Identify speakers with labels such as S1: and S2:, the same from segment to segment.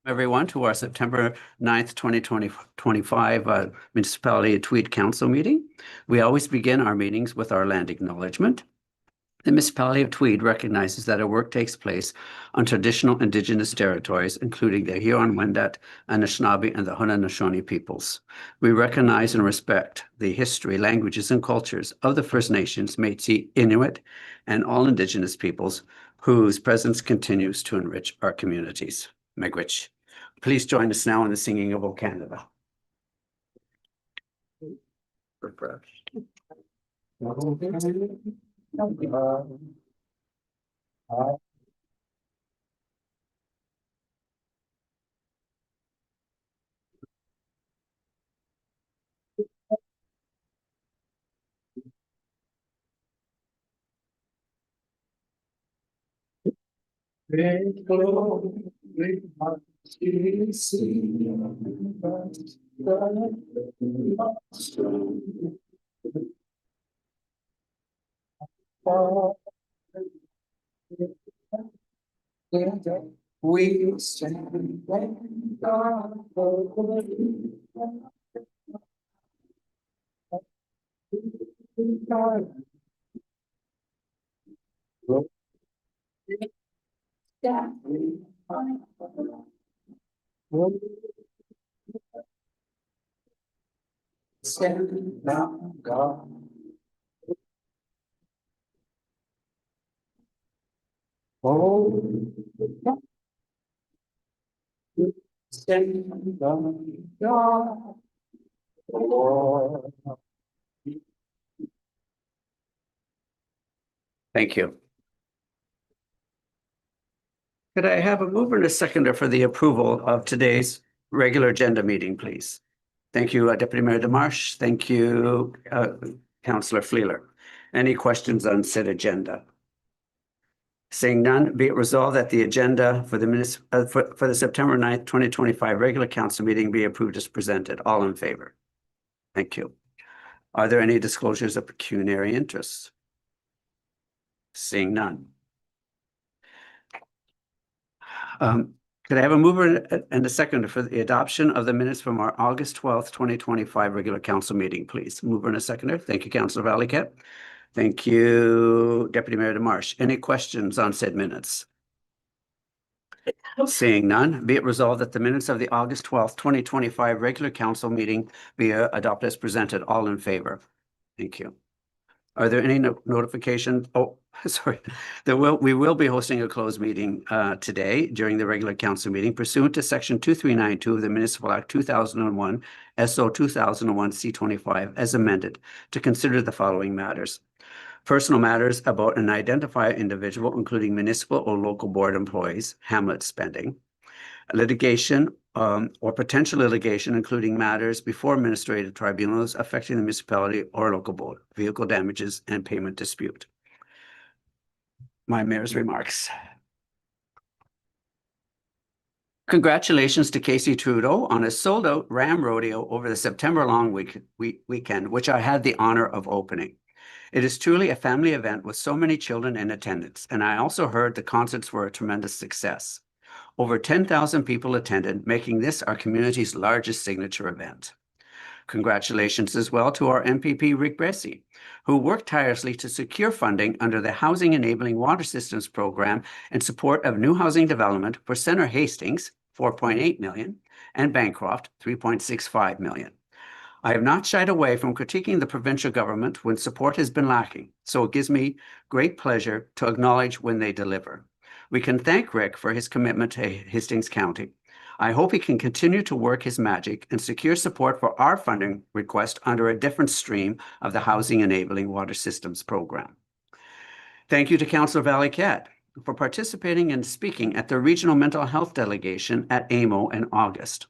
S1: Everyone to our September 9th, 2025 Municipality of Tweed Council meeting. We always begin our meetings with our land acknowledgement. The Municipality of Tweed recognizes that our work takes place on traditional Indigenous territories, including the Huron-Wendat, Anishinaabe, and the Haudenosaunee peoples. We recognize and respect the history, languages, and cultures of the First Nations, Métis, Inuit, and all Indigenous peoples whose presence continues to enrich our communities. Miigwech. Please join us now in the singing of O Canada. Refresh. We stand when God stand now, God. Oh, stand on God. Thank you. Could I have a mover and a seconder for the approval of today's regular agenda meeting, please? Thank you, Deputy Mayor Demarche. Thank you, Councillor Fleeler. Any questions on said agenda? Seeing none, be it resolved that the agenda for the September 9th, 2025 regular council meeting be approved as presented. All in favor? Thank you. Are there any disclosures of pecuniary interests? Seeing none. Could I have a mover and a seconder for the adoption of the minutes from our August 12th, 2025 regular council meeting, please? Mover and a seconder. Thank you, Councillor Valiquette. Thank you, Deputy Mayor Demarche. Any questions on said minutes? Seeing none, be it resolved that the minutes of the August 12th, 2025 regular council meeting be adopted as presented. All in favor? Thank you. Are there any notifications? Oh, sorry. We will be hosting a closed meeting today during the regular council meeting pursuant to Section 2392 of the Municipal Act 2001, SO 2001 C25 as amended to consider the following matters. Personal matters about an identified individual, including municipal or local board employees, Hamlet spending, litigation or potential litigation, including matters before administrative tribunals affecting the municipality or local board, vehicle damages, and payment dispute. My mayor's remarks. Congratulations to Casey Trudeau on a sold-out Ram rodeo over the September long weekend, which I had the honor of opening. It is truly a family event with so many children in attendance, and I also heard the concerts were a tremendous success. Over 10,000 people attended, making this our community's largest signature event. Congratulations as well to our MPP, Rick Bressie, who worked tirelessly to secure funding under the Housing Enabling Water Systems Program in support of new housing development for Centre Hastings, $4.8 million, and Bancroft, $3.65 million. I have not shied away from critiquing the provincial government when support has been lacking, so it gives me great pleasure to acknowledge when they deliver. We can thank Rick for his commitment to Hastings County. I hope he can continue to work his magic and secure support for our funding request under a different stream of the Housing Enabling Water Systems Program. Thank you to Councillor Valiquette for participating and speaking at the Regional Mental Health Delegation at AMO in August.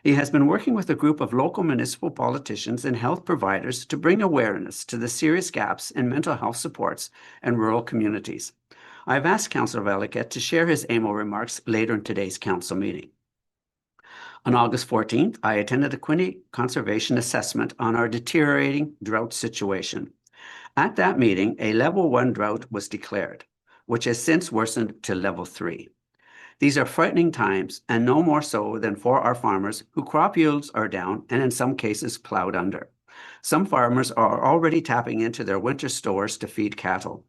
S1: He has been working with a group of local municipal politicians and health providers to bring awareness to the serious gaps in mental health supports in rural communities. I've asked Councillor Valiquette to share his AMO remarks later in today's council meeting. On August 14th, I attended a Quinte Conservation Assessment on our deteriorating drought situation. At that meeting, a level 1 drought was declared, which has since worsened to level 3. These are frightening times, and no more so than for our farmers who crop yields are down and in some cases plowed under. Some farmers are already tapping into their winter stores to feed cattle.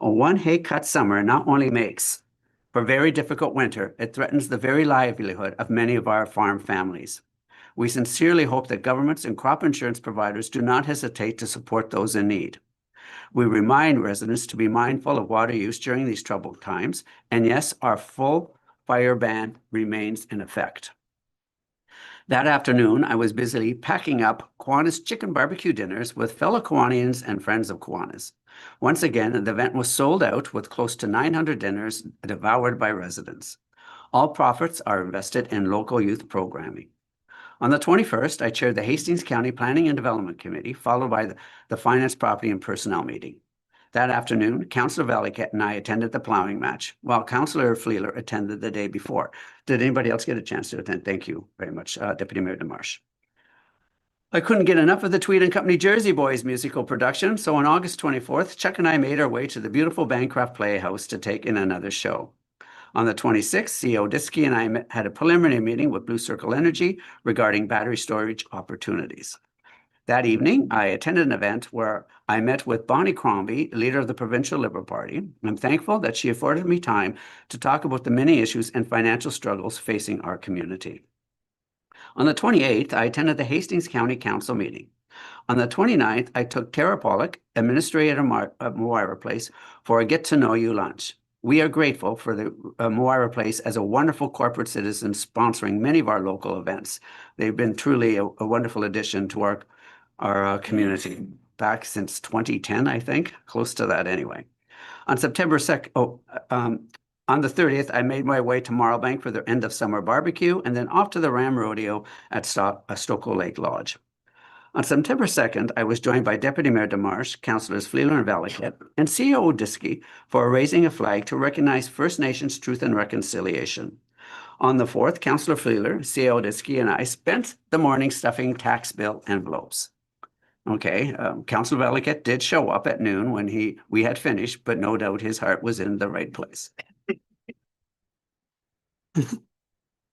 S1: A one hay cut summer not only makes for very difficult winter, it threatens the very livelihood of many of our farm families. We sincerely hope that governments and crop insurance providers do not hesitate to support those in need. We remind residents to be mindful of water use during these troubled times, and yes, our full fire ban remains in effect. That afternoon, I was busily packing up Kiwanis chicken barbecue dinners with fellow Kiwanians and friends of Kiwanis. Once again, the event was sold out with close to 900 dinners devoured by residents. All profits are invested in local youth programming. On the 21st, I chaired the Hastings County Planning and Development Committee, followed by the Finance, Property, and Personnel meeting. That afternoon, Councillor Valiquette and I attended the plowing match, while Councillor Fleeler attended the day before. Did anybody else get a chance to attend? Thank you very much, Deputy Mayor DeMarche. I couldn't get enough of the Tweed and Company Jersey Boys musical production, so on August 24th, Chuck and I made our way to the beautiful Bancroft Playhouse to take in another show. On the 26th, CEO Diskey and I had a preliminary meeting with Blue Circle Energy regarding battery storage opportunities. That evening, I attended an event where I met with Bonnie Crombie, leader of the Provincial Liberal Party. I'm thankful that she afforded me time to talk about the many issues and financial struggles facing our community. On the 28th, I attended the Hastings County Council meeting. On the 29th, I took Tara Pollock, administrator of Moira Place, for a get-to-know-you lunch. We are grateful for the Moira Place as a wonderful corporate citizen sponsoring many of our local events. They've been truly a wonderful addition to our community back since 2010, I think, close to that anyway. On September 2nd, on the 30th, I made my way to Marlbank for their end of summer barbecue and then off to the Ram Rodeo at Stokoe Lake Lodge. On September 2nd, I was joined by Deputy Mayor DeMarche, Councillors Fleeler and Valiquette, and CEO Diskey for raising a flag to recognize First Nations Truth and Reconciliation. On the 4th, Councillor Fleeler, CEO Diskey, and I spent the morning stuffing tax bill envelopes. Okay, Councillor Valiquette did show up at noon when we had finished, but no doubt his heart was in the right place.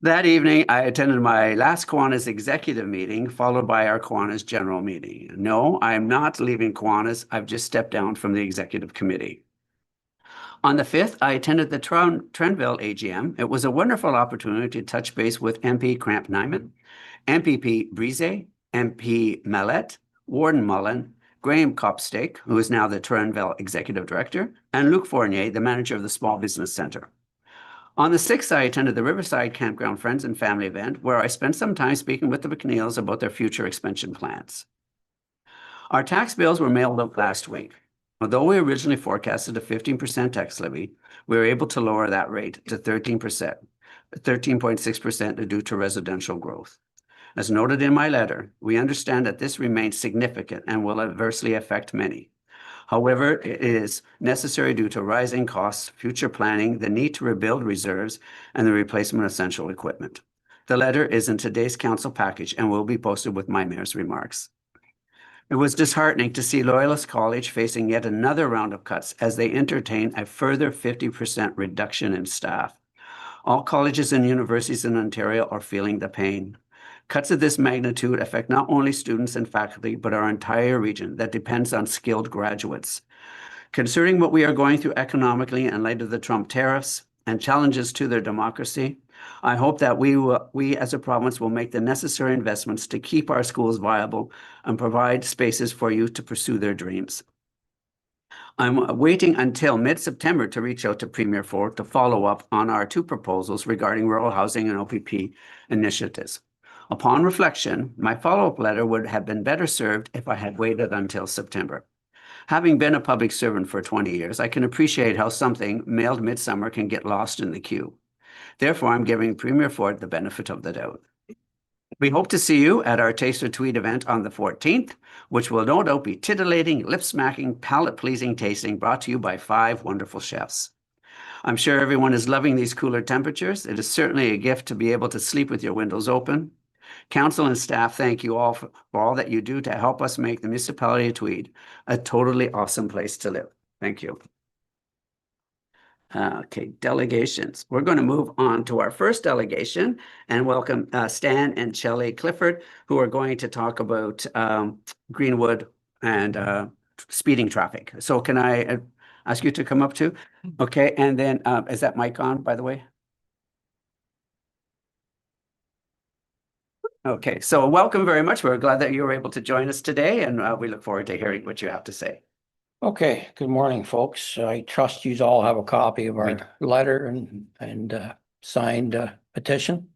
S1: That evening, I attended my last Kiwanis executive meeting, followed by our Kiwanis general meeting. No, I am not leaving Kiwanis. I've just stepped down from the executive committee. On the 5th, I attended the Trendville AGM. It was a wonderful opportunity to touch base with MP Cramp Nyman, MPP Brise, MP Mallet, Warden Mullen, Graham Copstake, who is now the Trendville Executive Director, and Luc Fournier, the manager of the Small Business Center. On the 6th, I attended the Riverside Campground Friends and Family event, where I spent some time speaking with the McNeils about their future expansion plans. Our tax bills were mailed out last week. Although we originally forecasted a 15% tax levy, we were able to lower that rate to 13%, 13.6% due to residential growth. As noted in my letter, we understand that this remains significant and will adversely affect many. However, it is necessary due to rising costs, future planning, the need to rebuild reserves, and the replacement of essential equipment. The letter is in today's council package and will be posted with my mayor's remarks. It was disheartening to see Loyalist College facing yet another round of cuts as they entertain a further 50% reduction in staff. All colleges and universities in Ontario are feeling the pain. Cuts of this magnitude affect not only students and faculty, but our entire region that depends on skilled graduates. Considering what we are going through economically in light of the Trump tariffs and challenges to their democracy, I hope that we as a province will make the necessary investments to keep our schools viable and provide spaces for youth to pursue their dreams. I'm waiting until mid-September to reach out to Premier Ford to follow up on our two proposals regarding rural housing and OPP initiatives. Upon reflection, my follow-up letter would have been better served if I had waited until September. Having been a public servant for 20 years, I can appreciate how something mailed midsummer can get lost in the queue. Therefore, I'm giving Premier Ford the benefit of the doubt. We hope to see you at our Taste of Tweed event on the 14th, which will no doubt be titillating, lip-smacking, palate-pleasing tasting brought to you by 5 wonderful chefs. I'm sure everyone is loving these cooler temperatures. It is certainly a gift to be able to sleep with your windows open. Council and staff, thank you all for all that you do to help us make the municipality of Tweed a totally awesome place to live. Thank you. Okay, delegations. We're going to move on to our first delegation and welcome Stan and Shelley Clifford, who are going to talk about Greenwood and speeding traffic. So can I ask you to come up too? Okay, and then is that mic on, by the way? Okay, so welcome very much. We're glad that you were able to join us today, and we look forward to hearing what you have to say.
S2: Okay, good morning, folks. I trust you all have a copy of our letter and signed petition.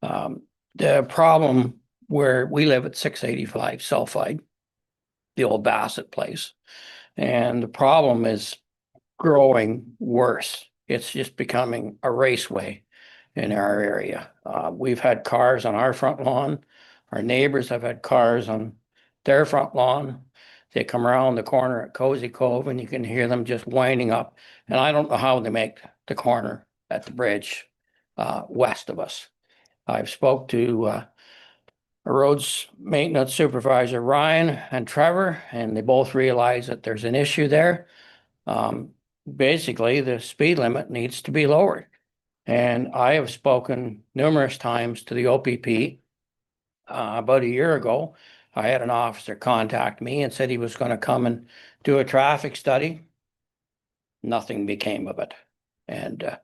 S2: The problem where we live at 685 Sulphide, the old Bassett place, and the problem is growing worse. It's just becoming a raceway in our area. We've had cars on our front lawn. Our neighbors have had cars on their front lawn. They come around the corner at Cozy Cove and you can hear them just winding up. And I don't know how they make the corner at the bridge west of us. I've spoke to a roads maintenance supervisor, Ryan and Trevor, and they both realize that there's an issue there. Basically, the speed limit needs to be lowered. And I have spoken numerous times to the OPP. About a year ago, I had an officer contact me and said he was going to come and do a traffic study. Nothing became of it. And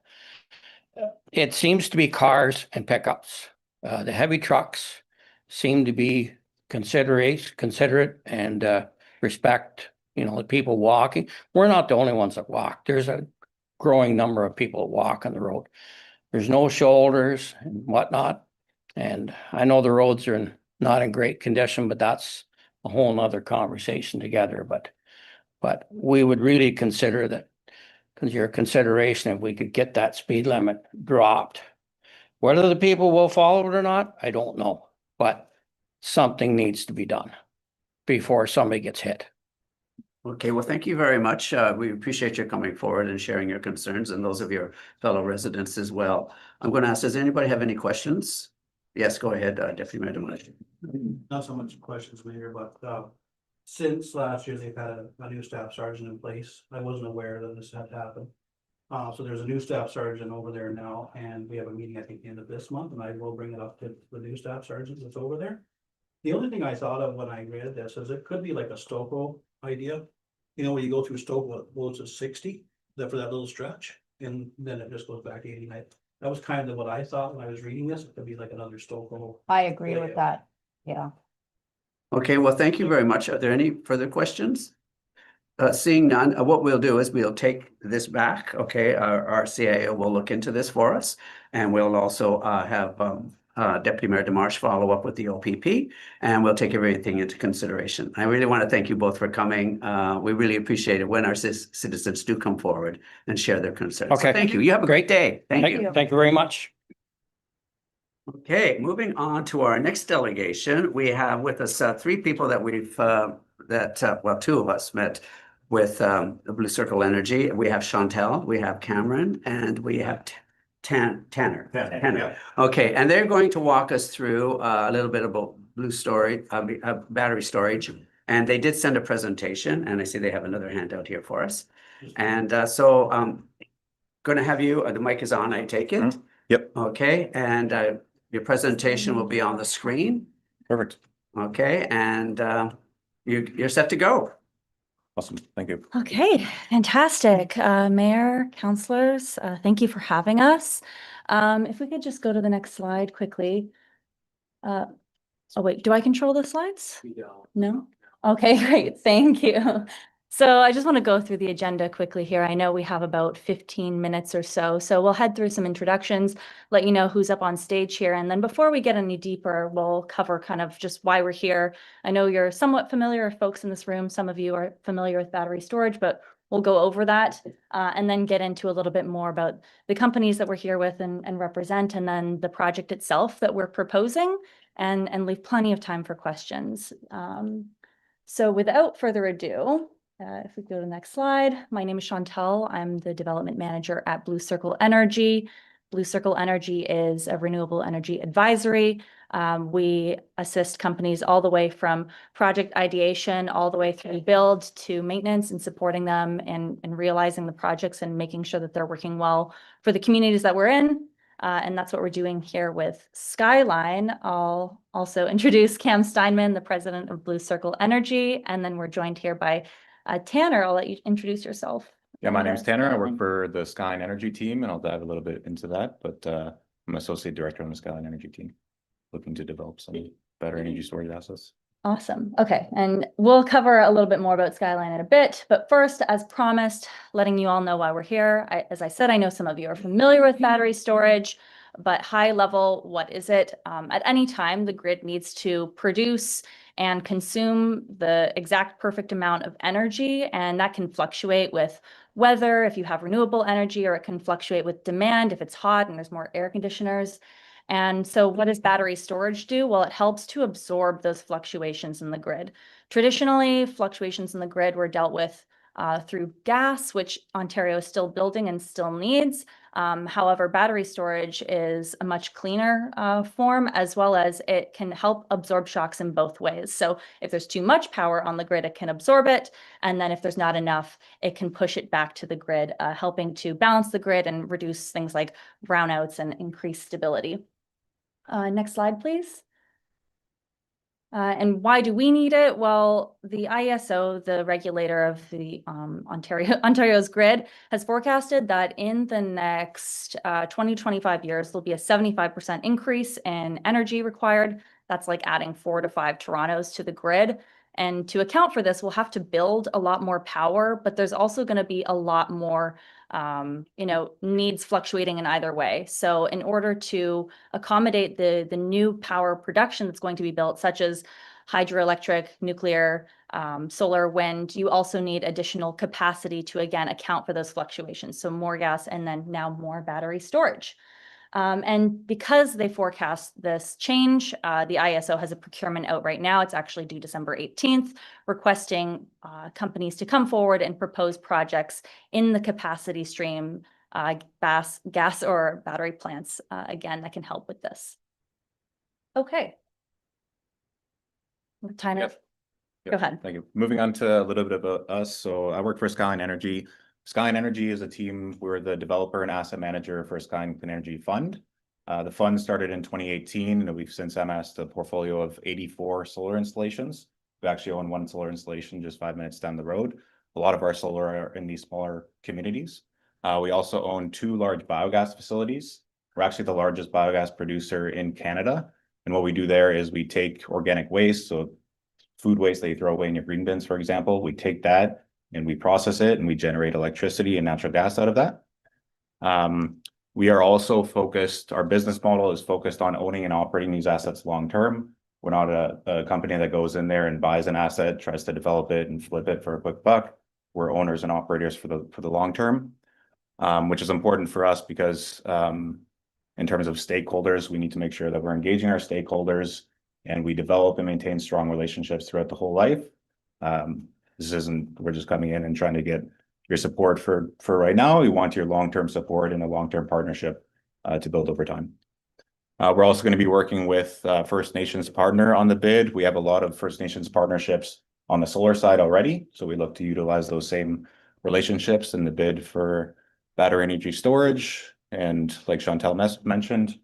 S2: it seems to be cars and pickups. The heavy trucks seem to be considerate and respect, the people walking. We're not the only ones that walk. There's a growing number of people that walk on the road. There's no shoulders and whatnot. And I know the roads are not in great condition, but that's a whole nother conversation together. But we would really consider that, because your consideration, if we could get that speed limit dropped. Whether the people will follow it or not, I don't know. But something needs to be done before somebody gets hit.
S1: Okay, well, thank you very much. We appreciate your coming forward and sharing your concerns and those of your fellow residents as well. I'm going to ask, does anybody have any questions? Yes, go ahead, Deputy Mayor Demolition.
S3: Not so much questions, Mayor, but since last year, they've had a new staff sergeant in place. I wasn't aware that this had happened. So there's a new staff sergeant over there now, and we have a meeting, I think, the end of this month, and I will bring it up to the new staff sergeant that's over there. The only thing I thought of when I read this is it could be like a Stoco idea. When you go through Stoco, it goes to 60 for that little stretch, and then it just goes back to 89. That was kind of what I thought when I was reading this. It could be like another Stoco.
S4: I agree with that. Yeah.
S1: Okay, well, thank you very much. Are there any further questions? Seeing none, what we'll do is we'll take this back. Okay, our CIO will look into this for us, and we'll also have Deputy Mayor Demarche follow up with the OPP, and we'll take everything into consideration. I really want to thank you both for coming. We really appreciate it when our citizens do come forward and share their concerns.
S2: Okay.
S1: So thank you. You have a great day. Thank you.
S2: Thank you very much.
S1: Okay, moving on to our next delegation, we have with us three people that we've well, two of us met with the Blue Circle Energy. We have Chantel, we have Cameron, and we have Tanner.
S3: Yeah.
S1: Okay, and they're going to walk us through a little bit about battery storage. And they did send a presentation, and I see they have another handout here for us. And so going to have you, the mic is on, I take it.
S5: Yep.
S1: Okay, and your presentation will be on the screen.
S5: Perfect.
S1: Okay, and you're set to go.
S5: Awesome. Thank you.
S4: Okay, fantastic. Mayor, councilors, thank you for having us. If we could just go to the next slide quickly. Oh, wait, do I control the slides? No? Okay, great. Thank you. So I just want to go through the agenda quickly here. I know we have about 15 minutes or so. So we'll head through some introductions, let you know who's up on stage here. And then before we get any deeper, we'll cover kind of just why we're here. I know you're somewhat familiar, folks in this room. Some of you are familiar with battery storage, but we'll go over that and then get into a little bit more about the companies that we're here with and represent, and then the project itself that we're proposing, and leave plenty of time for questions. So without further ado, if we go to the next slide, my name is Chantel. I'm the development manager at Blue Circle Energy. Blue Circle Energy is a renewable energy advisory. We assist companies all the way from project ideation, all the way through build to maintenance, and supporting them and realizing the projects and making sure that they're working well for the communities that we're in. And that's what we're doing here with Skyline. I'll also introduce Cam Steinman, the president of Blue Circle Energy, and then we're joined here by Tanner. I'll let you introduce yourself.
S5: Yeah, my name's Tanner. I work
S4: Skyline.
S5: for the Skyline Energy team, and I'll dive a little bit into that. But I'm associate director on the Skyline Energy team, looking to develop some better energy storage assets.
S4: Awesome. Okay. And we'll cover a little bit more about Skyline in a bit. But first, as promised, letting you all know why we're here. As I said, I know some of you are familiar with battery storage, but high level, what is it? At any time, the grid needs to produce and consume the exact perfect amount of energy, and that can fluctuate with weather if you have renewable energy, or it can fluctuate with demand if it's hot and there's more air conditioners. And so what does battery storage do? Well, it helps to absorb those fluctuations in the grid. Traditionally, fluctuations in the grid were dealt with through gas, which Ontario is still building and still needs. However, battery storage is a much cleaner form, as well as it can help absorb shocks in both ways. So if there's too much power on the grid, it can absorb it. And then if there's not enough, it can push it back to the grid, helping to balance the grid and reduce things like brownouts and increase stability. Next slide, please. And why do we need it? Well, the IESO, the regulator of the Ontario's grid, has forecasted that in the next 20-25 years, there'll be a 75% increase in energy required. That's like adding 4 to 5 Torontos to the grid. And to account for this, we'll have to build a lot more power, but there's also going to be a lot more needs fluctuating in either way. So in order to accommodate the new power production that's going to be built, such as hydroelectric, nuclear, solar, wind, you also need additional capacity to, again, account for those fluctuations. So more gas and then now more battery storage. And because they forecast this change, the IESO has a procurement out right now. It's actually due December 18th, requesting companies to come forward and propose projects in the capacity stream, gas or battery plants, again, that can help with this. Okay. Tyner,
S5: Yep.
S4: go ahead.
S5: Thank you. Moving on to a little bit about us. So I work for Skyline Energy. Skyline Energy is a team. We're the developer and asset manager for Skyline Clean Energy Fund. The fund started in 2018, and we've since amassed a portfolio of 84 solar installations. We actually own one solar installation just 5 minutes down the road. A lot of our solar are in these smaller communities. We also own 2 large biogas facilities. We're actually the largest biogas producer in Canada. And what we do there is we take organic waste, so food waste that you throw away in your green bins, for example, we take that and we process it and we generate electricity and natural gas out of that. We are also focused, our business model is focused on owning and operating these assets long-term. We're not a company that goes in there and buys an asset, tries to develop it and flip it for a quick buck. We're owners and operators for the long term, which is important for us because in terms of stakeholders, we need to make sure that we're engaging our stakeholders and we develop and maintain strong relationships throughout the whole life. This isn't, we're just coming in and trying to get your support for right now. We want your long-term support and a long-term partnership to build over time. We're also going to be working with First Nations partner on the bid. We have a lot of First Nations partnerships on the solar side already. So we look to utilize those same relationships in the bid for battery energy storage. And like Chantal mentioned,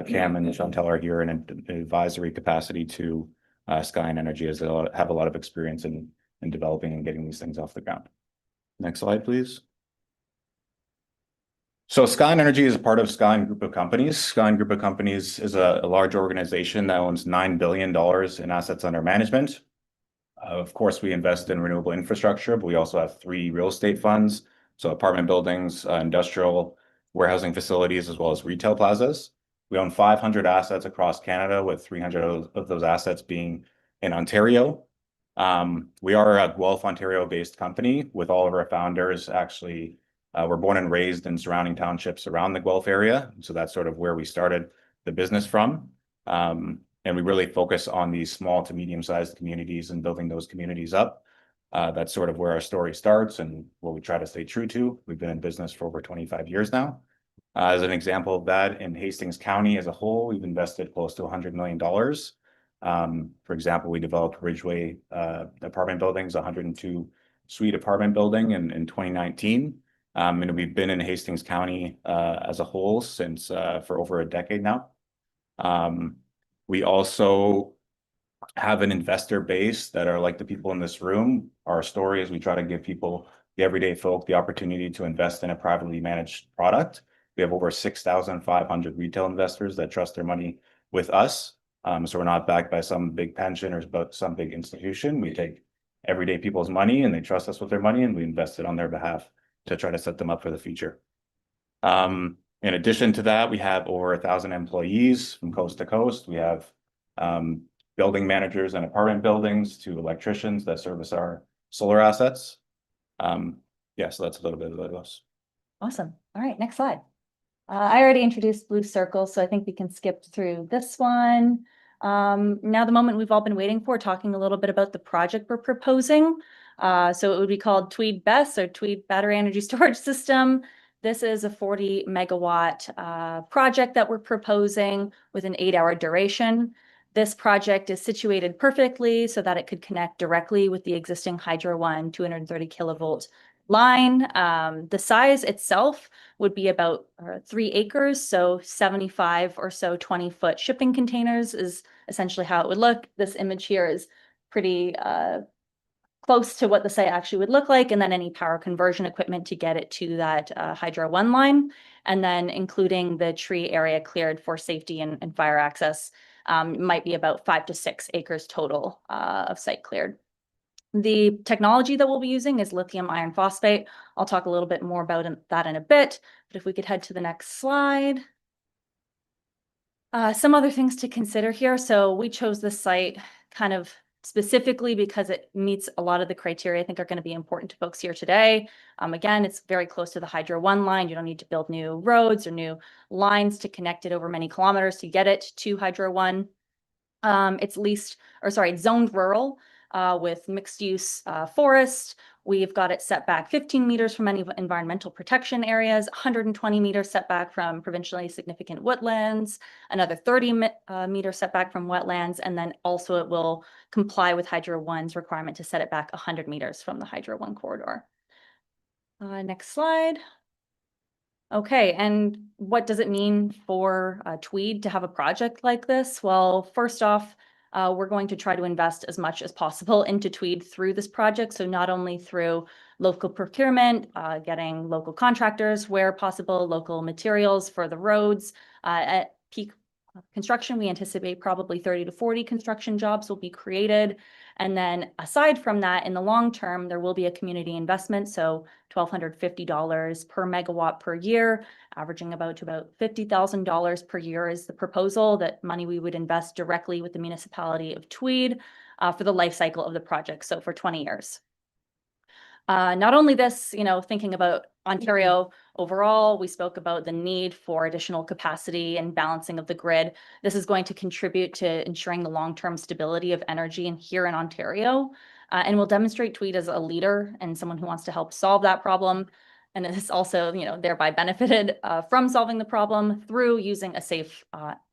S5: Cam and Chantal are here in an advisory capacity to Skyline Energy, as they have a lot of experience in developing and getting these things off the ground. Next slide, please. So Skyline Energy is a part of Skyline Group of Companies. Skyline Group of Companies is a large organization that owns $9 billion in assets under management. Of course, we invest in renewable infrastructure, but we also have 3 real estate funds. So apartment buildings, industrial, warehousing facilities, as well as retail plazas. We own 500 assets across Canada, with 300 of those assets being in Ontario. We are a Guelph, Ontario-based company, with all of our founders actually were born and raised in surrounding townships around the Guelph area. So that's sort of where we started the business from. And we really focus on these small to medium-sized communities and building those communities up. That's sort of where our story starts and what we try to stay true to. We've been in business for over 25 years now. As an example of that, in Hastings County as a whole, we've invested close to $100 million. For example, we developed Ridgeway apartment buildings, 102 suite apartment building in 2019. And we've been in Hastings County as a whole since for over a decade now. We also have an investor base that are like the people in this room. Our story is we try to give people, the everyday folk, the opportunity to invest in a privately managed product. We have over 6,500 retail investors that trust their money with us. So we're not backed by some big pension or some big institution. We take everyday people's money and they trust us with their money, and we invest it on their behalf to try to set them up for the future. In addition to that, we have over 1,000 employees from coast to coast. We have building managers and apartment buildings to electricians that service our solar assets. Yeah, so that's a little bit about us.
S4: Awesome. All right, next slide. I already introduced Blue Circle, so I think we can skip through this one. Now the moment we've all been waiting for, talking a little bit about the project we're proposing. So it would be called Tweed BESS, or Tweed Battery Energy Storage System. This is a 40 megawatt project that we're proposing with an 8-hour duration. This project is situated perfectly so that it could connect directly with the existing Hydro One 230 kilovolt line. The size itself would be about 3 acres, so 75 or so 20-foot shipping containers is essentially how it would look. This image here is pretty close to what the site actually would look like, and then any power conversion equipment to get it to that Hydro One line, and then including the tree area cleared for safety and fire access. Might be about 5 to 6 acres total of site cleared. The technology that we'll be using is lithium iron phosphate. I'll talk a little bit more about that in a bit, but if we could head to the next slide. Some other things to consider here. So we chose this site kind of specifically because it meets a lot of the criteria I think are going to be important to folks here today. Again, it's very close to the Hydro One line. You don't need to build new roads or new lines to connect it over many kilometers to get it to Hydro One. It's zoned rural with mixed use forest. We've got it set back 15 meters from any environmental protection areas, 120 meters setback from provincially significant woodlands, another 30 meter setback from wetlands, and then also it will comply with Hydro One's requirement to set it back 100 meters from the Hydro One corridor. Next slide. Okay, and what does it mean for Tweed to have a project like this? Well, first off, we're going to try to invest as much as possible into Tweed through this project. So not only through local procurement, getting local contractors where possible, local materials for the roads. At peak construction, we anticipate probably 30 to 40 construction jobs will be created. And then aside from that, in the long term, there will be a community investment. So $1,250 per megawatt per year, averaging about $50,000 per year is the proposal. That money we would invest directly with the municipality of Tweed for the life cycle of the project. So for 20 years. Not only this, thinking about Ontario overall, we spoke about the need for additional capacity and balancing of the grid. This is going to contribute to ensuring the long-term stability of energy here in Ontario, and will demonstrate Tweed as a leader and someone who wants to help solve that problem. And it's also, thereby benefited from solving the problem through using a safe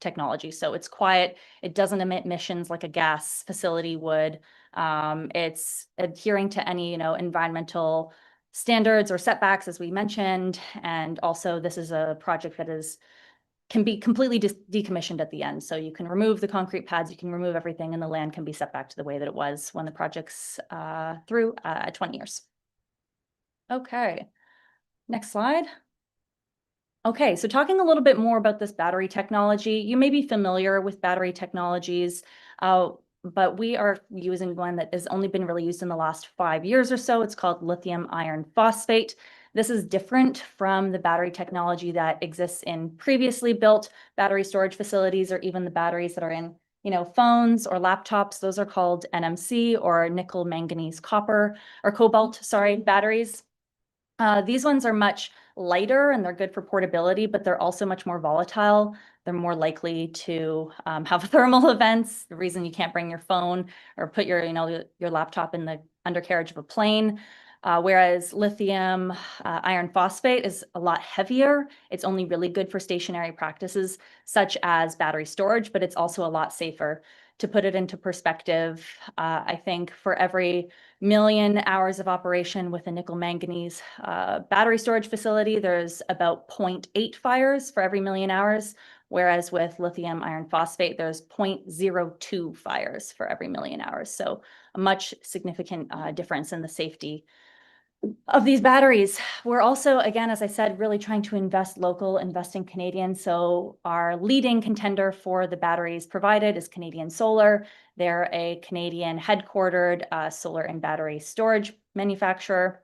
S4: technology. So it's quiet, it doesn't emit emissions like a gas facility would. It's adhering to any, environmental standards or setbacks, as we mentioned. And also this is a project that can be completely decommissioned at the end. So you can remove the concrete pads, you can remove everything, and the land can be set back to the way that it was when the project's through 20 years. Okay, next slide. Okay, so talking a little bit more about this battery technology, you may be familiar with battery technologies, but we are using one that has only been really used in the last 5 years or so. It's called lithium iron phosphate. This is different from the battery technology that exists in previously built battery storage facilities, or even the batteries that are in, phones or laptops. Those are called NMC, or nickel manganese copper or cobalt, batteries. These ones are much lighter and they're good for portability, but they're also much more volatile. They're more likely to have thermal events. The reason you can't bring your phone or put your laptop in the undercarriage of a plane. Whereas lithium iron phosphate is a lot heavier. It's only really good for stationary practices such as battery storage, but it's also a lot safer. To put it into perspective, I think for every million hours of operation with a nickel manganese battery storage facility, there's about 0.8 fires for every million hours. Whereas with lithium iron phosphate, there's 0.02 fires for every million hours. So a much significant difference in the safety of these batteries. We're also, again, as I said, really trying to invest local, invest in Canadian. So our leading contender for the batteries provided is Canadian Solar. They're a Canadian headquartered solar and battery storage manufacturer.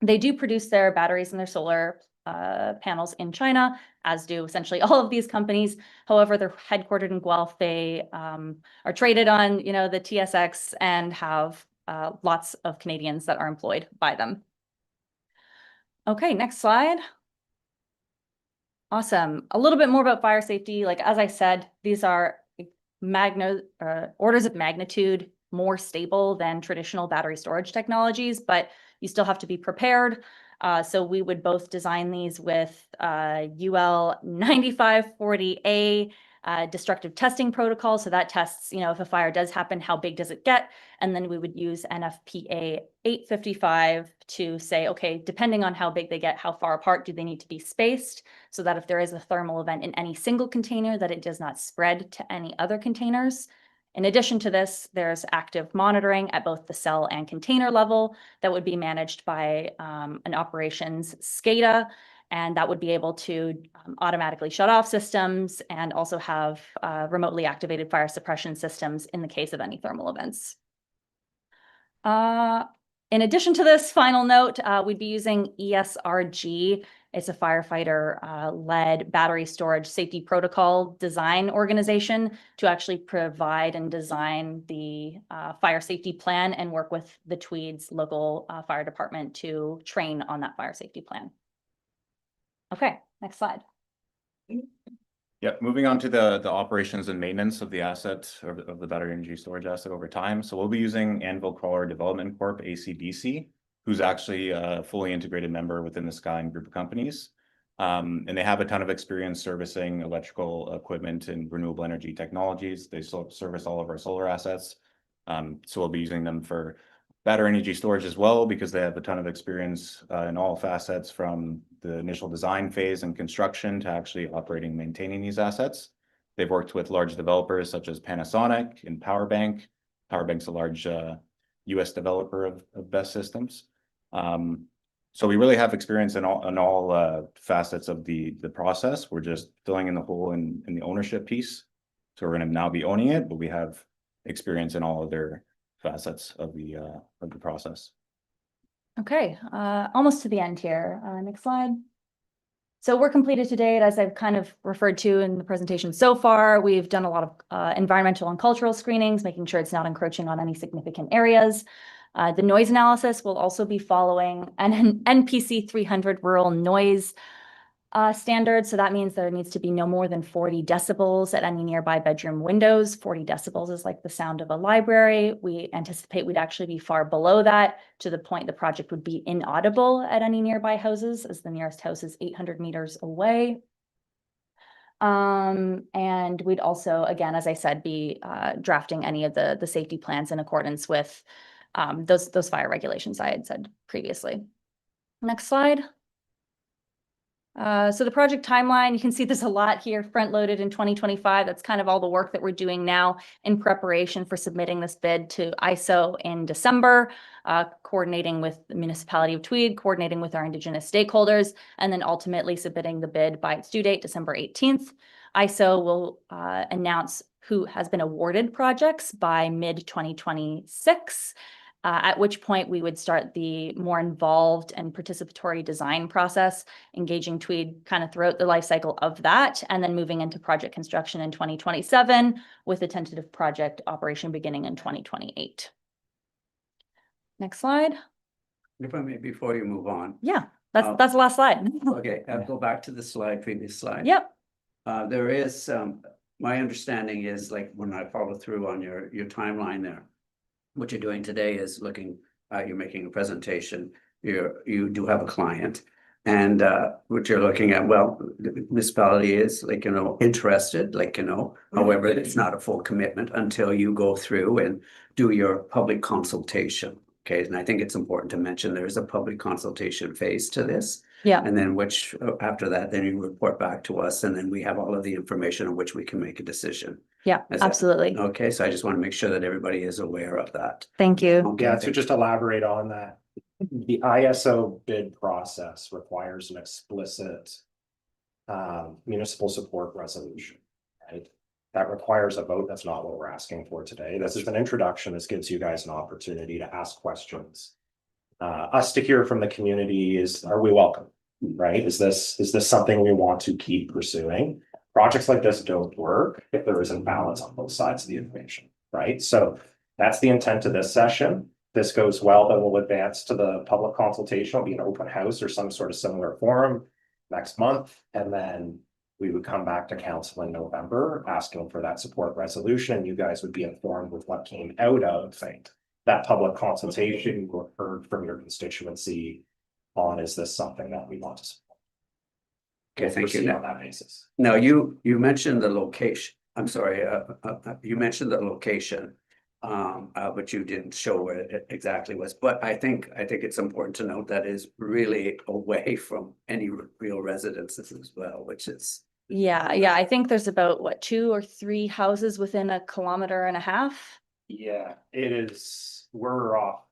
S4: They do produce their batteries and their solar panels in China, as do essentially all of these companies. However, they're headquartered in Guelph. They are traded on, the TSX and have lots of Canadians that are employed by them. Okay, next slide. Awesome. A little bit more about fire safety. Like, as I said, these are orders of magnitude more stable than traditional battery storage technologies, but you still have to be prepared. So we would both design these with UL 9540A destructive testing protocol. So that tests, if a fire does happen, how big does it get? And then we would use NFPA 855 to say, okay, depending on how big they get, how far apart do they need to be spaced, so that if there is a thermal event in any single container, that it does not spread to any other containers. In addition to this, there's active monitoring at both the cell and container level that would be managed by an operations SCADA, and that would be able to automatically shut off systems and also have remotely activated fire suppression systems in the case of any thermal events. In addition to this, final note, we'd be using ESRG. It's a firefighter-led battery storage safety protocol design organization to actually provide and design the fire safety plan and work with the Tweed's local fire department to train on that fire safety plan. Okay, next slide.
S5: Yeah, moving on to the operations and maintenance of the asset of the battery energy storage asset over time. So we'll be using Anvil Crawler Development Corp, ACDC, who's actually a fully integrated member within the Skyline group of companies. And they have a ton of experience servicing electrical equipment and renewable energy technologies. They service all of our solar assets. So we'll be using them for battery energy storage as well, because they have a ton of experience in all facets, from the initial design phase and construction to actually operating and maintaining these assets. They've worked with large developers such as Panasonic and PowerBank. PowerBank's a large US developer of BESS systems. So we really have experience in all facets of the process. We're just filling in the hole in the ownership piece. So we're going to now be owning it, but we have experience in all other facets of the process.
S4: Okay, almost to the end here. Next slide. So we're completed to date, as I've kind of referred to in the presentation so far. We've done a lot of environmental and cultural screenings, making sure it's not encroaching on any significant areas. The noise analysis will also be following an NPC 300 rural noise standard. So that means there needs to be no more than 40 decibels at any nearby bedroom windows. 40 decibels is like the sound of a library. We anticipate we'd actually be far below that, to the point the project would be inaudible at any nearby houses, as the nearest house is 800 meters away. And we'd also, again, as I said, be drafting any of the safety plans in accordance with those fire regulations I had said previously. Next slide. So the project timeline, you can see there's a lot here front loaded in 2025. That's kind of all the work that we're doing now in preparation for submitting this bid to ISO in December, coordinating with the municipality of Tweed, coordinating with our Indigenous stakeholders, and then ultimately submitting the bid by its due date, December 18th. ISO will announce who has been awarded projects by mid-2026. At which point we would start the more involved and participatory design process, engaging Tweed kind of throughout the life cycle of that, and then moving into project construction in 2027 with a tentative project operation beginning in 2028. Next slide.
S1: If I may, before you move on.
S4: Yeah, that's the last slide.
S1: Okay, I'll go back to the previous slide.
S4: Yep.
S1: There is, my understanding is, like, when I follow through on your timeline there, what you're doing today is you're making a presentation you do have a client. And what you're looking at, well, the municipality is like, interested, like, however, it's not a full commitment until you go through and do your public consultation. Okay, and I think it's important to mention there is a public consultation phase to this.
S4: Yeah,
S1: And then which, after that, then you report back to us, and then we have all of the information on which we can make a decision.
S4: yeah,
S1: Is that-
S4: absolutely.
S1: Okay, so I just want to make sure that everybody is aware of that.
S4: Thank you.
S1: Okay,
S6: Yeah, so just elaborate on that. The ISO bid process requires an explicit municipal support resolution, right? That requires a vote. That's not what we're asking for today. This is an introduction. This gives you guys an opportunity to ask questions. Us to hear from the community is, are we welcome, right? Is this something we want to keep pursuing? Projects like this don't work if there isn't balance on both sides of the equation, right? So that's the intent of this session. This goes well, then we'll advance to the public consultation. It'll be an open house or some sort of similar forum next month. And then we would come back to council in November, asking for that support resolution. You guys would be informed with what came out of that public consultation. You heard from your constituency on, is this something that we want to support?
S1: Okay, thank you.
S6: Proceed on that basis.
S1: Now, you mentioned the location. I'm sorry, you mentioned the location. But you didn't show where it exactly was. But I think it's important to note that is really away from any real residences as well, which is.
S4: Yeah, I think there's about, what, 2 or 3 houses within 1.5 kilometers?
S6: Yeah, it is. We're off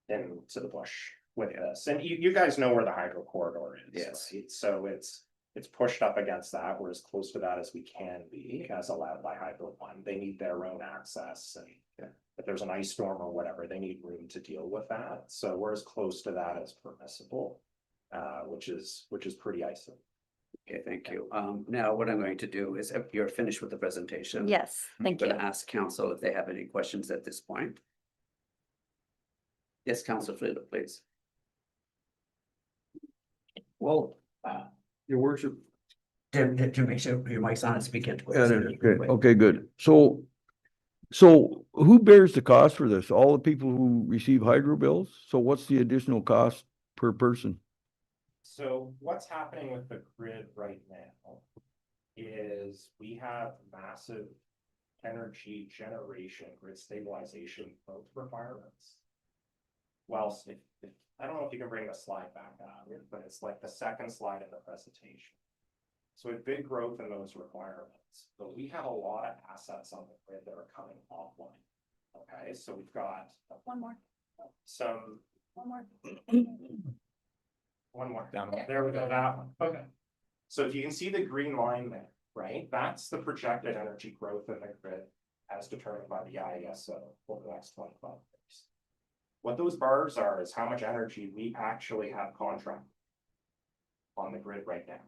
S6: into the bush with this, and you guys know where the hydro corridor is.
S1: Yes.
S6: Right? So it's pushed up against that. We're as close to that as we can be, as allowed by Hydro One. They need their own access, and if there's an ice storm or whatever, they need room to deal with that. So we're as close to that as permissible, which is pretty isolated.
S1: Okay, thank you. Now what I'm going to do is, if you're finished with the presentation.
S4: Yes, thank
S1: I'm
S4: you.
S1: going to ask council if they have any questions at this point. Yes, Councillor Fleetwood, please.
S7: Well, your worship.
S1: To make sure your mic's on and speak into it.
S7: Okay, good. So who bears the cost for this? All the people who receive hydro bills? So what's the additional cost per person?
S6: So what's happening with the grid right now is we have massive energy generation, grid stabilization growth requirements. Well, I don't know if you can bring the slide back up, but it's like the second slide in the presentation. So we have big growth in those requirements, but we have a lot of assets on the grid that are coming offline. Okay, so we've got one more down there. We go, that one. Okay. So if you can see the green line there, right? That's the projected energy growth in the grid as determined by the ISO over the next 25 years. What those bars are is how much energy we actually have contracted on the grid right now.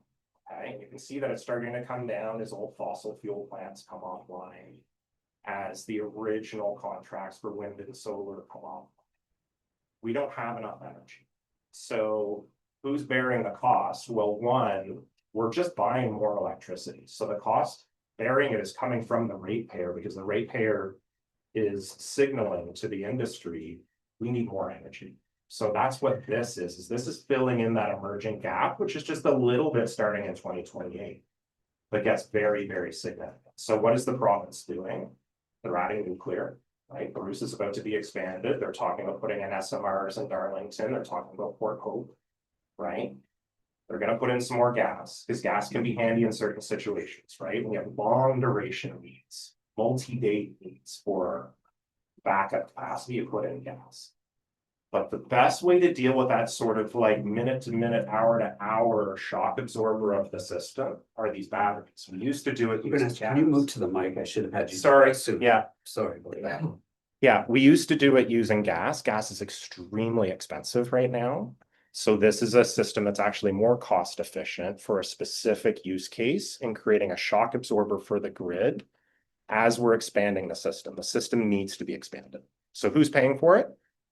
S6: Okay, and you can see that it's starting to come down as old fossil fuel plants come offline, as the original contracts for wind and solar come offline. We don't have enough energy. So who's bearing the cost? Well, one, we're just buying more electricity. So the cost bearing it is coming from the ratepayer, because the ratepayer is signaling to the industry, we need more energy. So that's what this is this is filling in that emerging gap, which is just a little bit starting in 2028, but gets very, very significant. So what is the province doing? They're adding nuclear, right? Bruce is about to be expanded. They're talking about putting in SMRs in Darlington. They're talking about Port Hope, right? They're going to put in some more gas, because gas can be handy in certain situations, right? We have long duration needs, multi-day needs for backup capacity to put in gas. But the best way to deal with that sort of like minute to minute, hour to hour shock absorber of the system are these batteries. We used to do it using gas.
S1: Can you move to the mic? I should have had you.
S6: Sorry,
S1: soon.
S6: yeah.
S1: Sorry about that.
S6: Yeah, we used to do it using gas. Gas is extremely expensive right now. So this is a system that's actually more cost efficient for a specific use case in creating a shock absorber for the grid as we're expanding the system. The system needs to be expanded. So who's paying for it?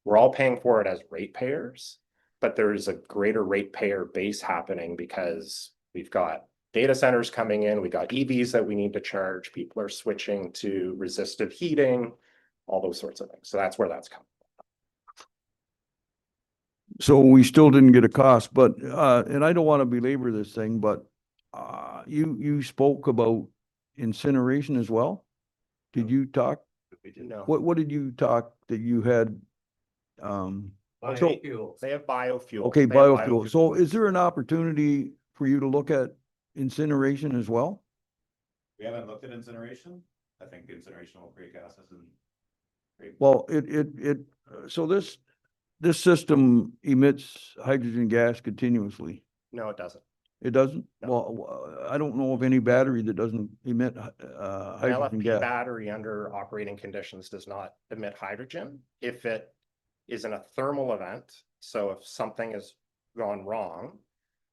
S6: We're all paying for it as ratepayers, but there's a greater ratepayer base happening because we've got data centers coming in, we got EVs that we need to charge, people are switching to resistive heating, all those sorts of things. So that's where that's coming
S7: So we still didn't get a cost, but, and I don't want to belabor this thing, but, you spoke about incineration as well? Did you talk?
S6: No.
S7: What did you talk that you had? So,
S6: They have biofuel.
S7: okay,
S6: They have
S7: biofuel. So is there an opportunity for you to look at incineration as well?
S5: We haven't looked at incineration. I think incineration will create gases and.
S7: Well, so this system emits hydrogen gas continuously.
S6: No, it doesn't.
S7: It doesn't?
S6: No.
S7: Well, I don't know of any battery that doesn't emit,
S6: An
S7: hydrogen
S6: LFP
S7: gas.
S6: battery under operating conditions does not emit hydrogen. If it is in a thermal event, so if something has gone wrong,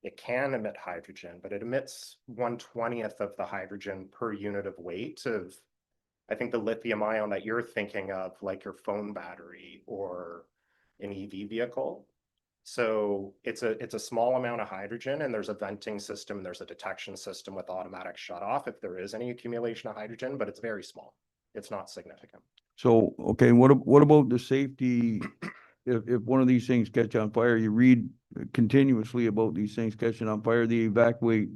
S6: it can emit hydrogen, but it emits 1/20th of the hydrogen per unit of weight of, I think, the lithium ion that you're thinking of, like your phone battery or an EV vehicle. So it's a small amount of hydrogen, and there's a venting system, there's a detection system with automatic shut off if there is any accumulation of hydrogen, but it's very small. It's not significant.
S7: So, okay, what about the safety? If one of these things catch on fire, you read continuously about these things catching on fire, they evacuate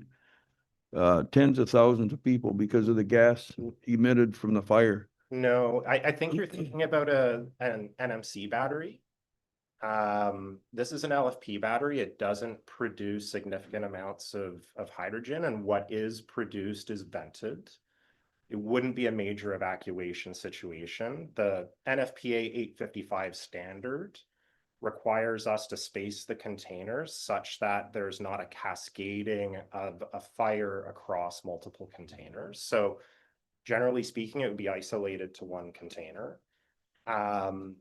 S7: tens of thousands of people because of the gas emitted from the fire.
S6: No, I think you're thinking about an NMC battery. This is an LFP battery. It doesn't produce significant amounts of hydrogen, and what is produced is vented. It wouldn't be a major evacuation situation. The NFPA 855 standard requires us to space the containers such that there's not a cascading of a fire across multiple containers. So generally speaking, it would be isolated to one container. But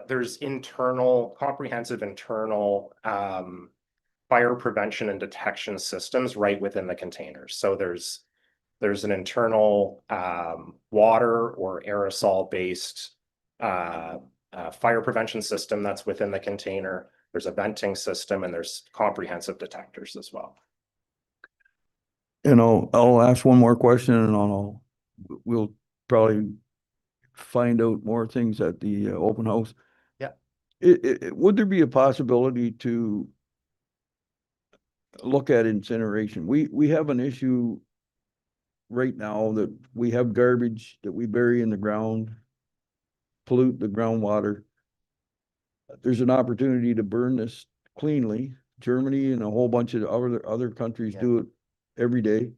S6: there's comprehensive internal fire prevention and detection systems right within the containers. So there's an internal water or aerosol based fire prevention system that's within the container. There's a venting system, and there's comprehensive detectors as well.
S7: And I'll ask one more question, and we'll probably find out more things at the open house.
S6: Yeah.
S7: Would there be a possibility to look at incineration? We have an issue right now that we have garbage that we bury in the ground, pollute the groundwater. There's an opportunity to burn this cleanly. Germany and a whole bunch of other countries do it every day.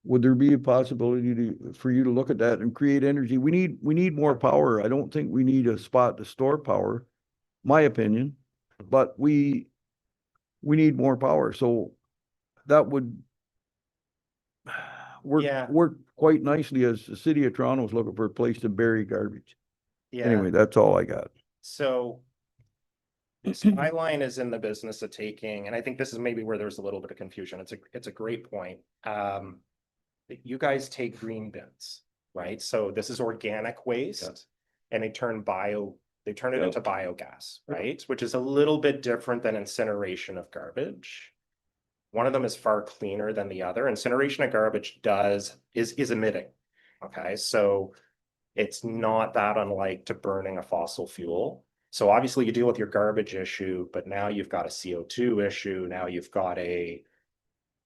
S7: Would there be a possibility for you to look at that and create energy? We need more power. I don't think we need a spot to store power, my opinion, but we need more power. So that would work quite nicely as the city of Toronto is looking for a place to bury garbage.
S6: Yeah.
S7: Anyway, that's all I got.
S6: So Skyline is in the business of taking, and I think this is maybe where there's a little bit of confusion. It's a great point. You guys take green bins, right? So this is organic waste, and they turn it into biogas, right? Which is a little bit different than incineration of garbage. One of them is far cleaner than the other. Incineration of garbage is emitting. Okay, so it's not that unlike to burning a fossil fuel. So obviously you deal with your garbage issue, but now you've got a CO2 issue. Now you've got a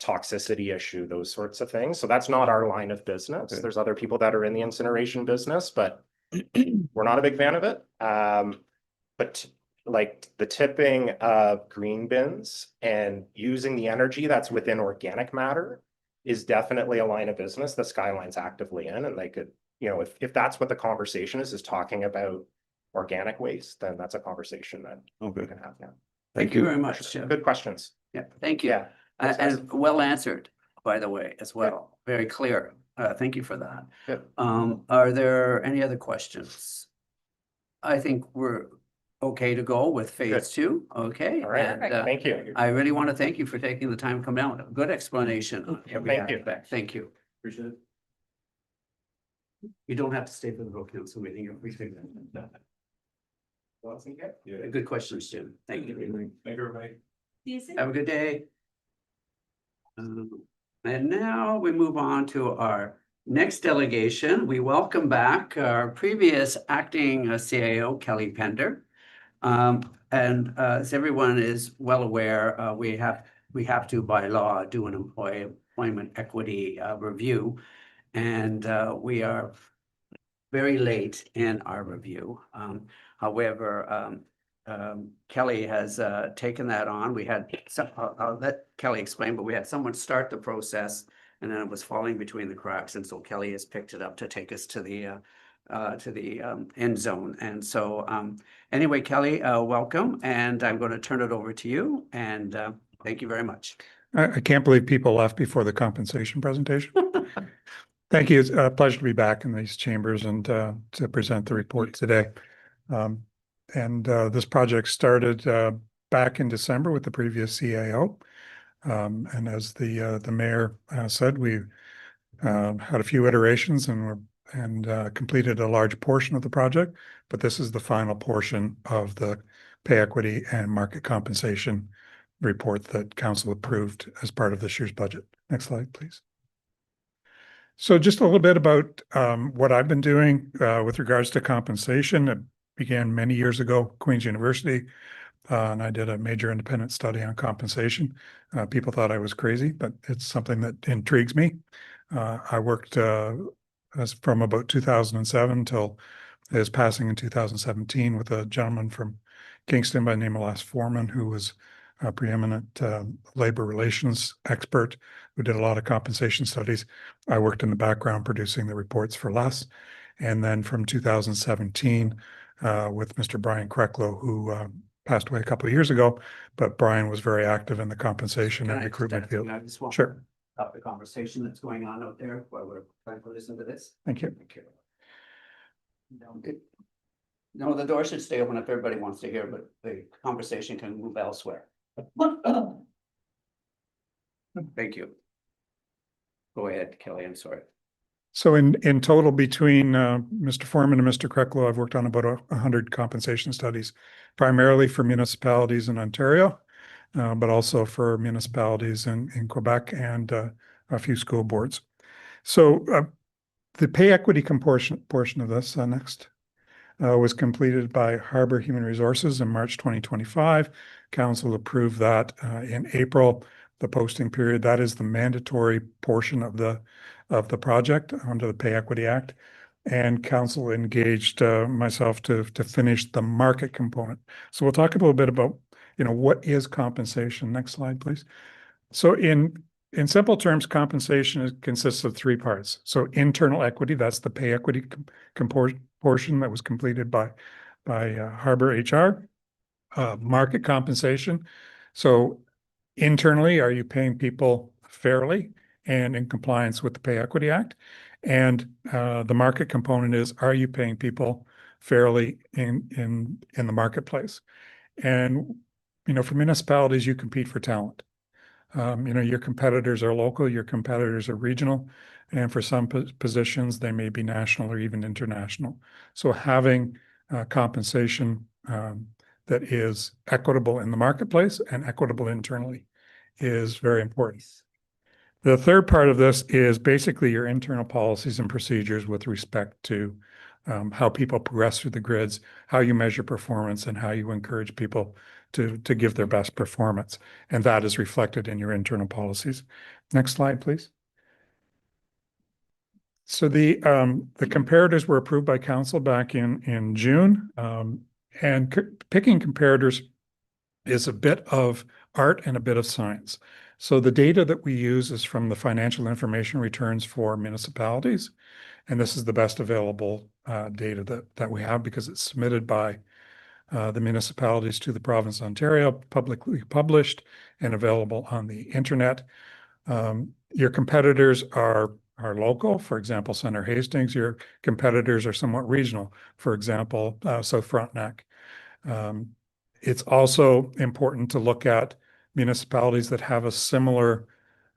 S6: toxicity issue, those sorts of things. So that's not our line of business. There's other people that are in the incineration business, but we're not a big fan of it. But like the tipping of green bins and using the energy that's within organic matter is definitely a line of business that Skyline's actively in. And they could, if that's what the conversation is talking about organic waste, then that's a conversation that we can have now.
S1: Thank you very much, Jim.
S6: Good questions.
S1: Yeah, thank you.
S6: Yeah.
S1: And well answered, by the way, as well. Very clear. Thank you for that.
S6: Good.
S1: Are there any other questions? I think we're okay to go with phase two. Okay.
S6: All right.
S1: And,
S6: Thank you.
S1: I really want to thank you for taking the time to come down. Good explanation on every
S6: Thank you.
S1: aspect. Thank you.
S3: Appreciate it.
S1: You don't have to stay for the vote council meeting. Appreciate that. Good questions, Jim. Thank you.
S3: Thank you, everybody.
S1: Have a good day. And now we move on to our next delegation. We welcome back our previous acting CAO, Kelly Pender. And as everyone is well aware, we have to by law do an employment equity review. And we are very late in our review. However, Kelly has taken that on. We had some, I'll let Kelly explain, but we had someone start the process and then it was falling between the cracks. And so Kelly has picked it up to take us to the end zone. And so anyway, Kelly, welcome. And I'm going to turn it over to you. And thank you very much.
S8: I can't believe people left before the compensation presentation. Thank you. It's a pleasure to be back in these chambers and to present the report today. This project started back in December with the previous CAO. And as the mayor said, we had a few iterations and completed a large portion of the project, but this is the final portion of the pay equity and market compensation report that council approved as part of this year's budget. Next slide, please. So just a little bit about what I've been doing with regards to compensation. It began many years ago, Queen's University, and I did a major independent study on compensation. People thought I was crazy, but it's something that intrigues me. I worked from about 2007 till his passing in 2017 with a gentleman from Kingston by the name of Les Foreman, who was a preeminent labor relations expert who did a lot of compensation studies. I worked in the background producing the reports for Les. And then from 2017 with Mr. Brian Krecklow, who passed away a couple of years ago, but Brian was very active in the compensation and recruitment field.
S1: I just want
S8: Sure.
S1: to stop the conversation that's going on out there while we're trying to listen to this.
S8: Thank you.
S1: Thank you. No, the door should stay open if everybody wants to hear, but the conversation can move elsewhere. Thank you. Go ahead, Kelly, I'm sorry.
S8: So in total, between Mr. Foreman and Mr. Krecklow, I've worked on about 100 compensation studies, primarily for municipalities in Ontario, but also for municipalities in Quebec and a few school boards. So the pay equity portion of this next was completed by Harbor Human Resources in March 2025. Council approved that in April. The posting period, that is the mandatory portion of the project under the Pay Equity Act. And council engaged myself to finish the market component. So we'll talk a little bit about, what is compensation. Next slide, please. So in simple terms, compensation consists of three parts. So internal equity, that's the pay equity portion that was completed by Harbor HR. Market compensation. So internally, are you paying people fairly and in compliance with the Pay Equity Act? And the market component is, are you paying people fairly in the marketplace? And, for municipalities, you compete for talent. Your competitors are local, your competitors are regional, and for some positions, they may be national or even international. So having compensation that is equitable in the marketplace and equitable internally is very important. The third part of this is basically your internal policies and procedures with respect to how people progress through the grids, how you measure performance, and how you encourage people to give their best performance. And that is reflected in your internal policies. Next slide, please. So the comparators were approved by council back in June. And picking comparators is a bit of art and a bit of science. So the data that we use is from the financial information returns for municipalities. And this is the best available data that we have because it's submitted by the municipalities to the province of Ontario, publicly published and available on the internet. Your competitors are local, for example, Center Hastings. Your competitors are somewhat regional, for example, South Frontenac. It's also important to look at municipalities that have a similar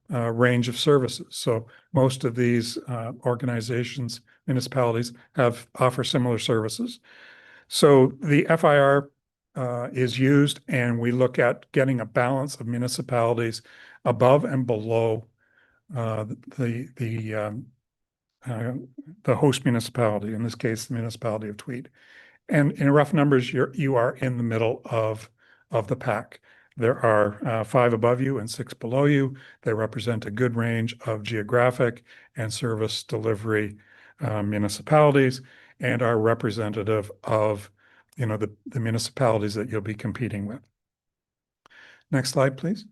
S8: range of services. So most of these organizations, municipalities offer similar services. So the FIR is used, and we look at getting a balance of municipalities above and below the host municipality, in this case, the municipality of Tweed. And in rough numbers, you are in the middle of the pack. There are 5 above you and 6 below you. They represent a good range of geographic and service delivery municipalities and are representative of, you know, the municipalities that you'll be competing with. Next slide, please.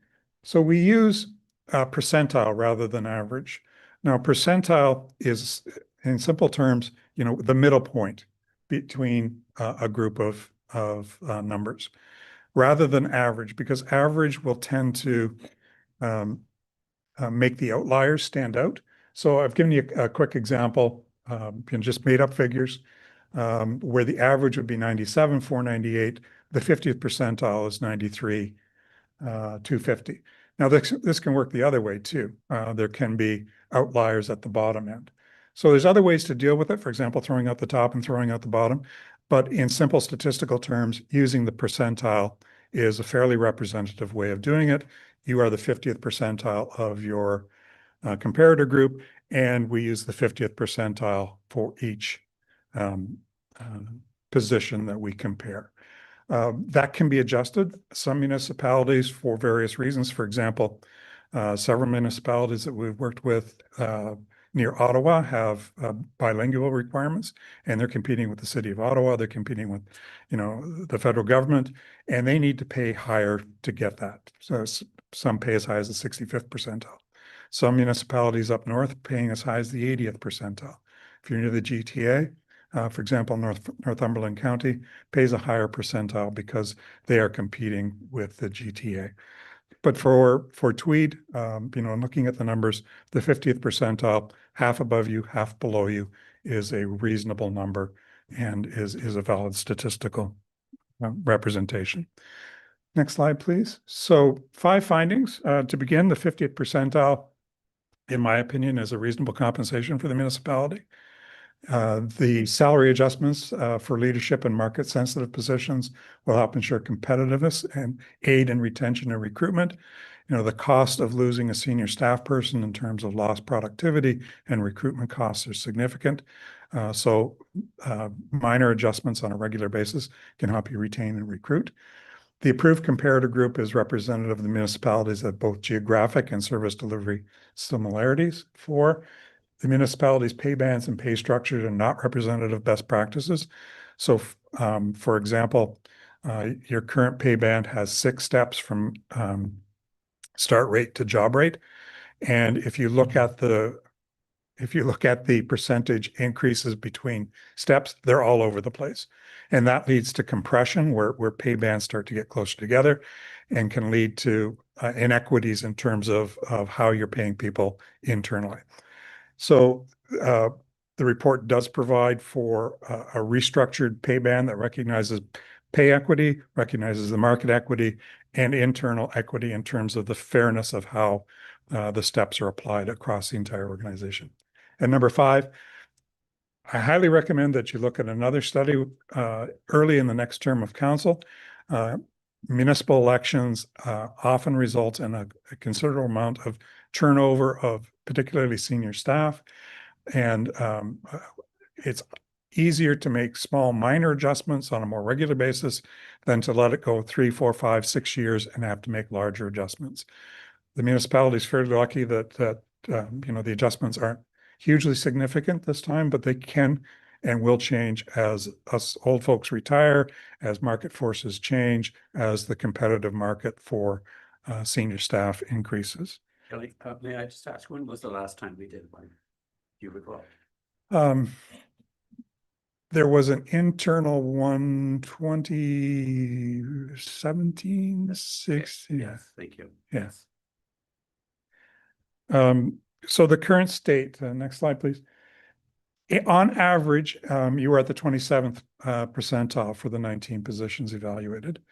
S8: So we use percentile rather than average. Now, percentile is, in simple terms, you know, the middle point between a group of numbers, rather than average, because average will tend to make the outliers stand out. So I've given you a quick example, just made up figures, where the average would be 97, 498. The 50th percentile is 93, 250. Now this can work the other way too. There can be outliers at the bottom end. So there's other ways to deal with it. For example, throwing out the top and throwing out the bottom. But in simple statistical terms, using the percentile is a fairly representative way of doing it. You are the 50th percentile of your comparator group, and we use the 50th percentile for each position that we compare. That can be adjusted. Some municipalities, for various reasons, for example, several municipalities that we've worked with near Ottawa have bilingual requirements, and they're competing with the city of Ottawa. They're competing with, you know, the federal government, and they need to pay higher to get that. So some pay as high as the 65th percentile. Some municipalities up north paying as high as the 80th percentile. If you're near the GTA, for example, Northumberland County pays a higher percentile because they are competing with the GTA. But for Tweed, you know, looking at the numbers, the 50th percentile, half above you, half below you, is a reasonable number and is a valid statistical representation. Next slide, please. So 5 findings. To begin, the 50th percentile, in my opinion, is a reasonable compensation for the municipality. The salary adjustments for leadership and market-sensitive positions will help ensure competitiveness and aid in retention and recruitment. You know, the cost of losing a senior staff person in terms of lost productivity and recruitment costs are significant. So minor adjustments on a regular basis can help you retain and recruit. The approved comparator group is representative of the municipalities that both geographic and service delivery similarities for. The municipalities' pay bands and pay structures are not representative of best practices. So, for example, your current pay band has 6 steps from start rate to job rate. And if you look at the percentage increases between steps, they're all over the place. And that leads to compression where pay bands start to get closer together and can lead to inequities in terms of how you're paying people internally. So the report does provide for a restructured pay band that recognizes pay equity, recognizes the market equity, and internal equity in terms of the fairness of how the steps are applied across the entire organization. And number 5, I highly recommend that you look at another study early in the next term of council. Municipal elections often result in a considerable amount of turnover of particularly senior staff. And it's easier to make small minor adjustments on a more regular basis than to let it go 3, 4, 5, 6 years and have to make larger adjustments. The municipality is fairly lucky that you know, the adjustments aren't hugely significant this time, but they can and will change as us old folks retire, as market forces change, as the competitive market for senior staff increases.
S1: Kelly, may I just ask, when was the last time we did one? Do you recall?
S8: There was an internal one, 2017, 16.
S1: Yes, thank you.
S8: Yes. So the current state, next slide, please. On average, you were at the 27th percentile for the 19 positions evaluated.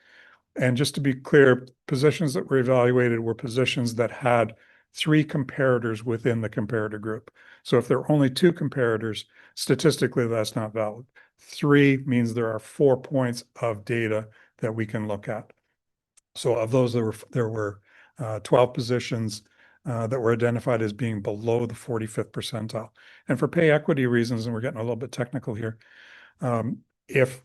S8: And just to be clear, positions that were evaluated were positions that had 3 comparators within the comparator group. So if there are only 2 comparators, statistically, that's not valid. 3 means there are 4 points of data that we can look at. So of those, there were 12 positions that were identified as being below the 45th percentile. And for pay equity reasons, and we're getting a little bit technical here, if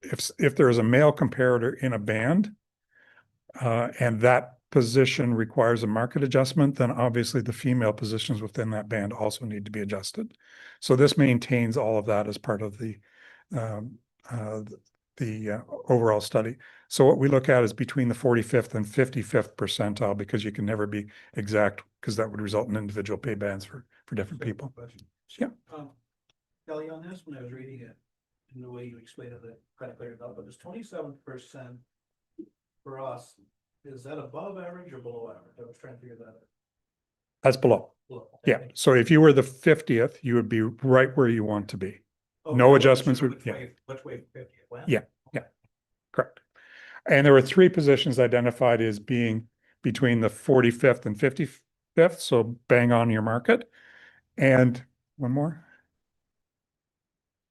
S8: if there is a male comparator in a band, and that position requires a market adjustment, then obviously the female positions within that band also need to be adjusted. So this maintains all of that as part of the overall study. So what we look at is between the 45th and 55th percentile, because you can never be exact, because that would result in individual pay bands for different people. Yeah.
S3: Kelly, on this, when I was reading it, in the way you explained it, that kind of cleared it up, but it's 27% for us. Is that above average or below average? I was trying to figure that out.
S8: That's below.
S3: Below.
S8: Yeah. So if you were the 50th, you would be right where you want to be.
S3: Okay,
S8: No
S3: I wasn't
S8: adjustments
S3: sure
S8: would-
S3: Which
S8: yeah.
S3: way 50 it went?
S8: Yeah. Correct. And there were 3 positions identified as being between the 45th and 55th, so bang on your market. And one more.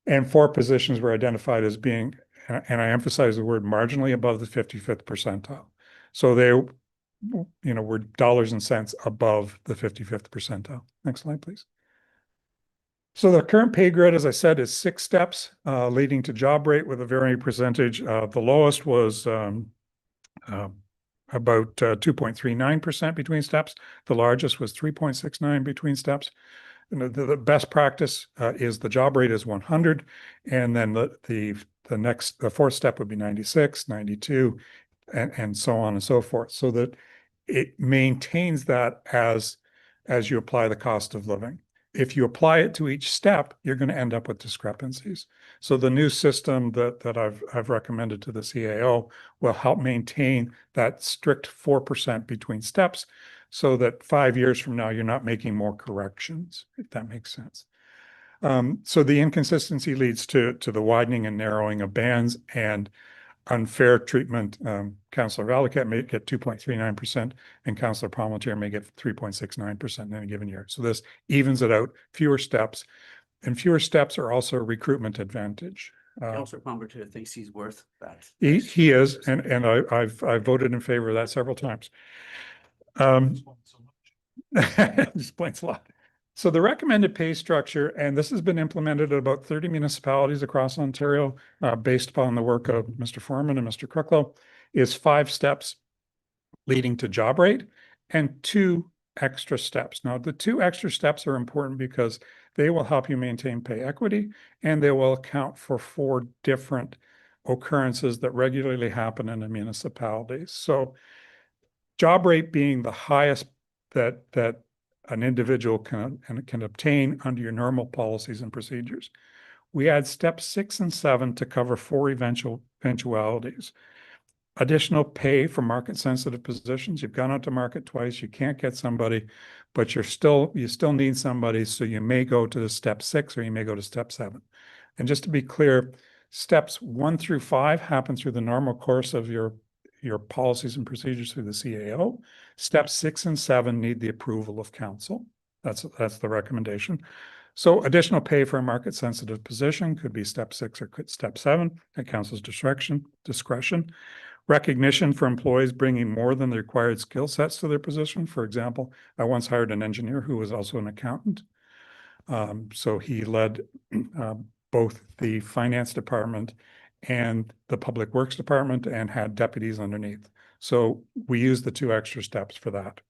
S8: And 4 positions were identified as being, and I emphasize the word marginally above the 55th percentile. So they, were dollars and cents above the 55th percentile. Next slide, please. So the current pay grid, as I said, is 6 steps, leading to job rate with a varying percentage. The lowest was about 2.39% between steps. The largest was 3.69 between steps. And the best practice is the job rate is 100, and then the 4th step would be 96, 92, and so on and so forth, so that it maintains that as you apply the cost of living. If you apply it to each step, you're going to end up with discrepancies. So the new system that I've recommended to the CAO will help maintain that strict 4% between steps, so that 5 years from now, you're not making more corrections, if that makes sense. So the inconsistency leads to the widening and narrowing of bands and unfair treatment. Councillor Valakat may get 2.39% and Councillor Palmentier may get 3.69% in any given year. So this evens it out, fewer steps, and fewer steps are also a recruitment advantage.
S1: Councillor Palmentier thinks he's worth that.
S8: He is, and I've voted in favor of that several times. Explains a lot. So the recommended pay structure, and this has been implemented at about 30 municipalities across Ontario, based upon the work of Mr. Foreman and Mr. Cricklow, is 5 steps leading to job rate and 2 extra steps. Now, the 2 extra steps are important because they will help you maintain pay equity, and they will account for 4 different occurrences that regularly happen in a municipality. So job rate being the highest that an individual can obtain under your normal policies and procedures. We add steps 6 and 7 to cover 4 eventualities. Additional pay for market sensitive positions. You've gone out to market twice, you can't get somebody, but you still need somebody, so you may go to step 6 or you may go to step 7. And just to be clear, steps 1 through 5 happen through the normal course of your policies and procedures through the CAO. Steps 6 and 7 need the approval of council. That's the recommendation. So additional pay for a market sensitive position could be step 6 or step 7 at council's discretion. Recognition for employees bringing more than the required skill sets to their position. For example, I once hired an engineer who was also an accountant. So he led both the finance department and the public works department and had deputies underneath. So we use the 2 extra steps for that.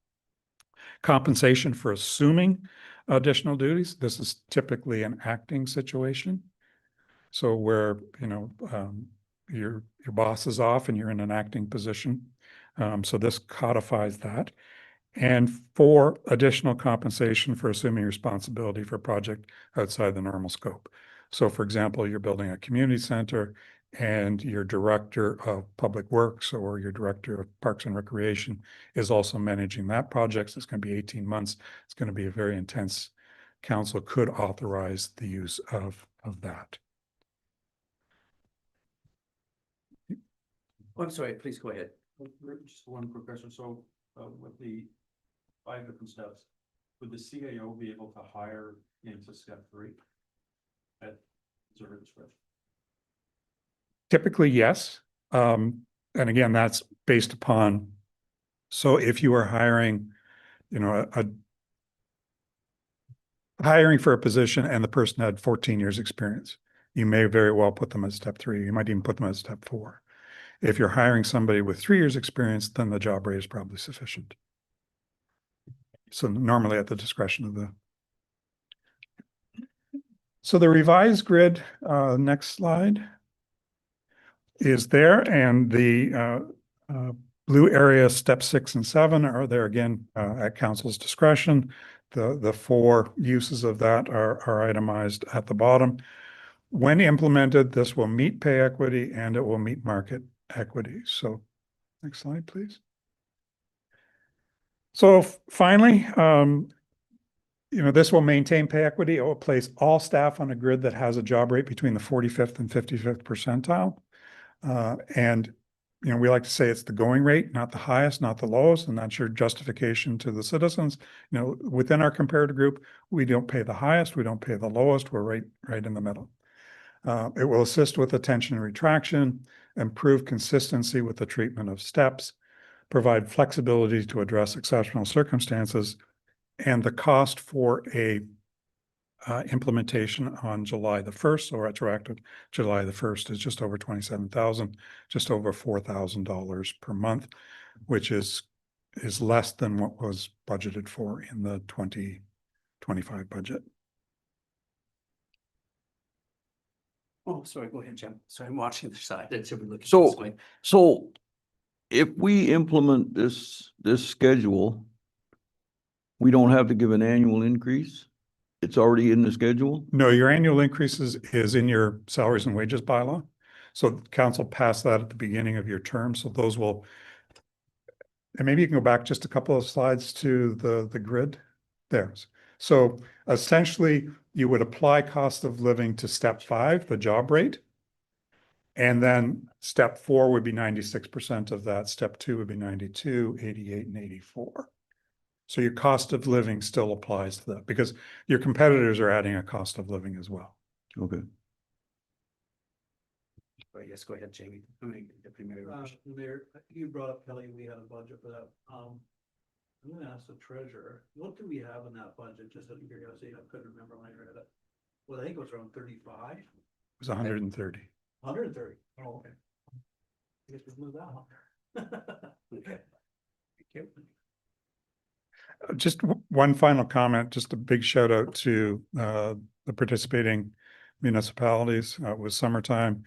S8: Compensation for assuming additional duties. This is typically an acting situation. So where, your boss is off and you're in an acting position. So this codifies that. And 4 additional compensation for assuming responsibility for a project outside the normal scope. So for example, you're building a community center and your director of public works or your director of parks and recreation is also managing that project. So it's going to be 18 months. It's going to be a very intense. Council could authorize the use of that.
S1: Oh, I'm sorry, please go ahead.
S9: Just one quick question. So with the 5 different steps, would the CAO be able to hire into step 3 at zero discretion?
S8: Typically, yes. And again, that's based upon, so if you are hiring, hiring for a position and the person had 14 years experience, you may very well put them at step 3. You might even put them at step 4. If you're hiring somebody with 3 years experience, then the job rate is probably sufficient. So normally at the discretion of the. So the revised grid, next slide, is there, and the blue area, step 6 and 7 are there again at council's discretion. The 4 uses of that are itemized at the bottom. When implemented, this will meet pay equity and it will meet market equity. So next slide, please. So finally, this will maintain pay equity. It will place all staff on a grid that has a job rate between the 45th and 55th percentile. And we like to say it's the going rate, not the highest, not the lowest, and that's your justification to the citizens. Within our comparative group, we don't pay the highest, we don't pay the lowest, we're right in the middle. It will assist with attention and retraction, improve consistency with the treatment of steps, provide flexibility to address exceptional circumstances, and the cost for a implementation on July the 1st, so retroactive July the 1st, is just over $27,000, just over $4,000 per month, which is less than what was budgeted for in the 2025 budget.
S1: Oh, sorry, go ahead, Jim. Sorry, I'm watching the side.
S7: So if we implement this schedule, we don't have to give an annual increase? It's already in the schedule?
S8: No, your annual increases is in your salaries and wages bylaw. So council passed that at the beginning of your term. So those will, and maybe you can go back just a couple of slides to the grid there. So essentially you would apply cost of living to step 5, the job rate. And then step 4 would be 96% of that. Step 2 would be 92, 88, and 84. So your cost of living still applies to that because your competitors are adding a cost of living as well.
S7: Okay.
S1: Yes, go ahead, Jamie. Deputy Mayor.
S3: Mayor, you brought up, Kelly, we had a budget for that. I'm gonna ask the treasurer, what do we have in that budget? Just out of curiosity, I couldn't remember when I read it. Well, I think it was around 35.
S8: It was 130.
S3: 130. Oh, okay. I guess we moved that one.
S1: Okay. Thank you.
S8: Just one final comment, just a big shout out to the participating municipalities. It was summertime,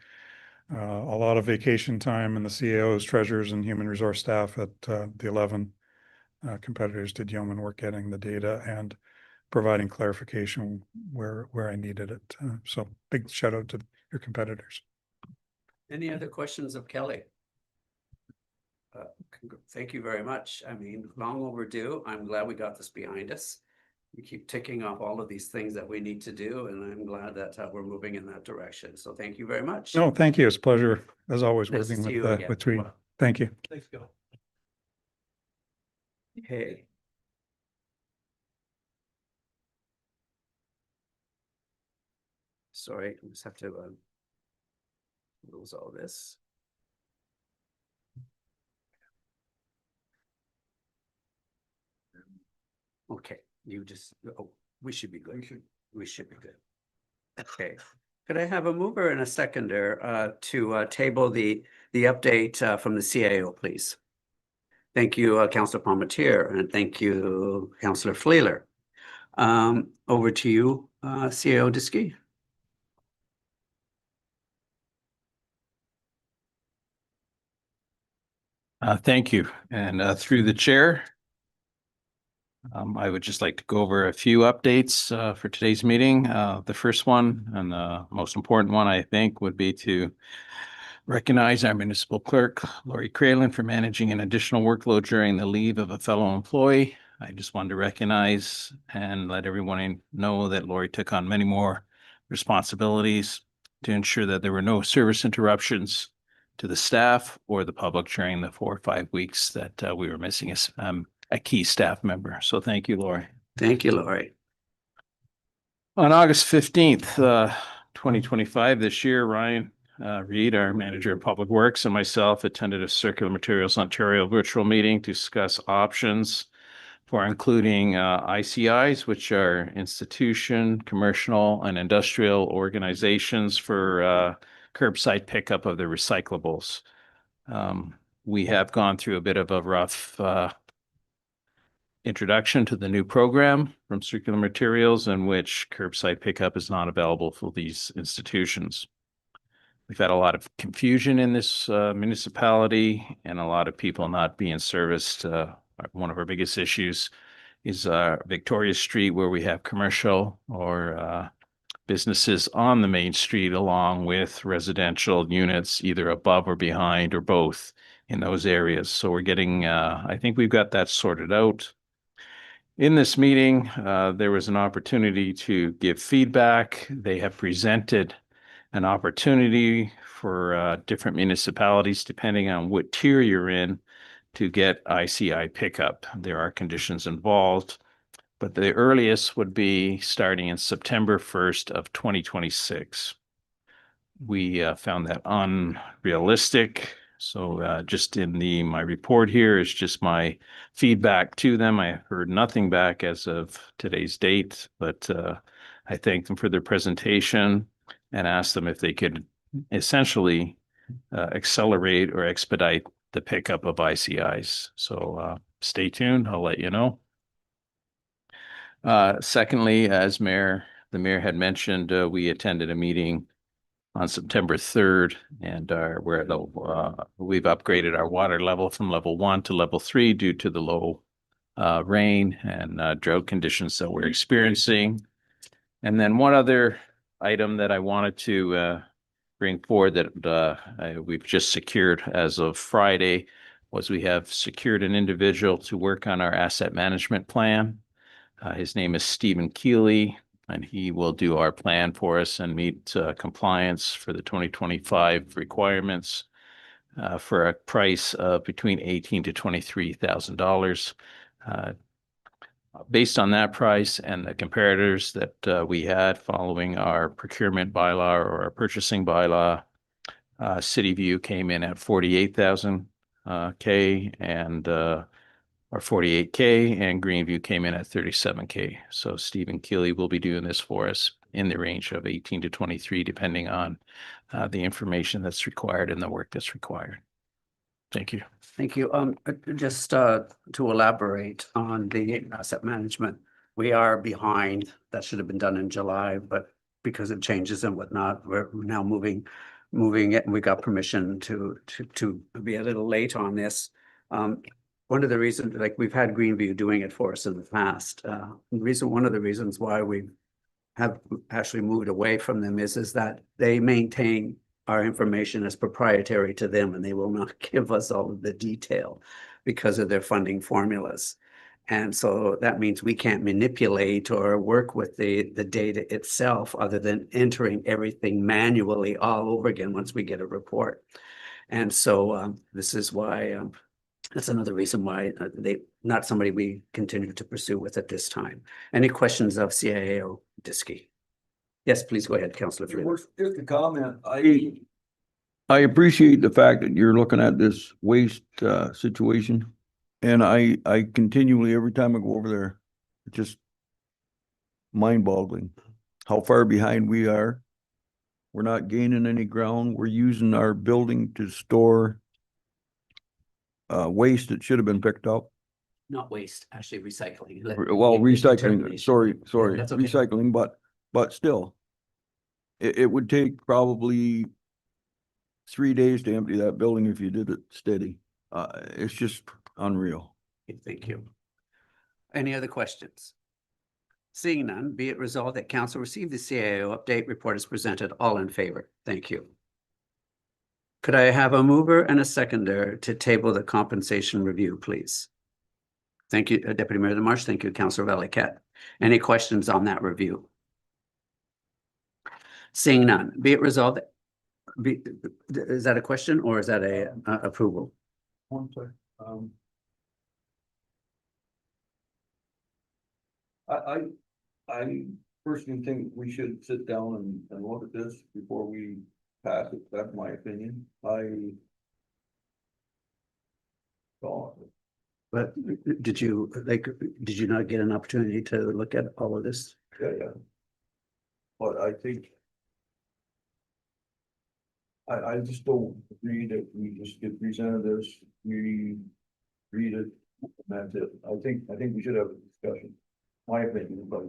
S8: a lot of vacation time, and the CAOs, treasurers, and human resource staff at the 11 competitors did yeoman work getting the data and providing clarification where I needed it. So big shout out to your competitors.
S1: Any other questions of Kelly? Thank you very much. I mean, long overdue. I'm glad we got this behind us. We keep ticking off all of these things that we need to do, and I'm glad that we're moving in that direction. So thank you very much.
S8: No, thank you. It's a pleasure, as always,
S1: Nice to
S8: working
S1: see you again.
S8: with Tweed. Thank you.
S3: Thanks, Kelly.
S1: Okay. Sorry, I just have to close all this. Okay, we should be good. We should be good. Okay, could I have a mover and a seconder to table the update from the CAO, please? Thank you, Councillor Palmetier, and thank you, Councillor Fleeler. Over to you, CAO Diskey.
S10: Thank you. And through the chair, I would just like to go over a few updates for today's meeting. The first one and the most important one, I think, would be to recognize our municipal clerk, Lori Cralin, for managing an additional workload during the leave of a fellow employee. I just wanted to recognize and let everyone know that Lori took on many more responsibilities to ensure that there were no service interruptions to the staff or the public during the 4 or 5 weeks that we were missing a key staff member. So thank you, Lori.
S1: Thank you, Lori.
S10: On August 15th, 2025, this year, Ryan Reed, our manager of public works, and myself attended a Circular Materials Ontario virtual meeting to discuss options for including ICIs, which are institution, commercial, and industrial organizations for curbside pickup of the recyclables. We have gone through a bit of a rough introduction to the new program from Circular Materials, in which curbside pickup is not available for these institutions. We've had a lot of confusion in this municipality and a lot of people not being serviced. One of our biggest issues is Victoria Street, where we have commercial or businesses on the main street, along with residential units either above or behind or both in those areas. So we're getting, I think we've got that sorted out. In this meeting, there was an opportunity to give feedback. They have presented an opportunity for different municipalities, depending on what tier you're in, to get ICI pickup. There are conditions involved, but the earliest would be starting in September 1st of 2026. We found that unrealistic. So just in my report here is just my feedback to them. I heard nothing back as of today's date, but I thank them for their presentation and asked them if they could essentially accelerate or expedite the pickup of ICIs. So stay tuned. I'll let you know. Secondly, as the mayor had mentioned, we attended a meeting on September 3rd, and we've upgraded our water level from level 1 to level 3 due to the low rain and drought conditions that we're experiencing. And then one other item that I wanted to bring forward that we've just secured as of Friday was we have secured an individual to work on our asset management plan. His name is Stephen Keeley, and he will do our plan for us and meet compliance for the 2025 requirements for a price of between $18,000 to $23,000. Based on that price and the comparators that we had following our procurement bylaw or our purchasing bylaw, City View came in at 48,000 K and or 48K, and Greenview came in at 37K. So Stephen Keeley will be doing this for us in the range of 18 to 23, depending on the information that's required and the work that's required. Thank you.
S1: Thank you. Just to elaborate on the asset management, we are behind. That should have been done in July, but because of changes and whatnot, we're now moving it, and we got permission to be a little late on this. One of the reasons, like we've had Greenview doing it for us in the past, one of the reasons why we have actually moved away from them is that they maintain our information as proprietary to them, and they will not give us all of the detail because of their funding formulas. And so that means we can't manipulate or work with the data itself other than entering everything manually all over again once we get a report. And so this is why that's another reason why not somebody we continue to pursue with at this time. Any questions of CIAO Diskey? Yes, please go ahead, Councillor Freeland.
S7: Just a comment. I appreciate the fact that you're looking at this waste situation. And I continually, every time I go over there, it's just mind-boggling how far behind we are. We're not gaining any ground. We're using our building to store waste that should have been picked up.
S1: Not waste, actually recycling.
S7: Well, recycling, sorry,
S1: Yeah, that's okay.
S7: recycling, but still, it would take probably 3 days to empty that building if you did it steady. It's just unreal.
S1: Thank you. Any other questions? Seeing none, be it resolved that council receive the CIO update report as presented. All in favor. Thank you. Could I have a mover and a seconder to table the compensation review, please? Thank you, Deputy Mayor Lamarche. Thank you, Councillor Valiquette. Any questions on that review? Seeing none, be it resolved. Is that a question or is that a approval?
S7: One sec. I personally think we should sit down and look at this before we pass it. That's my opinion.
S1: Go But did you, did you not get an opportunity to look at all of this?
S7: Yeah. But I think. I just don't agree that we just get presented this, we read it, and that's it. I think we should have a discussion. My opinion, but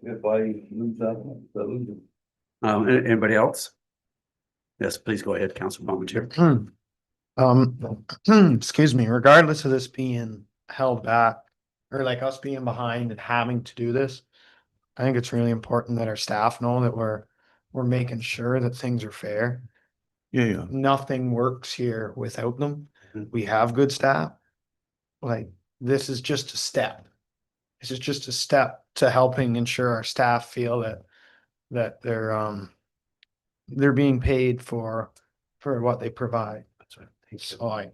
S7: if I lose that, I lose it.
S1: Anybody else? Yes, please go ahead, Councilor Palmetier.
S11: Excuse me, regardless of this being held back or like us being behind and having to do this, I think it's really important that our staff know that we're making sure that things are fair.
S7: Yeah.
S11: Nothing works here without them.
S1: Mhm.
S11: We have good staff. Like, this is just a step. This is just a step to helping ensure our staff feel that they're being paid for what they provide. So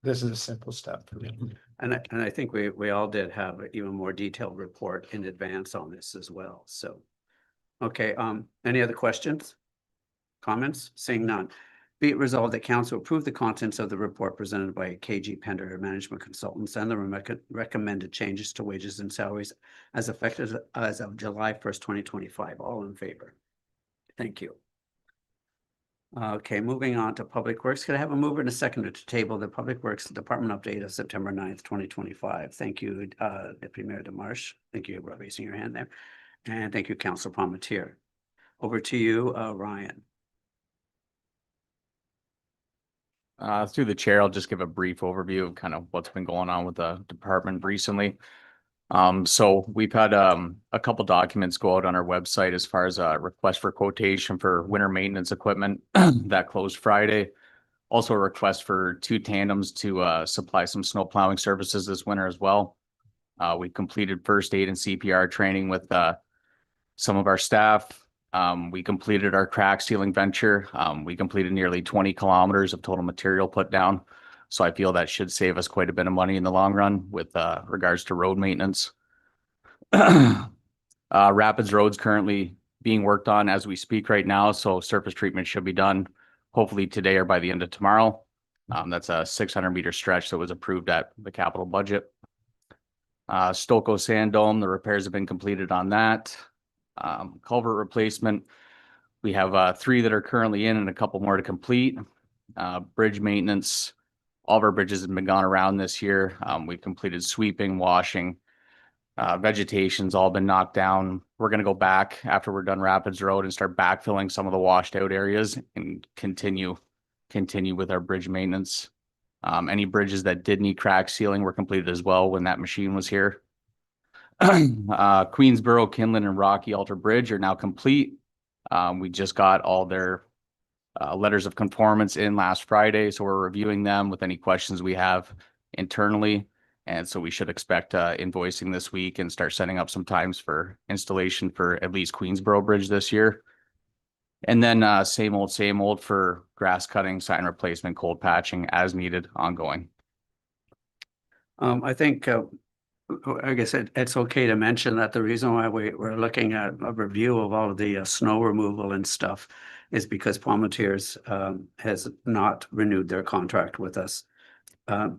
S11: this is a simple step for me.
S1: And I think we all did have an even more detailed report in advance on this as well, so. Okay, any other questions? Comments? Seeing none. Be it resolved that council approve the contents of the report presented by KG Pender Management Consultants and the recommended changes to wages and salaries as effective as of July 1st, 2025. All in favor? Thank you. Okay, moving on to Public Works. Could I have a mover and a seconder to table the Public Works Department update of September 9th, 2025? Thank you, Deputy Mayor DeMarche. Thank you for raising your hand there. And thank you, Councilor Palmetier. Over to you, Ryan.
S5: Through the chair, I'll just give a brief overview of kind of what's been going on with the department recently. So we've had a couple documents go out on our website as far as a request for quotation for winter maintenance equipment that closed Friday. Also a request for 2 tandems to supply some snow plowing services this winter as well. We completed first aid and CPR training with some of our staff. We completed our crack sealing venture. We completed nearly 20 kilometers of total material put down. So I feel that should save us quite a bit of money in the long run with regards to road maintenance. Rapids Road's currently being worked on as we speak right now. So surface treatment should be done hopefully today or by the end of tomorrow. That's a 600-meter stretch that was approved at the capital budget. Stoko Sand Dome, the repairs have been completed on that. Culvert replacement, we have 3 that are currently in and a couple more to complete. Bridge maintenance, all of our bridges have been gone around this year. We've completed sweeping, washing, vegetation's all been knocked down. We're going to go back after we're done Rapids Road and start backfilling some of the washed out areas and continue with our bridge maintenance. Any bridges that did need crack sealing were completed as well when that machine was here. Queensboro, Kinlan, and Rocky Altar Bridge are now complete. We just got all their letters of conformance in last Friday, so we're reviewing them with any questions we have internally. And so we should expect invoicing this week and start setting up some times for installation for at least Queensboro Bridge this year. And then same old for grass cutting, sign replacement, cold patching as needed, ongoing.
S1: I think, I guess it's okay to mention that the reason why we're looking at a review of all of the snow removal and stuff is because Palmetiers has not renewed their contract with us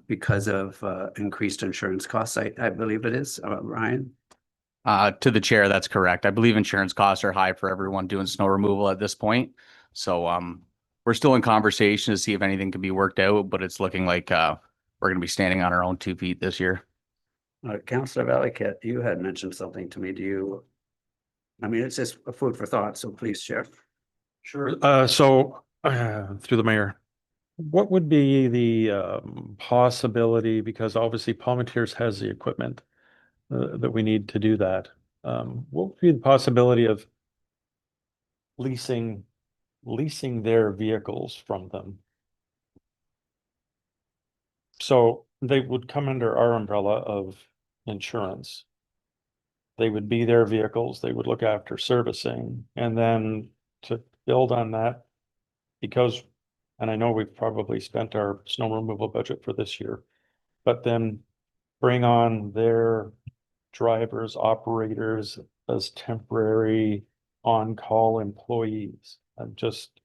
S1: because of increased insurance costs. I believe it is, Ryan.
S5: To the chair, that's correct. I believe insurance costs are high for everyone doing snow removal at this point. So we're still in conversation to see if anything can be worked out, but it's looking like we're going to be standing on our own 2 feet this year.
S1: Councillor Valiquette, you had mentioned something to me. I mean, it's just a food for thought, so please share.
S9: Sure. Through the mayor, what would be the possibility, because obviously Palmetiers has the equipment that we need to do that. What would be the possibility of leasing their vehicles from them? So they would come under our umbrella of insurance. They would be their vehicles, they would look after servicing, and then to build on that, because, and I know we've probably spent our snow removal budget for this year, but then bring on their drivers, operators as temporary on-call employees. I'm just,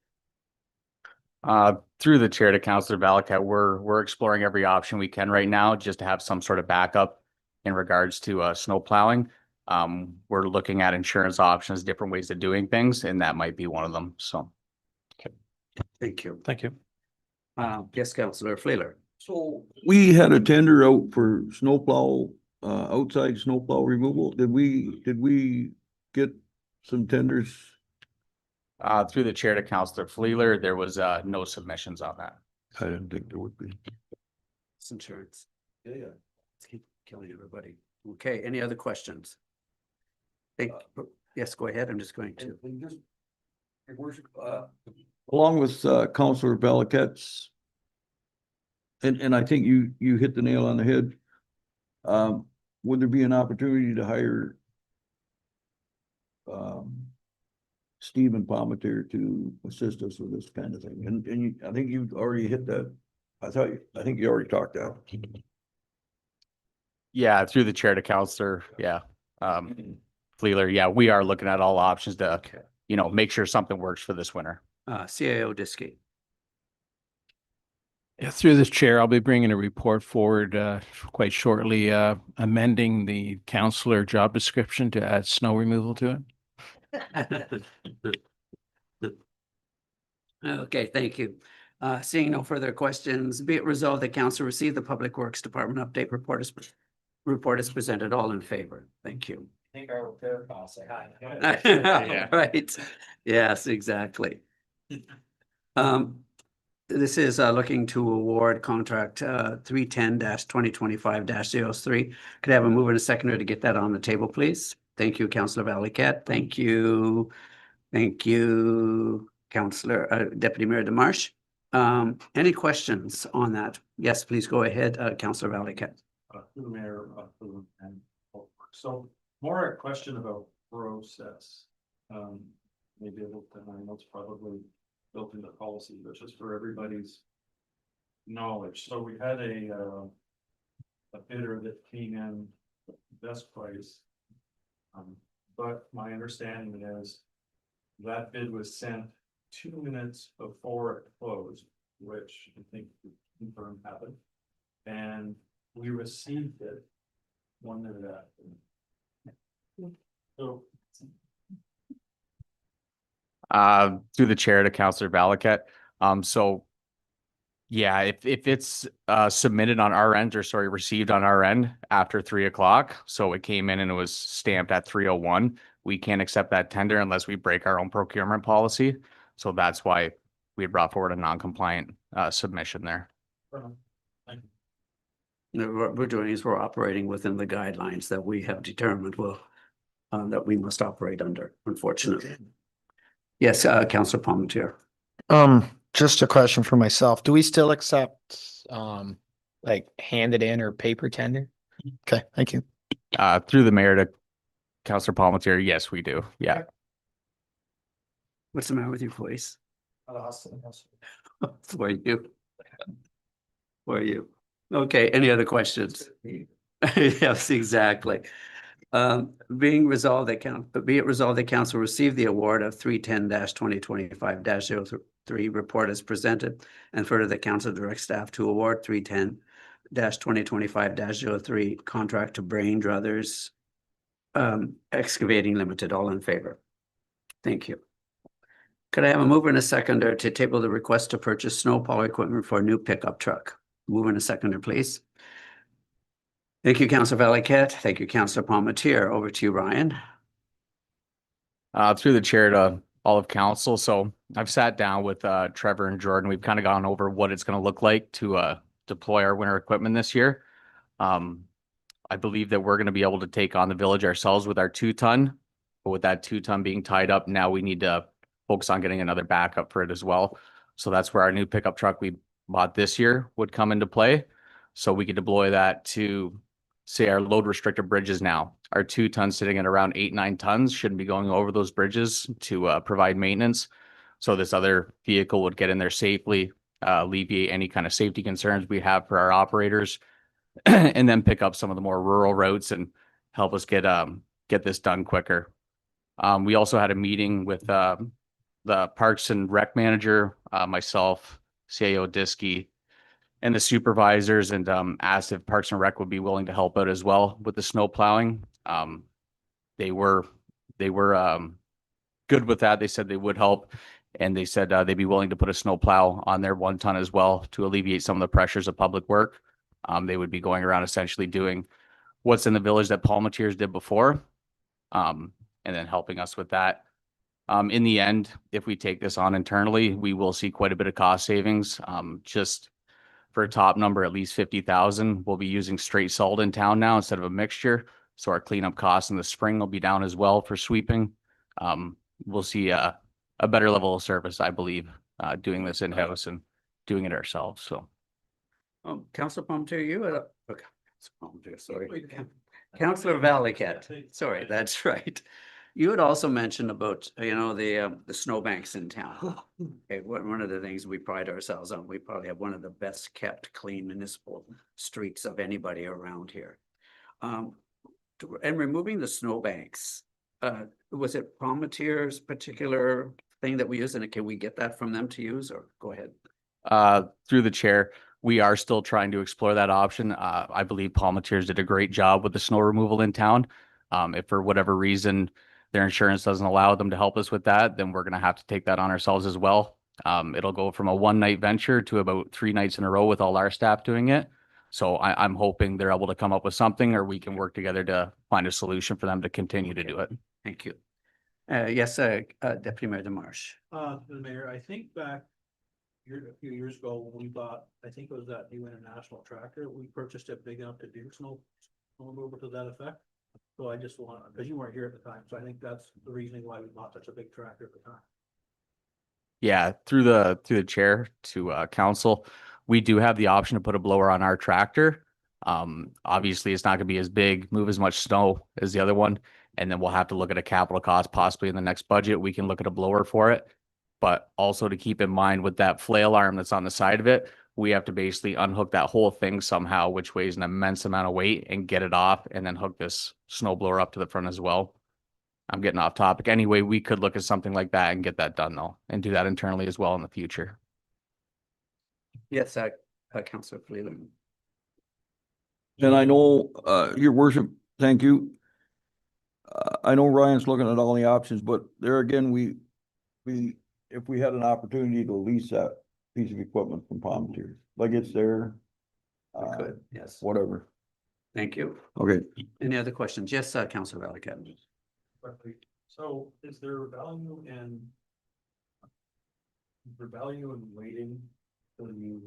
S5: Through the chair to Councillor Valakat, we're exploring every option we can right now just to have some sort of backup in regards to snow plowing. We're looking at insurance options, different ways of doing things, and that might be one of them. So.
S1: Thank you.
S9: Thank you.
S1: Yes, Councillor Fleeler.
S7: So we had a tender out for snowplow, outside snowplow removal. Did we get some tenders?
S5: Through the chair to Councillor Fleeler, there was no submissions on that.
S7: I didn't think there would be.
S1: It's insurance. Yeah. Let's keep killing everybody. Okay, any other questions? Yes, go ahead. I'm just going to.
S7: Your worship, along with Councillor Valaket's, and I think you hit the nail on the head. Would there be an opportunity to hire Stephen Palmetier to assist us with this kind of thing? And I think you already hit that. I think you already talked that.
S5: Yeah, through the chair to Councillor, yeah. Fleeler, yeah, we are looking at all options to, make sure something works for this winter.
S1: CAO Diskey.
S10: Yeah, through this chair, I'll be bringing a report forward quite shortly, amending the counselor job description to add snow removal to it.
S1: Okay, thank you. Seeing no further questions, be it resolved that council receive the Public Works Department update report is presented. All in favor. Thank you.
S6: I think our repair costs say hi.
S5: Yeah.
S1: Right. Yes, exactly. This is looking to award contract 310-2025-03. Could I have a mover and a seconder to get that on the table, please? Thank you, Councillor Valakat. Thank you. Thank you, Councillor Deputy Mayor DeMarche. Any questions on that? Yes, please go ahead, Councillor Valakat.
S9: Through the mayor, and so more a question about process. Maybe I know it's probably built into policy, but just for everybody's knowledge. So we had a bidder that came in best price. But my understanding is that bid was sent 2 minutes before it closed, which I think confirmed happened. And we received it 1 minute after. So
S5: Through the chair to Councillor Valakat. So yeah, if it's submitted on our end, or received on our end after 3 o'clock, so it came in and it was stamped at 3:01, we can't accept that tender unless we break our own procurement policy. So that's why we brought forward a non-compliant submission there.
S1: What we're doing is we're operating within the guidelines that we have determined that we must operate under, unfortunately. Yes, Councillor Palmetier.
S11: Just a question for myself. Do we still accept like handed in or paper tender? Okay, thank you.
S5: Through the mayor to Councillor Palmetier, yes, we do. Yeah.
S1: What's the matter with your voice? For you. For you. Okay, any other questions? Yes, exactly. Be it resolved that council receive the award of 310-2025-03 report as presented, and further the council direct staff to award 310-2025-03 contract to Brain Brothers Excavating Limited. All in favor? Thank you. Could I have a mover and a seconder to table the request to purchase snowplow equipment for a new pickup truck? Mover and a seconder, please. Thank you, Councillor Valakat. Thank you, Councillor Palmetier. Over to you, Ryan.
S5: Through the chair to all of council. So I've sat down with Trevor and Jordan. We've kind of gone over what it's going to look like to deploy our winter equipment this year. I believe that we're going to be able to take on the village ourselves with our 2-ton, but with that 2-ton being tied up, now we need to focus on getting another backup for it as well. So that's where our new pickup truck we bought this year would come into play. So we could deploy that to, say, our load restricted bridges now. Our 2-ton sitting at around 8-9 tons shouldn't be going over those bridges to provide maintenance. So this other vehicle would get in there safely, alleviate any kind of safety concerns we have for our operators, and then pick up some of the more rural routes and help us get this done quicker. We also had a meeting with the Parks and Rec manager, myself, CAO Diskey, and the supervisors, and asked if Parks and Rec would be willing to help out as well with the snow plowing. They were good with that. They said they would help, and they said they'd be willing to put a snow plow on their 1 ton as well to alleviate some of the pressures of public work. They would be going around essentially doing what's in the village that Palmatiers did before, and then helping us with that. In the end, if we take this on internally, we will see quite a bit of cost savings. Just for a top number, at least 50,000. We'll be using straight salt in town now instead of a mixture. So our cleanup costs in the spring will be down as well for sweeping. We'll see a better level of service, I believe, doing this in-house and doing it ourselves. So.
S1: Councillor Palmetier, you had sorry. Councillor Valiquette, sorry, that's right. You had also mentioned about, the snowbanks in town. Okay, one of the things we pride ourselves on, we probably have one of the best kept clean municipal streets of anybody around here. And removing the snowbanks, was it Palmetier's particular thing that we use, and can we get that from them to use, or go ahead?
S5: Through the chair, we are still trying to explore that option. I believe Palmetiers did a great job with the snow removal in town. If for whatever reason their insurance doesn't allow them to help us with that, then we're going to have to take that on ourselves as well. It'll go from a 1-night venture to about 3 nights in a row with all our staff doing it. So I'm hoping they're able to come up with something, or we can work together to find a solution for them to continue to do it.
S1: Thank you. Yes, Deputy Mayor DeMarche.
S3: The mayor, I think back a few years ago, when we bought, I think it was that new international tractor, we purchased it big enough to do snow removal to that effect. So I just want, because you weren't here at the time, so I think that's the reasoning why we bought such a big tractor at the time.
S5: Yeah, through the chair to council, we do have the option to put a blower on our tractor. Obviously, it's not going to be as big, move as much snow as the other one, and then we'll have to look at a capital cost possibly in the next budget. We can look at a blower for it, but also to keep in mind with that flail arm that's on the side of it, we have to basically unhook that whole thing somehow, which weighs an immense amount of weight, and get it off, and then hook this snow blower up to the front as well. I'm getting off topic. Anyway, we could look at something like that and get that done though, and do that internally as well in the future.
S1: Yes, Councillor Freeland.
S7: And I know, your worship, thank you. I know Ryan's looking at all the options, but there again, if we had an opportunity to lease that piece of equipment from Palmetier, like it's there.
S1: We could, yes.
S7: Whatever.
S1: Thank you.
S7: Okay.
S1: Any other questions? Yes, Councillor Valiquette.
S3: So is there value in waiting till you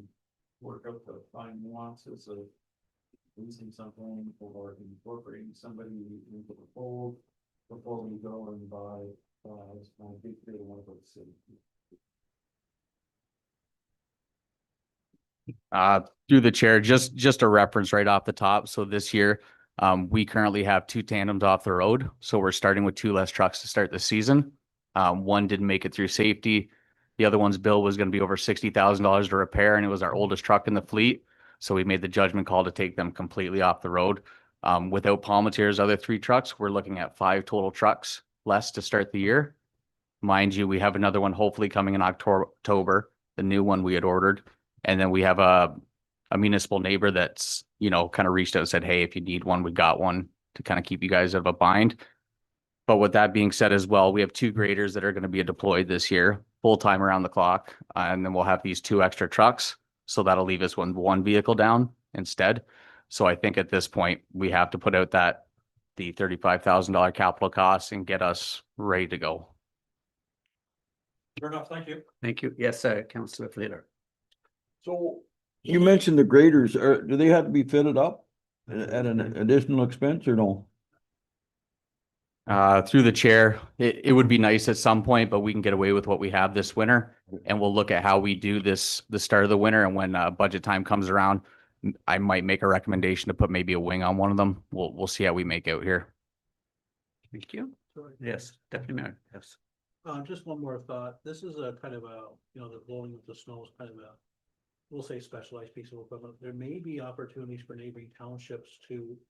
S3: work out the fine nuances of leasing something or incorporating somebody into the fold before we go and buy a big one of those cities?
S5: Through the chair, just a reference right off the top. So this year, we currently have 2 tandems off the road. So we're starting with 2 less trucks to start the season. One didn't make it through safety. The other one's bill was going to be over $60,000 to repair, and it was our oldest truck in the fleet. So we made the judgment call to take them completely off the road. Without Palmetier's other 3 trucks, we're looking at 5 total trucks less to start the year. Mind you, we have another one hopefully coming in October, the new one we had ordered. And then we have a municipal neighbor that's, kind of reached out and said, hey, if you need one, we got one to kind of keep you guys out of a bind. But with that being said as well, we have 2 graders that are going to be deployed this year, full time around the clock. And then we'll have these 2 extra trucks. So that'll leave us with 1 vehicle down instead. So I think at this point, we have to put out the $35,000 capital costs and get us ready to go.
S3: Fair enough, thank you.
S1: Thank you. Yes, Councillor Fleeter.
S7: So you mentioned the graders, do they have to be fitted up at an additional expense or no?
S5: Through the chair, it would be nice at some point, but we can get away with what we have this winter, and we'll look at how we do this the start of the winter. And when budget time comes around, I might make a recommendation to put maybe a wing on one of them. We'll see how we make out here.
S1: Thank you. Yes, Deputy Mayor. Yes.
S3: Just one more thought. This is a kind of the blowing of the snow is kind of we'll say specialized piece of equipment. There may be opportunities for neighboring townships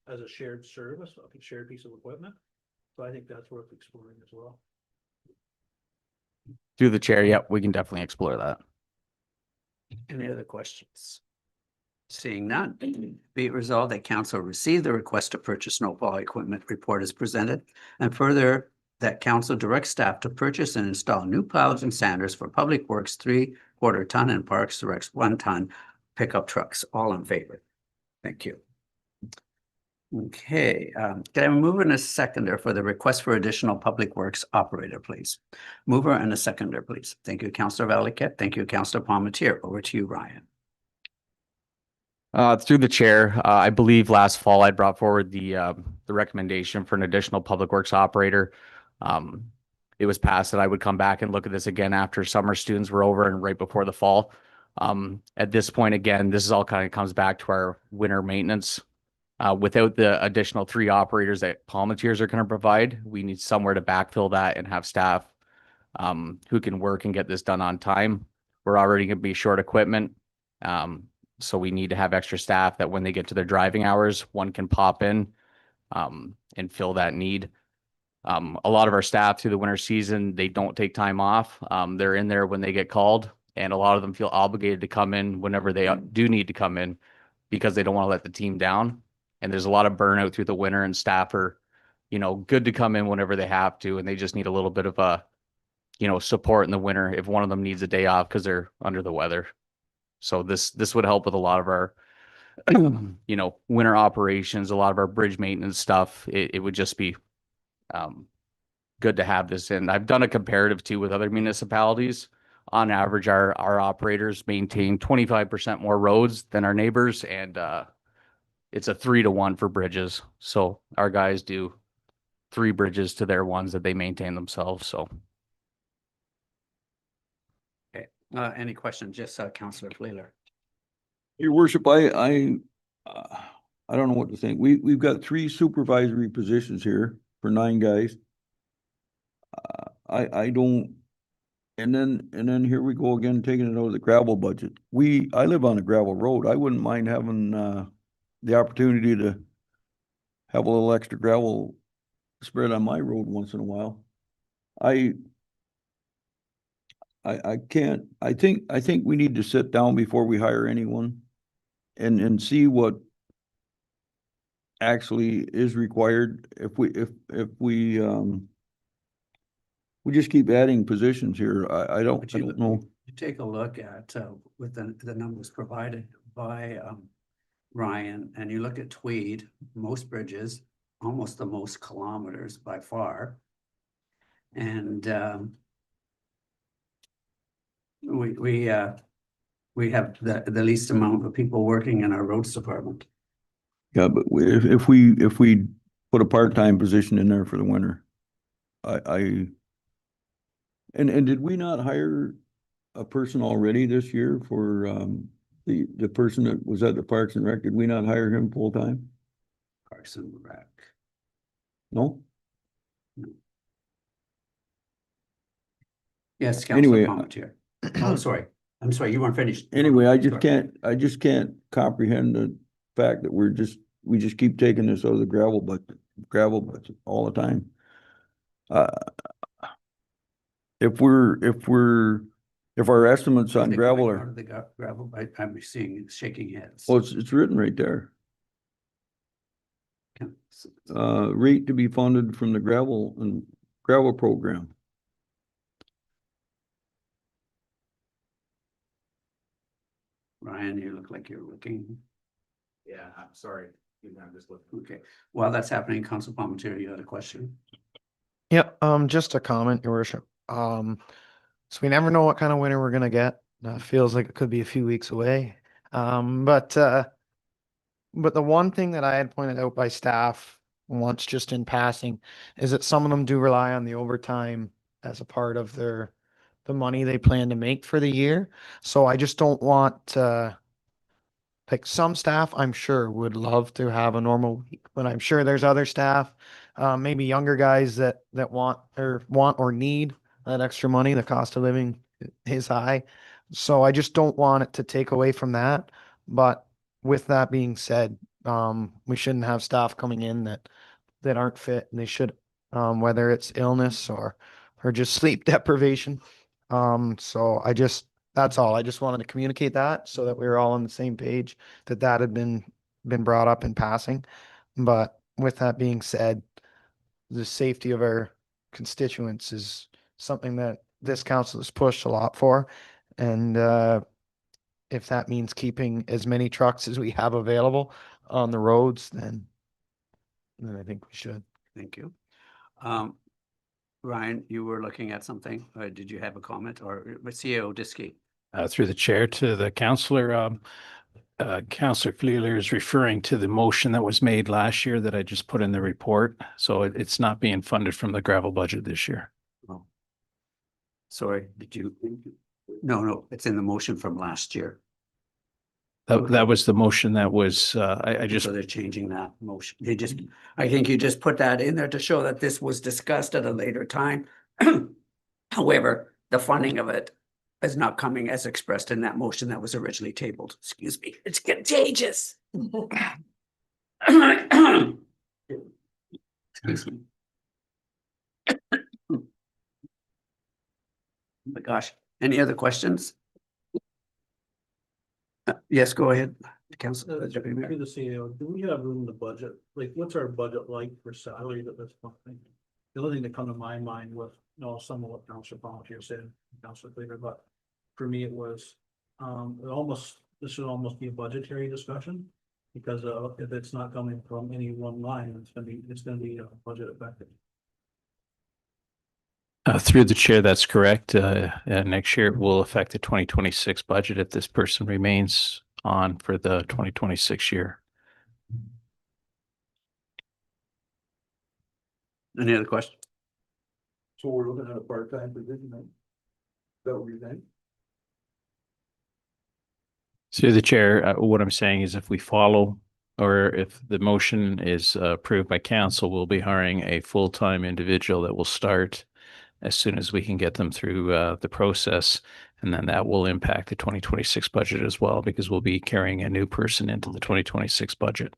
S3: as a shared service, a shared piece of equipment. So I think that's worth exploring as well.
S5: Through the chair, yep, we can definitely explore that.
S1: Any other questions? Seeing none, be it resolved that council receive the request to purchase snowplow equipment report as presented, and further that council direct staff to purchase and install new plows and sanders for Public Works 3/4 ton and Parks and Recs 1 ton pickup trucks. All in favor? Thank you. Okay, can I move in a seconder for the request for additional Public Works operator, please? Mover and a seconder, please. Thank you, Councillor Valiquette. Thank you, Councillor Palmetier. Over to you, Ryan.
S12: Through the chair, I believe last fall I brought forward the recommendation for an additional public works operator. It was passed that I would come back and look at this again after summer students were over and right before the fall. At this point, again, this is all kind of comes back to our winter maintenance. Without the additional 3 operators that Palmetiers are going to provide, we need somewhere to backfill that and have staff who can work and get this done on time. We're already going to be short equipment. So we need to have extra staff that when they get to their driving hours, one can pop in and fill that need. A lot of our staff through the winter season, they don't take time off. They're in there when they get called, and a lot of them feel obligated to come in whenever they do need to come in because they don't want to let the team down. And there's a lot of burnout through the winter, and staff are, good to come in whenever they have to, and they just need a little bit of support in the winter if one of them needs a day off because they're under the weather. So this would help with a lot of our, winter operations, a lot of our bridge maintenance stuff. It would just be good to have this in. I've done a comparative too with other municipalities. On average, our operators maintain 25% more roads than our neighbors, and it's a 3-to-1 for bridges. So our guys do 3 bridges to their ones that they maintain themselves. So.
S1: Any questions? Just Councillor Fleeler.
S7: Your worship, I don't know what to think. We've got 3 supervisory positions here for 9 guys. I don't, and then here we go again, taking it out of the gravel budget. I live on a gravel road. I wouldn't mind having the opportunity to have a little extra gravel spread on my road once in a while. I can't, I think we need to sit down before we hire anyone and see what actually is required. If we just keep adding positions here, I don't know.
S1: You take a look at with the numbers provided by Ryan, and you look at Tweed, most bridges, almost the most kilometers by far. And we have the least amount of people working in our roads department.
S7: Yeah, but if we put a part-time position in there for the winter, and did we not hire a person already this year for the person that was at the Parks and Rec? Did we not hire him full-time?
S1: Parks and Rec.
S7: No?
S1: Yes, Councillor
S7: Anyway,
S1: Palmetier. Oh, sorry. I'm sorry, you weren't finished.
S7: Anyway, I just
S1: Sorry.
S7: can't comprehend the fact that we just keep taking this out of the gravel budget all the time. If our estimates on gravel
S1: Out
S7: are,
S1: of the gravel, I'm seeing shaking heads.
S7: well, it's written right there. Rate to be funded from the gravel program.
S1: Ryan, you look like you're looking.
S5: Yeah, I'm sorry. I'm just looking.
S1: Okay, while that's happening, Council Palmetier, you had a question?
S11: Yeah, just a comment, your worship. So we never know what kind of winter we're gonna get. Feels like it could be a few weeks away. But the one thing that I had pointed out by staff once just in passing is that some of them do rely on the overtime as a part of the money they plan to make for the year. So I just don't want like some staff, I'm sure would love to have a normal week, but I'm sure there's other staff, maybe younger guys that want or need that extra money. The cost of living is high. So I just don't want it to take away from that. But with that being said, we shouldn't have staff coming in that aren't fit, and they should, whether it's illness or just sleep deprivation. So That's all. I just wanted to communicate that so that we were all on the same page, that that had been brought up in passing. But with that being said, the safety of our constituents is something that this council has pushed a lot for. And if that means keeping as many trucks as we have available on the roads, then I think we should.
S1: Thank you. Ryan, you were looking at something, or did you have a comment, or CEO Diskey?
S10: Through the chair to the councillor, Councillor Fleeler is referring to the motion that was made last year that I just put in the report. So it's not being funded from the gravel budget this year.
S1: Oh. Sorry, did you? No, it's in the motion from last year.
S10: That was the motion that was, I just,
S1: So they're changing that motion. I think you just put that in there to show that this was discussed at a later time. However, the funding of it is not coming as expressed in that motion that was originally tabled. Excuse me, it's contagious. Excuse me. Oh my gosh, any other questions? Yes, go ahead, Councilor.
S3: Through the CEO, do we have room in the budget? Like, what's our budget like for salaries at this point? The only thing that come to my mind was, some of what Councilor Palmetier said, Councilor Cleaver, but for me, it was, this should almost be a budgetary discussion. Because if it's not coming from any one line, it's gonna be budget affected.
S10: through the chair, that's correct. Next year it will affect the 2026 budget if this person remains on for the 2026 year.
S1: Any other questions?
S3: So we're looking at a part-time position, right? Is that what you're saying?
S10: Through the chair, what I'm saying is if we follow, or if the motion is approved by council, we'll be hiring a full-time individual that will start as soon as we can get them through the process. And then that will impact the 2026 budget as well, because we'll be carrying a new person into the 2026 budget.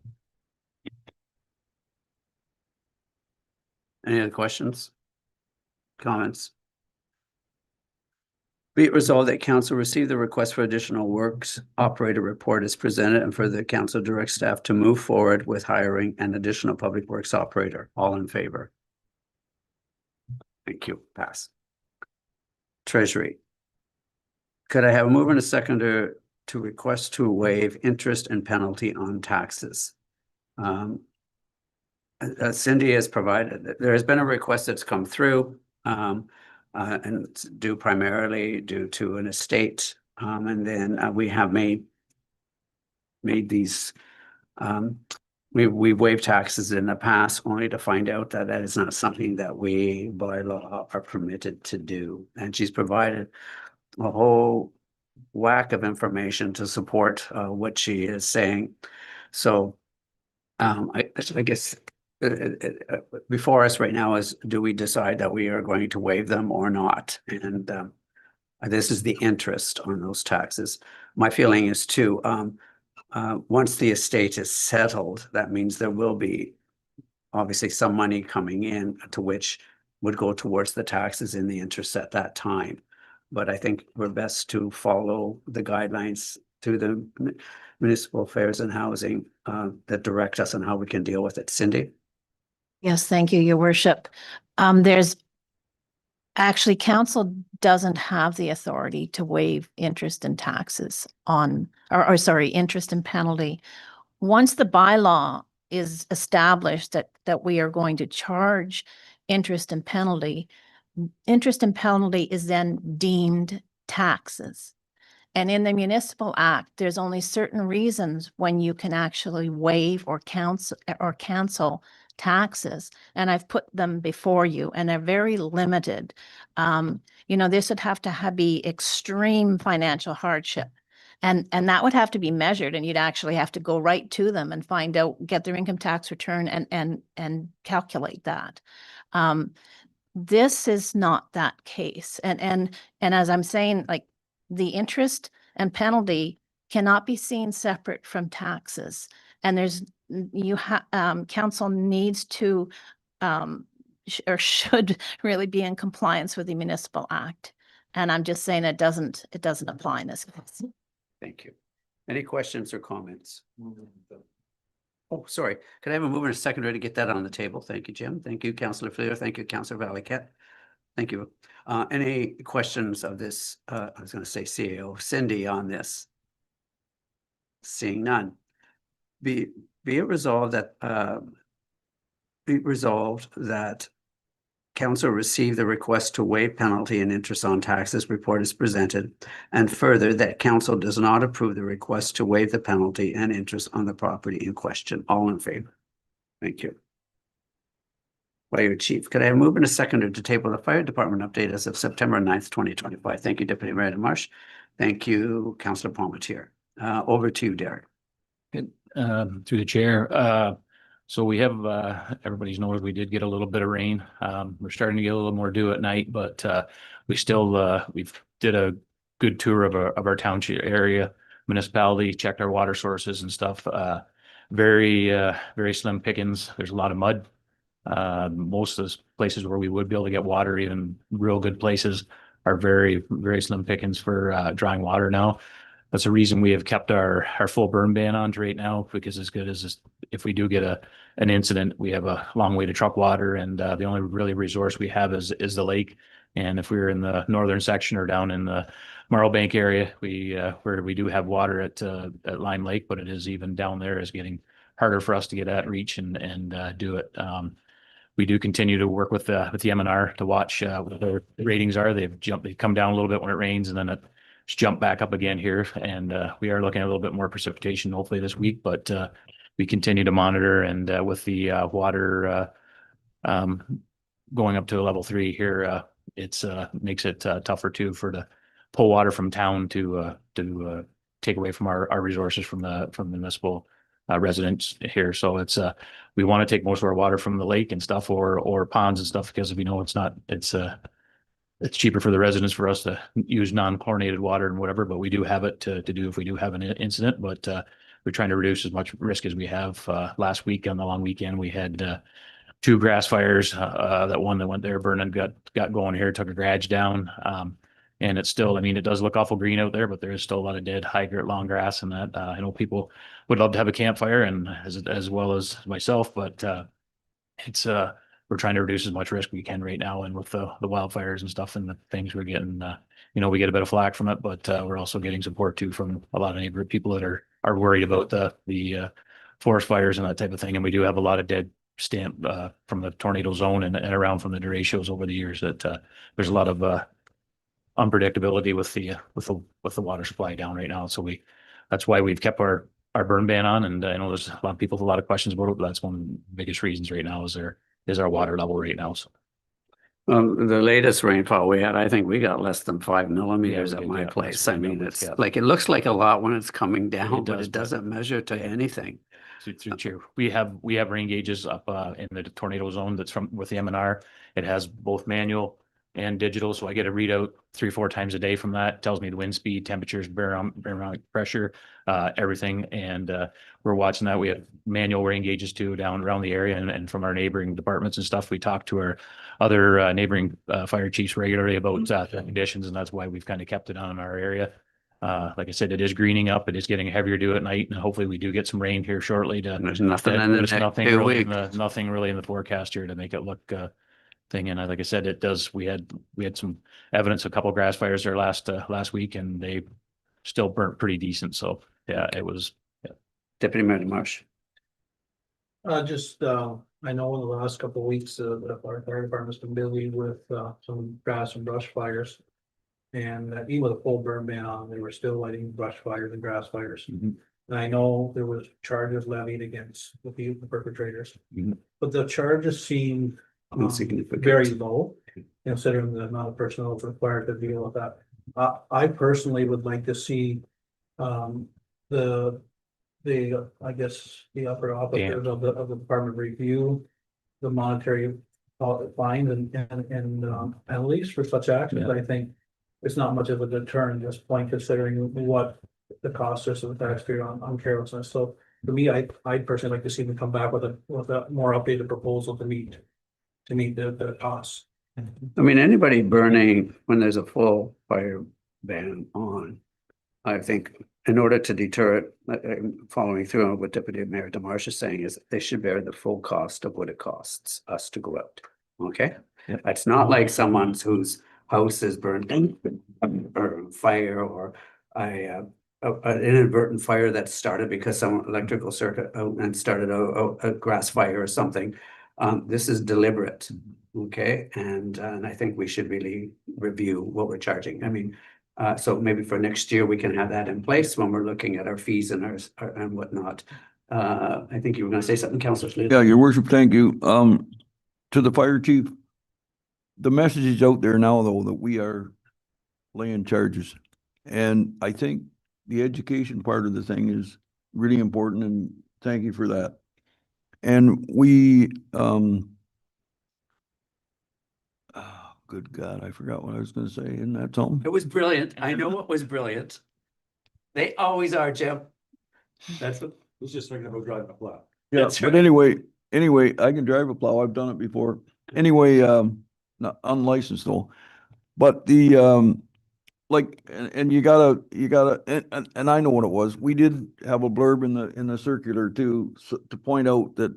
S1: Any other questions? Comments? Be it resolved that council receive the request for additional works operator report as presented, and for the council direct staff to move forward with hiring an additional public works operator. All in favor? Thank you. Pass. Treasury. Could I have a mover and a seconder to request to waive interest and penalty on taxes? Cindy has provided, there has been a request that's come through, and it's primarily due to an estate. And then we have made these, we waived taxes in the past only to find out that that is not something that we by law are permitted to do. And she's provided a whole whack of information to support what she is saying. So I guess before us right now is, do we decide that we are going to waive them or not? And this is the interest on those taxes. My feeling is too, once the estate is settled, that means there will be obviously some money coming in to which would go towards the taxes and the interest at that time. But I think we're best to follow the guidelines to the municipal affairs and housing that direct us on how we can deal with it. Cindy?
S13: Yes, thank you, Your Worship. There's actually, council doesn't have the authority to waive interest and taxes on, or sorry, interest and penalty. Once the bylaw is established that we are going to charge interest and penalty is then deemed taxes. And in the Municipal Act, there's only certain reasons when you can actually waive or cancel taxes. And I've put them before you, and they're very limited. This would have to be extreme financial hardship. And that would have to be measured, and you'd actually have to go right to them and find out, get their income tax return and calculate that. This is not that case. And as I'm saying, like, the interest and penalty cannot be seen separate from taxes. And council needs to, or should really be in compliance with the Municipal Act. And I'm just saying it doesn't apply in this case.
S1: Thank you. Any questions or comments? Oh, sorry. Could I have a mover and a seconder to get that on the table? Thank you, Jim. Thank you, Councillor Fleur. Thank you, Councillor Valiquette. Thank you. Any questions of this? I was going to say CAO, Cindy, on this? Seeing none. Be it resolved that council receive the request to waive penalty and interest on taxes report is presented, and further that council does not approve the request to waive the penalty and interest on the property in question. All in favor? Thank you. Fire Chief, could I have a move and a seconder to table the fire department update as of September 9th, 2025? Thank you, Deputy Mayor Marsh. Thank you, Councillor Palmetier. Over to you, Derek.
S10: Through the chair. So we have, everybody's noticed we did get a little bit of rain. We're starting to get a little more dew at night, but we still, we've did a good tour of our township area, municipality, checked our water sources and stuff. Very slim pickings. There's a lot of mud. Most of the places where we would be able to get water, even real good places, are very slim pickings for drawing water now. That's the reason we have kept our full burn ban on right now, because as good as this, if we do get an incident, we have a long way to truck water, and the only really resource we have is the lake. And if we were in the northern section or down in the Marlbank area, where we do have water at Lime Lake, but it is even down there is getting harder for us to get at reach and do it. We do continue to work with the M&R to watch what their ratings are. They come down a little bit when it rains, and then it jump back up again here, and we are looking at a little bit more precipitation hopefully this week, but we continue to monitor, and with the water going up to level 3 here, it's makes it tougher too to pull water from town to take away from our resources from the municipal residents here. So it's we want to take most of our water from the lake and stuff, or ponds and stuff, because if you know it's cheaper for the residents for us to use non-chlorinated water and whatever, but we do have it to do if we do have an incident. But we're trying to reduce as much risk as we have. Last week on the long weekend, we had 2 grass fires. That one that went there, Vernon got going here, took a garage down. And it's still, I mean, it does look awful green out there, but there is still a lot of dead long grass and that. I know people would love to have a campfire, and as well as myself, but it's we're trying to reduce as much risk we can right now. And with the wildfires and stuff and the things we're getting, we get a bit of flack from it, but we're also getting support too from a lot of neighborhood people that are worried about the forest fires and that type of thing. And we do have a lot of dead stamp from the tornado zone and around from the derechos over the years that there's a lot of unpredictability with the water supply down right now. So that's why we've kept our burn ban on. And I know there's a lot of people with a lot of questions about it, but that's one of the biggest reasons right now is our water level right now. So
S1: the latest rainfall we had, I think we got less than 5 millimeters
S10: Yeah, we
S1: at
S10: did,
S1: my
S10: yeah.
S1: place.
S10: That's
S1: I
S10: what
S1: mean,
S10: numbers,
S1: it's
S10: yeah.
S1: like, it looks like a lot when it's coming down,
S10: It
S1: but
S10: does,
S1: it
S10: but-
S1: doesn't measure to anything.
S10: through chair, we have rain gauges up in the tornado zone that's from with the M&R. It has both manual and digital, so I get a readout 3-4 times a day from that. It tells me the wind speed, temperatures, barometric pressure, everything. And we're watching that. We have manual rain gauges too down around the area, and from our neighboring departments and stuff. We talk to our other neighboring fire chiefs regularly about the conditions, and that's why we've kind of kept it on our area. Like I said, it is greening up. It is getting heavier dew at night, and hopefully we do get some rain here shortly.
S1: There's nothing in the
S10: There's
S1: next
S10: nothing
S1: 2
S10: really
S1: weeks.
S10: nothing really in the forecast here to make it look thing. And like I said, it does. We had some evidence of a couple of grass fires there last week, and they still burnt pretty decent. So yeah, it was. Yeah.
S1: Deputy Mayor Marsh.
S3: I know in the last couple of weeks, our fire department's been busy with some grass and brush fires. And even with a full burn ban on, they were still lighting brush fires and grass fires.
S10: Mhm.
S3: And I know there was charges levied against the perpetrators,
S10: Mhm.
S3: but the charges seem
S1: Insignificant.
S3: very low, considering the amount of personnel that's required to deal with that. I personally would like to see I guess the upper officers of the department review the monetary fines and penalties for such actions.
S10: Yeah.
S3: I think it's not much of a deterrent at this point, considering what the cost is of the taxpayer on carelessness. So for me, I'd personally like to see them come back with a more updated proposal to meet the costs.
S1: I mean, anybody burning when there's a full fire ban on, I think in order to deter it, following through on what Deputy Mayor DeMarsh is saying is that they should bear the full cost of what it costs us to go out. Okay?
S10: Yep.
S1: It's not like someone's whose house is burned or fire or an inadvertent fire that started because some electrical circuit out and started a grass fire or something. This is deliberate. Okay, and I think we should really review what we're charging. I mean, so maybe for next year, we can have that in place when we're looking at our fees and our and whatnot. I think you were gonna say something, Councillor Fleet.
S7: Yeah, your worship, thank you. To the fire chief, the message is out there now, though, that we are laying charges. And I think the education part of the thing is really important, and thank you for that. And we, oh, good God, I forgot what I was gonna say. Isn't that something?
S1: It was brilliant. I know it was brilliant. They always are, Jim. That's what.
S3: He's just thinking about driving a plow.
S7: Yeah,
S1: That's
S7: but
S1: right.
S7: anyway, I can drive a plow. I've done it before. Anyway, not unlicensed though. But the, like, and you gotta, and I know what it was. We did have a blurb in the circular too, so, to point out that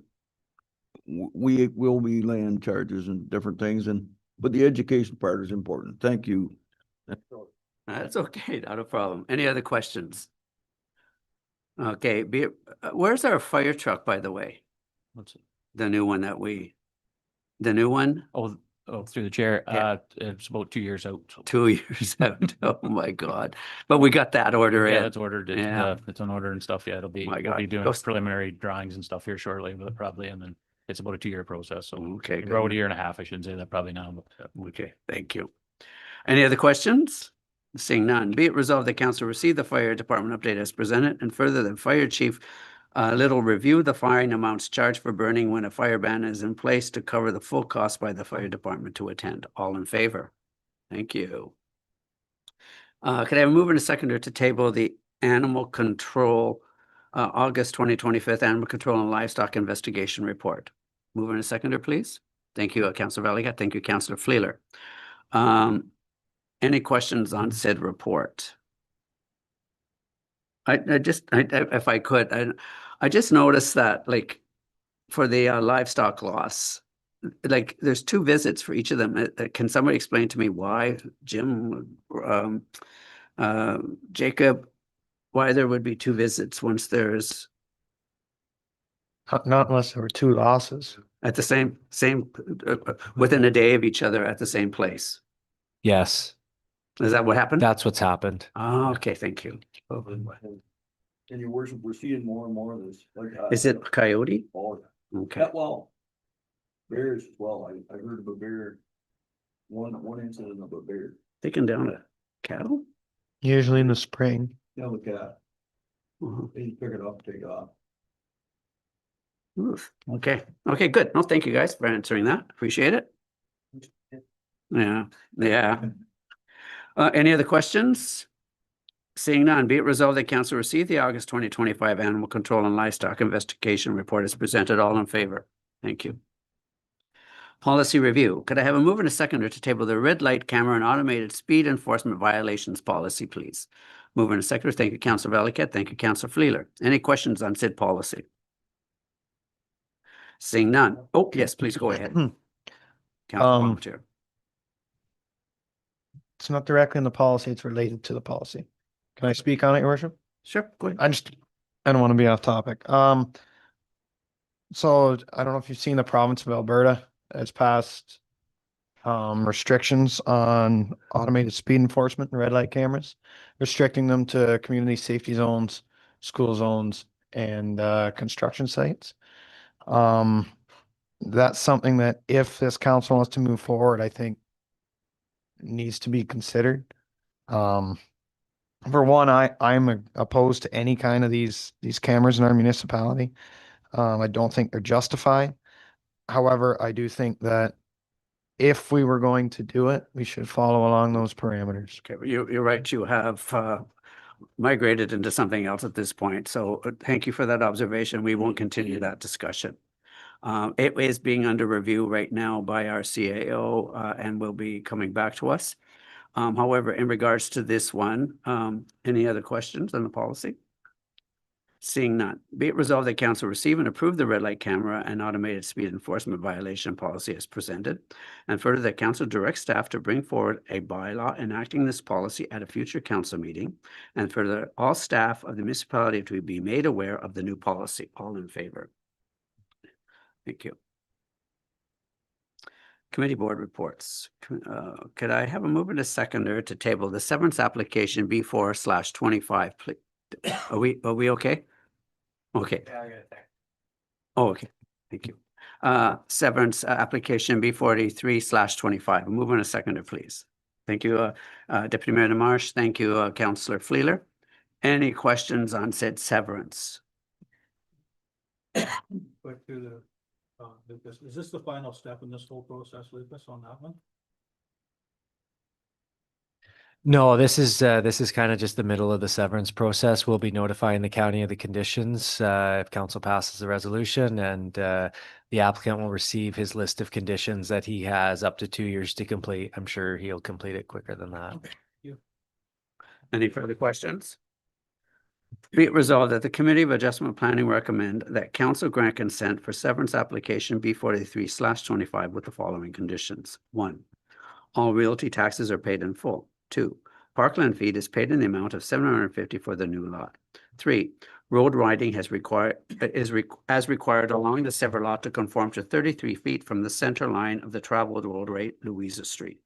S7: we will be laying charges and different things, but the education part is important. Thank you.
S1: That's okay, not a problem. Any other questions? Okay, where's our fire truck, by the way?
S12: What's it?
S1: The new one the new one?
S12: Oh, through the chair,
S1: Yeah.
S12: it's about 2 years out. So.
S1: 2 years out. Oh my God. But we got that order
S12: Yeah,
S1: in.
S12: it's ordered.
S1: Yeah.
S12: It's on order and stuff. Yeah,
S1: My
S12: we'll
S1: God.
S12: be doing
S1: Those-
S12: preliminary drawings and stuff here shortly, but probably, and then it's about a 2-year process. So
S1: Okay, good.
S12: about a year and a half, I shouldn't say that probably now, but
S1: Okay, thank you. Any other questions? Seeing none, be it resolved that council receive the fire department update as presented, and further that Fire Chief Little review the fine amounts charged for burning when a fire ban is in place to cover the full cost by the fire department to attend. All in favor? Thank you. Could I have a mover and a seconder to table the animal control August 2025 Animal Control and Livestock Investigation Report? Mover and a seconder, please. Thank you, Councillor Valigat. Thank you, Councillor Fleeler. Any questions on said report? If I could, I just noticed that, like, for the livestock loss, like, there's 2 visits for each of them. Can somebody explain to me why, Jim, Jacob, why there would be 2 visits once there's
S11: Not unless there were 2 losses.
S1: at the same within a day of each other at the same place?
S14: Yes,
S1: Is that what happened?
S14: that's what's happened.
S1: Oh, okay, thank you.
S7: And your worship, we're seeing more and more of this. Like,
S1: Is it coyote?
S7: Oh,
S1: Okay.
S7: yeah, well, bears as well. I heard of a bear, one incident of a bear.
S1: Taking down a cattle?
S11: Usually in the spring.
S7: Yeah, look at that.
S1: Uh-huh.
S7: They pick it up, take off.
S1: Oof. Okay, okay, good. No, thank you guys for answering that. Appreciate it. Yeah, yeah. Any other questions? Seeing none, be it resolved that council receive the August 2025 Animal Control and Livestock Investigation Report as presented. All in favor? Thank you. Policy review. Could I have a mover and a seconder to table the red light camera and automated speed enforcement violations policy, please? Mover and a seconder. Thank you, Councillor Valiquette. Thank you, Councillor Fleeler. Any questions on said policy? Seeing none. Oh, yes, please go ahead. Councillor Volunteer.
S11: It's not directly in the policy, it's related to the policy. Can I speak on it, Your Worship?
S1: Sure, go ahead.
S11: I don't want to be off topic. So I don't know if you've seen the province of Alberta has passed restrictions on automated speed enforcement and red light cameras, restricting them to community safety zones, school zones, and construction sites. That's something that if this council wants to move forward, I think needs to be considered. For one, I'm opposed to any kind of these cameras in our municipality. I don't think they're justified. However, I do think that if we were going to do it, we should follow along those parameters.
S1: Okay, well, you're right. You have migrated into something else at this point. So thank you for that observation. We won't continue that discussion. It is being under review right now by our CAO and will be coming back to us. However, in regards to this one, any other questions on the policy? Seeing none, be it resolved that council receive and approve the red light camera and automated speed enforcement violation policy as presented. And further, that council directs staff to bring forward a bylaw enacting this policy at a future council meeting. And further, all staff of the municipality to be made aware of the new policy. All in favor? Thank you. Committee board reports. Could I have a mover and a seconder to table the severance application B4/25, please? Are we okay? Okay. Oh, okay. Thank you. Severance application B43/25. A mover and a seconder, please. Thank you, Deputy Mayor DeMarsh. Thank you, Councillor Fleeler. Any questions on said severance?
S3: Quick to the, Lucas, is this the final step in this whole process, Lucas, on that one?
S14: No, this is kind of just the middle of the severance process. We'll be notifying the county of the conditions if council passes the resolution, and the applicant will receive his list of conditions that he has up to 2 years to complete. I'm sure he'll complete it quicker than that.
S1: Any further questions? Be it resolved that the Committee of Adjustment Planning recommend that council grant consent for severance application B43/25 with the following conditions. 1, all realty taxes are paid in full. 2, parkland fee is paid in the amount of $750 for the new lot. 3, road widening as required along the severed lot to conform to 33 feet from the center line of the traveled road rate, Louisa Street.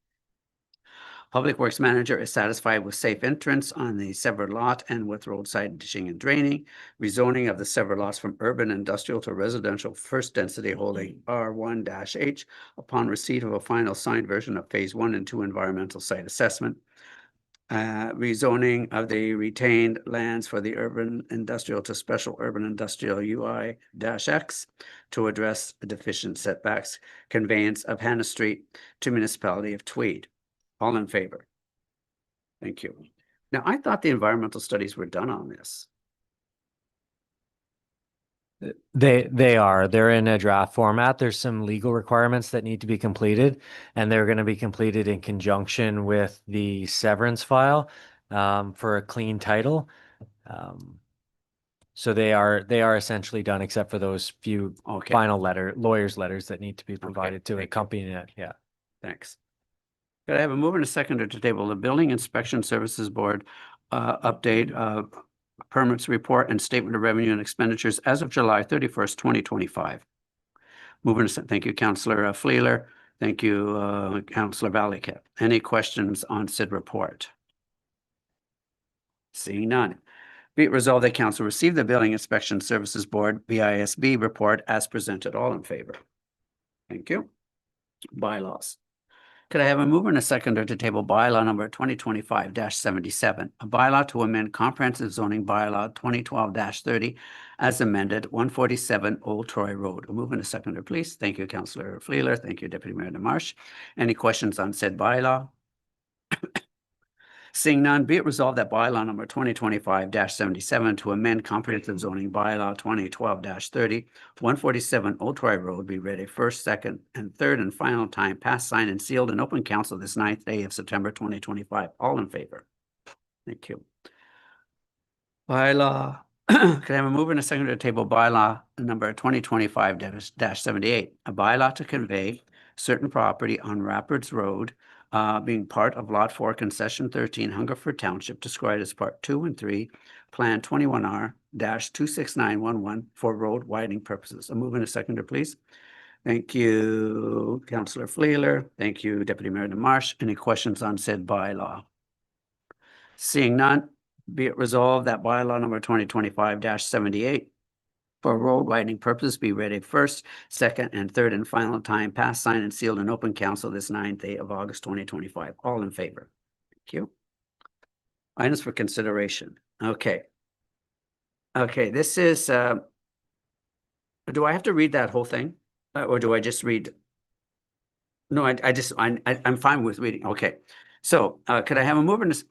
S1: Public Works Manager is satisfied with safe entrance on the severed lot and with roadside ditching and draining, rezoning of the severed lots from urban industrial to residential first density holding R1-H upon receipt of a final signed version of Phase 1 and 2 environmental site assessment. Rezoning of the retained lands for the urban industrial to special urban industrial UI-X to address the deficient setbacks, conveyance of Hannah Street to municipality of Tweed. All in favor? Thank you. Now, I thought the environmental studies were done on this.
S14: They're in a draft format. There's some legal requirements that need to be completed, and they're going to be completed in conjunction with the severance file for a clean title. So they are essentially done, except for those few final lawyers' letters that need to be provided to accompany it. Yeah.
S1: Thanks. Could I have a mover and a seconder to table the Building Inspection Services Board update permits report and statement of revenue and expenditures as of July 31st, 2025. Mover and thank you, Councillor Fleeler. Thank you, Councillor Valiquette. Any questions on said report? Seeing none. Be it resolved that council receive the Building Inspection Services Board BISB report as presented. All in favor? Thank you. Bylaws. Could I have a mover and a seconder to table bylaw number 2025-77, a bylaw to amend comprehensive zoning bylaw 2012-30 as amended 147 Old Troy Road. A mover and a seconder, please. Thank you, Councillor Fleeler. Thank you, Deputy Mayor DeMarsh. Any questions on said bylaw? Seeing none, be it resolved that bylaw number 2025-77 to amend comprehensive zoning bylaw 2012-30, 147 Old Troy Road be read a first, second, and third and final time, passed, signed, and sealed in open council this 9th day of September 2025. All in favor? Thank you. Bylaw. Can I have a mover and a seconder to table bylaw number 2025-78, a bylaw to convey certain property on Rapids Road being part of Lot 4 Concession 13 Hungerford Township described as Part 2 and 3 Plan 21R-26911 for road widening purposes. A mover and a seconder, please. Thank you, Councillor Fleeler. Thank you, Deputy Mayor DeMarsh. Any questions on said bylaw? Seeing none, be it resolved that bylaw number 2025-78 for road widening purposes be read a first, second, and third and final time, passed, signed, and sealed in open council this 9th day of August 2025. All in favor? Thank you. Items for consideration. Okay. Okay, this is, do I have to read that whole thing? Or do I just read? No, I'm fine with reading. Okay. So could I have a mover and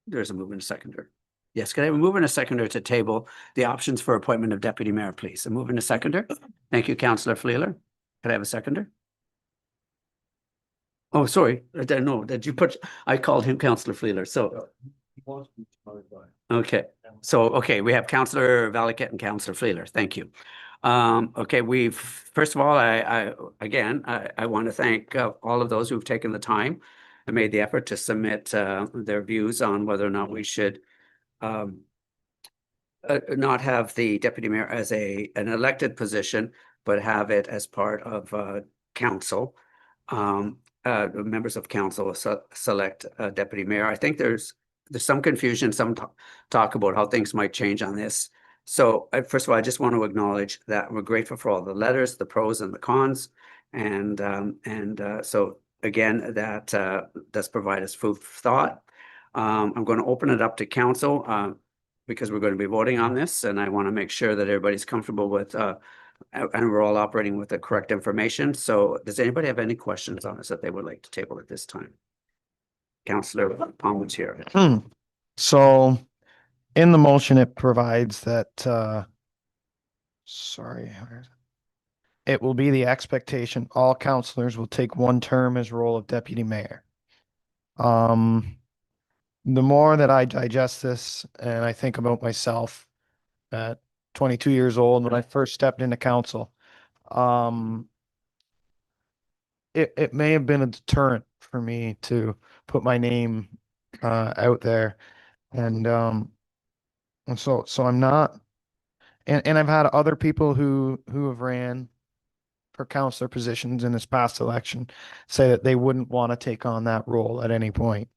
S1: there's a mover and a seconder. Yes, could I have a mover and a seconder to table the options for appointment of deputy mayor, please? A mover and a seconder. Thank you, Councillor Fleeler. Could I have a seconder? Oh, sorry, I don't know, did you put, I called him Councillor Fleeler, so, okay. So, okay, we have Councillor Valiquette and Councillor Fleeler, thank you. Okay, first of all, I want to thank all of those who've taken the time and made the effort to submit their views on whether or not we should not have the deputy mayor as an elected position, but have it as part of council. Members of council select a deputy mayor. I think there's some confusion, some talk about how things might change on this. So first of all, I just want to acknowledge that we're grateful for all the letters, the pros and the cons. And so again, that does provide us food for thought. I'm going to open it up to council because we're going to be voting on this, and I want to make sure that everybody's comfortable with and we're all operating with the correct information. So does anybody have any questions on this that they would like to table at this time? Councillor Palmetier.
S11: So in the motion, it provides that, sorry, where is it? It will be the expectation all councillors will take one term as role of deputy mayor. The more that I digest this and I think about myself at 22 years old, when I first stepped into council, it may have been a deterrent for me to put my name out there. And so I'm not, and I've had other people who have ran for councillor positions in this past election say that they wouldn't want to take on that role at any point.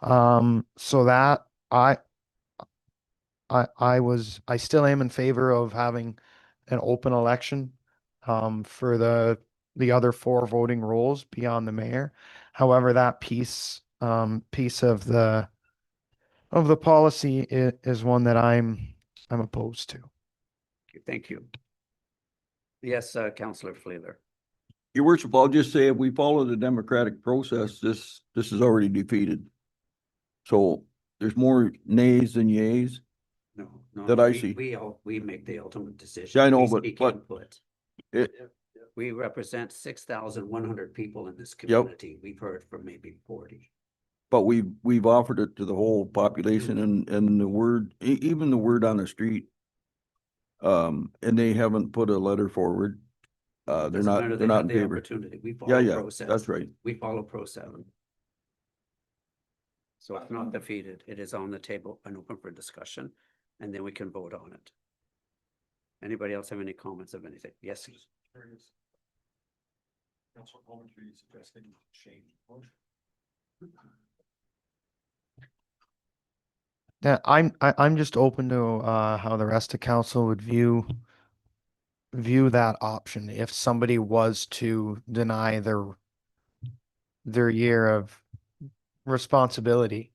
S11: So that I still am in favor of having an open election for the other 4 voting roles beyond the mayor. However, that piece of the policy is one that I'm opposed to.
S1: Thank you. Yes, Councillor Fleeler.
S7: Your worship, I'll just say if we follow the democratic process, this is already defeated. So there's more nays than yays.
S1: No,
S7: That I see.
S1: We make the ultimate decision.
S7: Yeah, I know,
S1: We
S7: but
S1: speak input.
S7: it,
S1: We represent 6,100 people in this community. We've heard from maybe 40.
S7: but we've offered it to the whole population and the word, even the word on the street. And they haven't put a letter forward. They're
S1: Doesn't matter,
S7: not
S1: they have
S7: in
S1: the
S7: favor.
S1: opportunity. We follow
S7: Yeah,
S1: process.
S7: that's right.
S1: We follow Pro 7. So it's not defeated. It is on the table and open for discussion, and then we can vote on it. Anybody else have any comments of anything? Yes.
S8: Councilor Palmetier suggesting change motion.
S11: Yeah, I'm just open to how the rest of council would view that option if somebody was to deny their year of responsibility,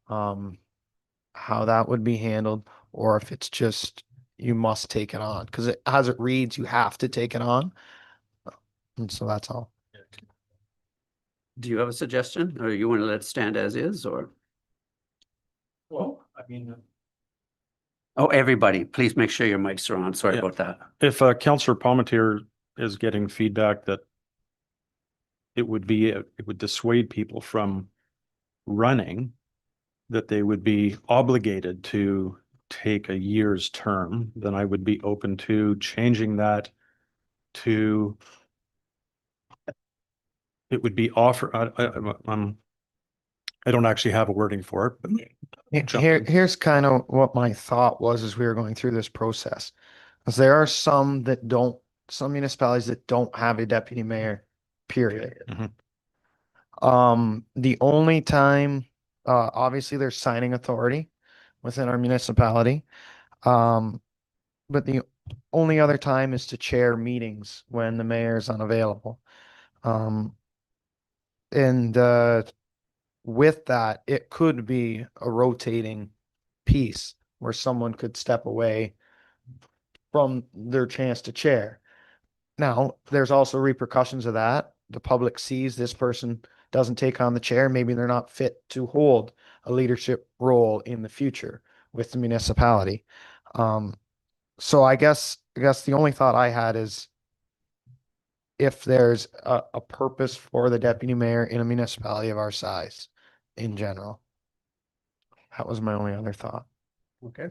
S11: how that would be handled, or if it's just you must take it on, because as it reads, you have to take it on. And so that's all.
S1: Do you have a suggestion, or you want to let it stand as is, or?
S9: Well, I mean,
S1: Oh, everybody, please make sure your mics are on. Sorry
S9: Yeah.
S1: about that.
S9: if Councillor Palmetier is getting feedback that it would dissuade people from running, that they would be obligated to take a year's term, then I would be open to changing that to it would be offer. I don't actually have a wording for it, but jump in.
S11: Here's kind of what my thought was as we were going through this process. Because there are some municipalities that don't have a deputy mayor, period. The only time, obviously there's signing authority within our municipality. But the only other time is to chair meetings when the mayor is unavailable. And with that, it could be a rotating piece where someone could step away from their chance to chair. Now, there's also repercussions of that. The public sees this person doesn't take on the chair. Maybe they're not fit to hold a leadership role in the future, with the municipality. So I guess the only thought I had is if there's a purpose for the deputy mayor in a municipality of our size in general. That was my only other thought.
S1: Okay.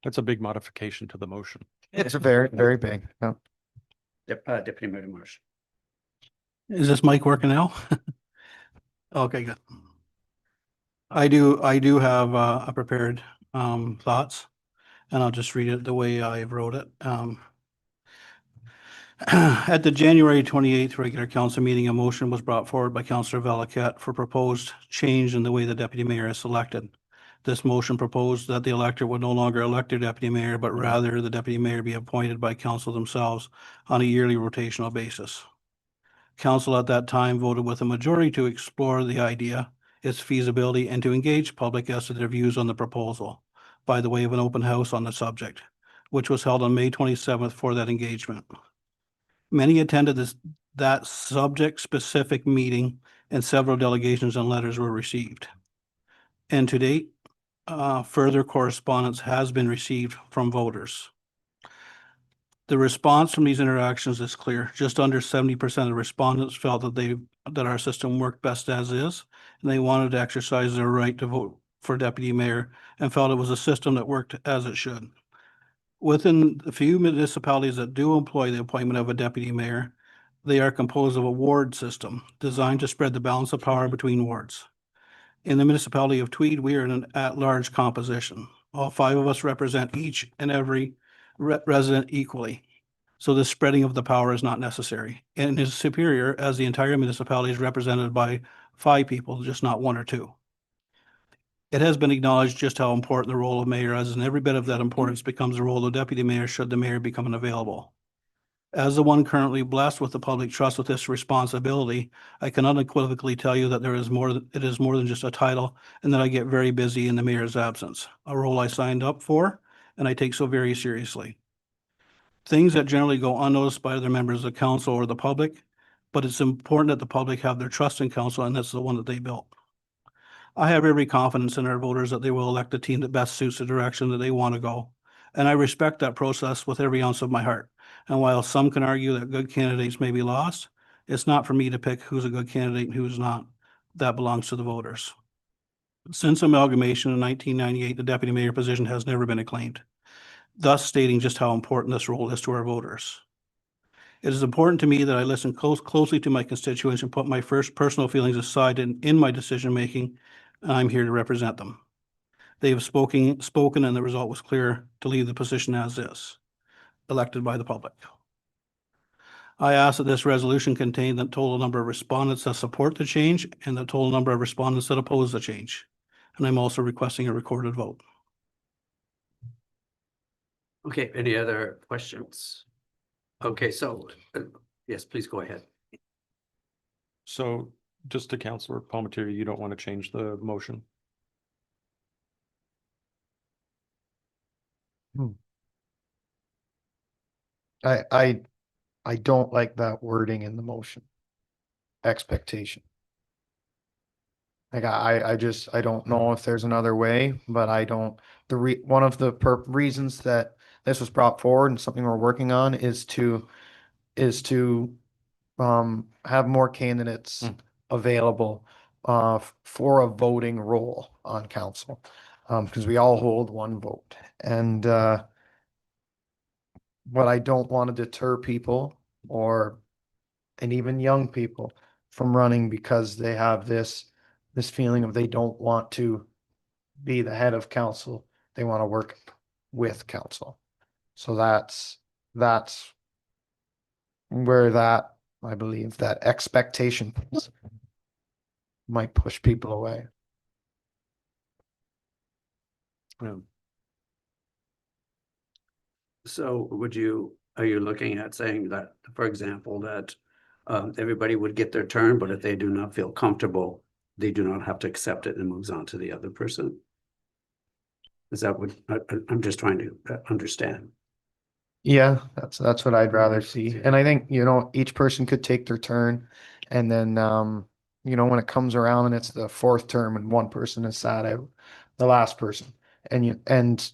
S9: That's a big modification to the motion.
S11: It's a very, very big. Yeah.
S1: Deputy Mayor Marsh.
S3: Is this mic working now? Okay, good. I do have a prepared thoughts, and I'll just read it the way I wrote it. At the January 28th regular council meeting, a motion was brought forward by Councillor Valiquette for proposed change in the way the deputy mayor is selected. This motion proposed that the elector would no longer elect their deputy mayor, but rather the deputy mayor be appointed by council themselves on a yearly rotational basis. Council at that time voted with a majority to explore the idea, its feasibility, and to engage public as to their views on the proposal by the way of an open house on the subject, which was held on May 27th for that engagement. Many attended that subject-specific meeting, and several delegations and letters were received. And to date, further correspondence has been received from voters. The response from these interactions is clear. Just under 70% of respondents felt that our system worked best as is, and they wanted to exercise their right to vote for deputy mayor and felt it was a system that worked as it should. Within the few municipalities that do employ the appointment of a deputy mayor, they are composed of a ward system designed to spread the balance of power between wards. In the municipality of Tweed, we are in an at-large composition. All 5 of us represent each and every resident equally. So the spreading of the power is not necessary and is superior as the entire municipality is represented by 5 people, just not 1 or 2. It has been acknowledged just how important the role of mayor is, and every bit of that importance becomes the role of deputy mayor should the mayor become unavailable. As the one currently blessed with the public trust with this responsibility, I can unequivocally tell you that it is more than just a title, and that I get very busy in the mayor's absence, a role I signed up for and I take so very seriously. Things that generally go unnoticed by other members of council or the public, but it's important that the public have their trust in council, and that's the one that they built. I have every confidence in our voters that they will elect the team that best suits the direction that they want to go. And I respect that process with every ounce of my heart. And while some can argue that good candidates may be lost, it's not for me to pick who's a good candidate and who's not. That belongs to the voters. Since amalgamation in 1998, the deputy mayor position has never been acclaimed, thus stating just how important this role is to our voters. It is important to me that I listen closely to my constituents and put my first personal feelings aside in my decision-making, and I'm here to represent them. They have spoken, and the result was clear: to leave the position as is, elected by the public. I ask that this resolution contain the total number of respondents that support the change and the total number of respondents that oppose the change. And I'm also requesting a recorded vote.
S1: Okay, any other questions? Okay, so, yes, please go ahead.
S9: So just to Councillor Palmetier, you don't want to change the motion?
S11: I don't like that wording in the motion. Expectation. Like I don't know if there's another way, but I don't, one of the reasons that this was brought forward and something we're working on is to have more candidates available for a voting role on council. Because we all hold 1 vote. And but I don't want to deter people and even young people from running because they have this feeling of they don't want to be the head of council. They want to work with council. So that's where I believe that expectation might push people away.
S1: So are you looking at saying that, for example, that everybody would get their turn, but if they do not feel comfortable, they do not have to accept it and moves on to the other person? Is that what I'm just trying to understand?
S11: Yeah, that's what I'd rather see. And I think, each person could take their turn, and then, when it comes around and it's the 4th term and one person is sat out, the last person, And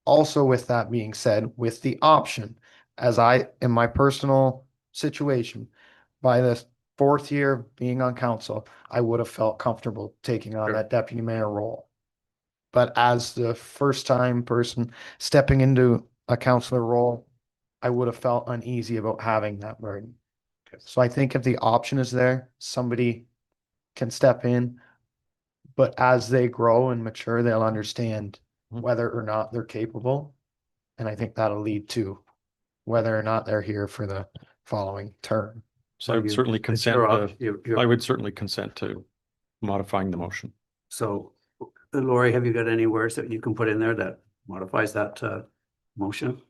S11: also with that being said, with the option, as I, in my personal situation, by the fourth year of being on council, I would have felt comfortable taking on that deputy mayor role. But as the first time person stepping into a councillor role, I would have felt uneasy about having that burden. So I think if the option is there, somebody can step in, but as they grow and mature, they'll understand whether or not they're capable. And I think that'll lead to whether or not they're here for the following term.
S9: So I would certainly consent, I would certainly consent to modifying the motion.
S1: So, Lori, have you got any words that you can put in there that modifies that motion?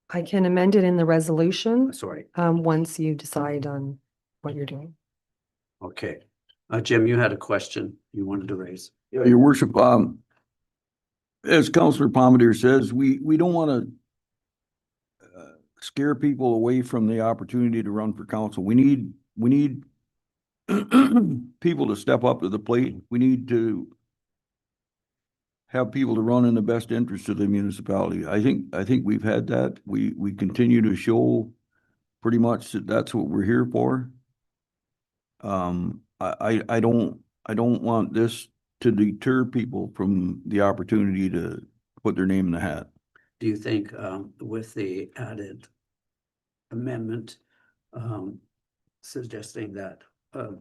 S15: I can amend it in the resolution,
S1: Sorry.
S15: once you decide on what you're doing.
S1: Okay. Jim, you had a question you wanted to raise.
S7: Yeah, your worship, as Councillor Palmateer says, we don't want to scare people away from the opportunity to run for council. We need people to step up to the plate. We need to have people to run in the best interest of the municipality. I think we've had that. We continue to show pretty much that that's what we're here for. I don't want this to deter people from the opportunity to put their name in the hat.
S1: Do you think with the added amendment suggesting that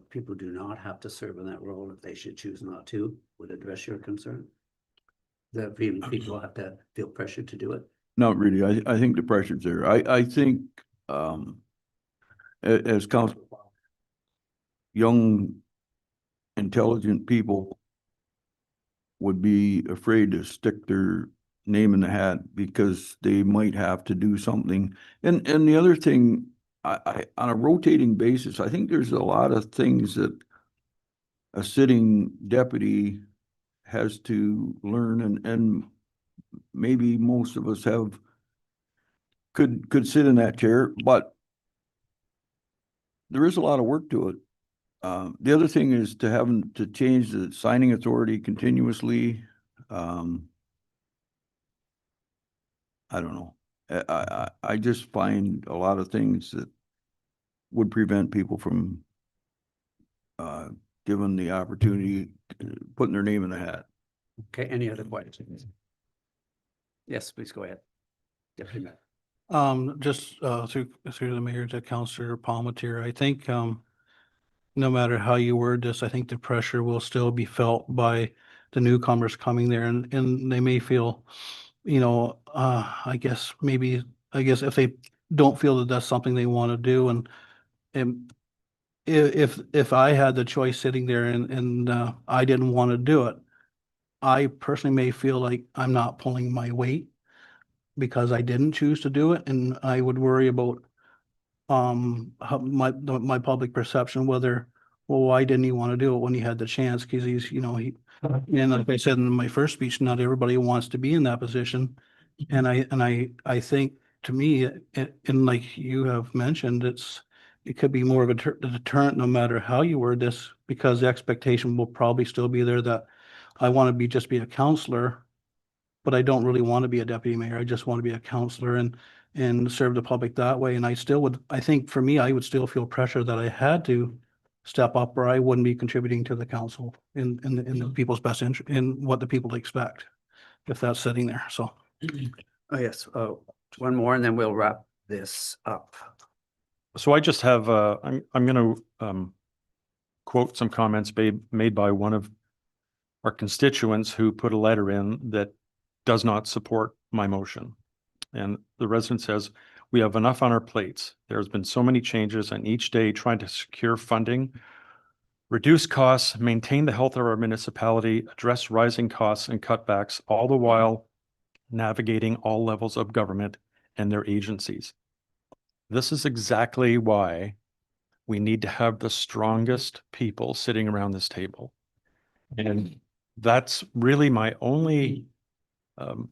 S1: people do not have to serve in that role if they should choose not to, would address your concern? That people have to feel pressure to do it?
S7: Not really. I think the pressure's there. I think as council, young, intelligent people would be afraid to stick their name in the hat because they might have to do something. And the other thing, I on a rotating basis, I think there's a lot of things that a sitting deputy has to learn, and maybe most of us could sit in that chair, but there is a lot of work to it. The other thing is to have them to change the signing authority continuously. I don't know. I just find a lot of things that would prevent people from given the opportunity, putting their name in the hat.
S1: Okay, any other questions? Yes, please go ahead. Deputy Mayor.
S3: Just through the mayor to Councillor Palmateer, I think no matter how you word this, I think the pressure will still be felt by the newcomers coming there, and they may feel, I guess if they don't feel that that's something they want to do, and if I had the choice sitting there and I didn't want to do it, I personally may feel like I'm not pulling my weight because I didn't choose to do it, and I would worry about my public perception, whether, well, why didn't he want to do it when he had the chance? Because he's, and like I said in my first speech, not everybody wants to be in that position. And I think, to me, and like you have mentioned, it could be more of a deterrent no matter how you word this, because the expectation will probably still be there that I want to just be a counselor, but I don't really want to be a deputy mayor. I just want to be a counselor and serve the public that way. And I think for me, I would still feel pressure that I had to step up, or I wouldn't be contributing to the council in the people's best interest, in what the people expect, if that's sitting there. So.
S1: Oh, yes. One more and then we'll wrap this up.
S9: So I just have, I'm going to quote some comments made by one of our constituents who put a letter in that does not support my motion. And the resident says, "We have enough on our plates. There's been so many changes, and each day trying to secure funding, reduce costs, maintain the health of our municipality, address rising costs and cutbacks, all the while navigating all levels of government and their agencies. This is exactly why we need to have the strongest people sitting around this table." And that's really my only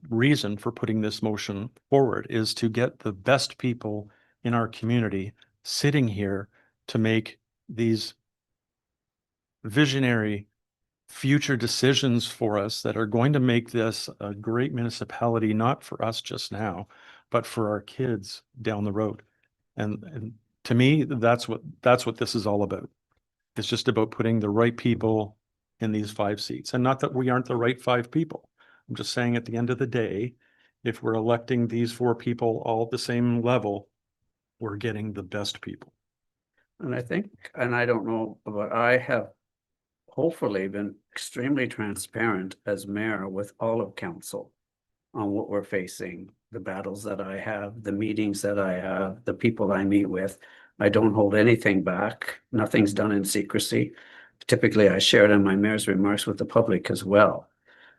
S9: reason for putting this motion forward, is to get the best people in our community sitting here to make these visionary future decisions for us that are going to make this a great municipality, not for us just now, but for our kids down the road. And to me, that's what this is all about. It's just about putting the right people in these 5 seats, and not that we aren't the right 5 people. I'm just saying at the end of the day, if we're electing these 4 people all at the same level, we're getting the best people.
S1: And I think, and I don't know, but I have hopefully been extremely transparent as mayor with all of council on what we're facing, the battles that I have, the meetings that I have, the people I meet with. I don't hold anything back. Nothing's done in secrecy. Typically, I share it in my mayor's remarks with the public as well.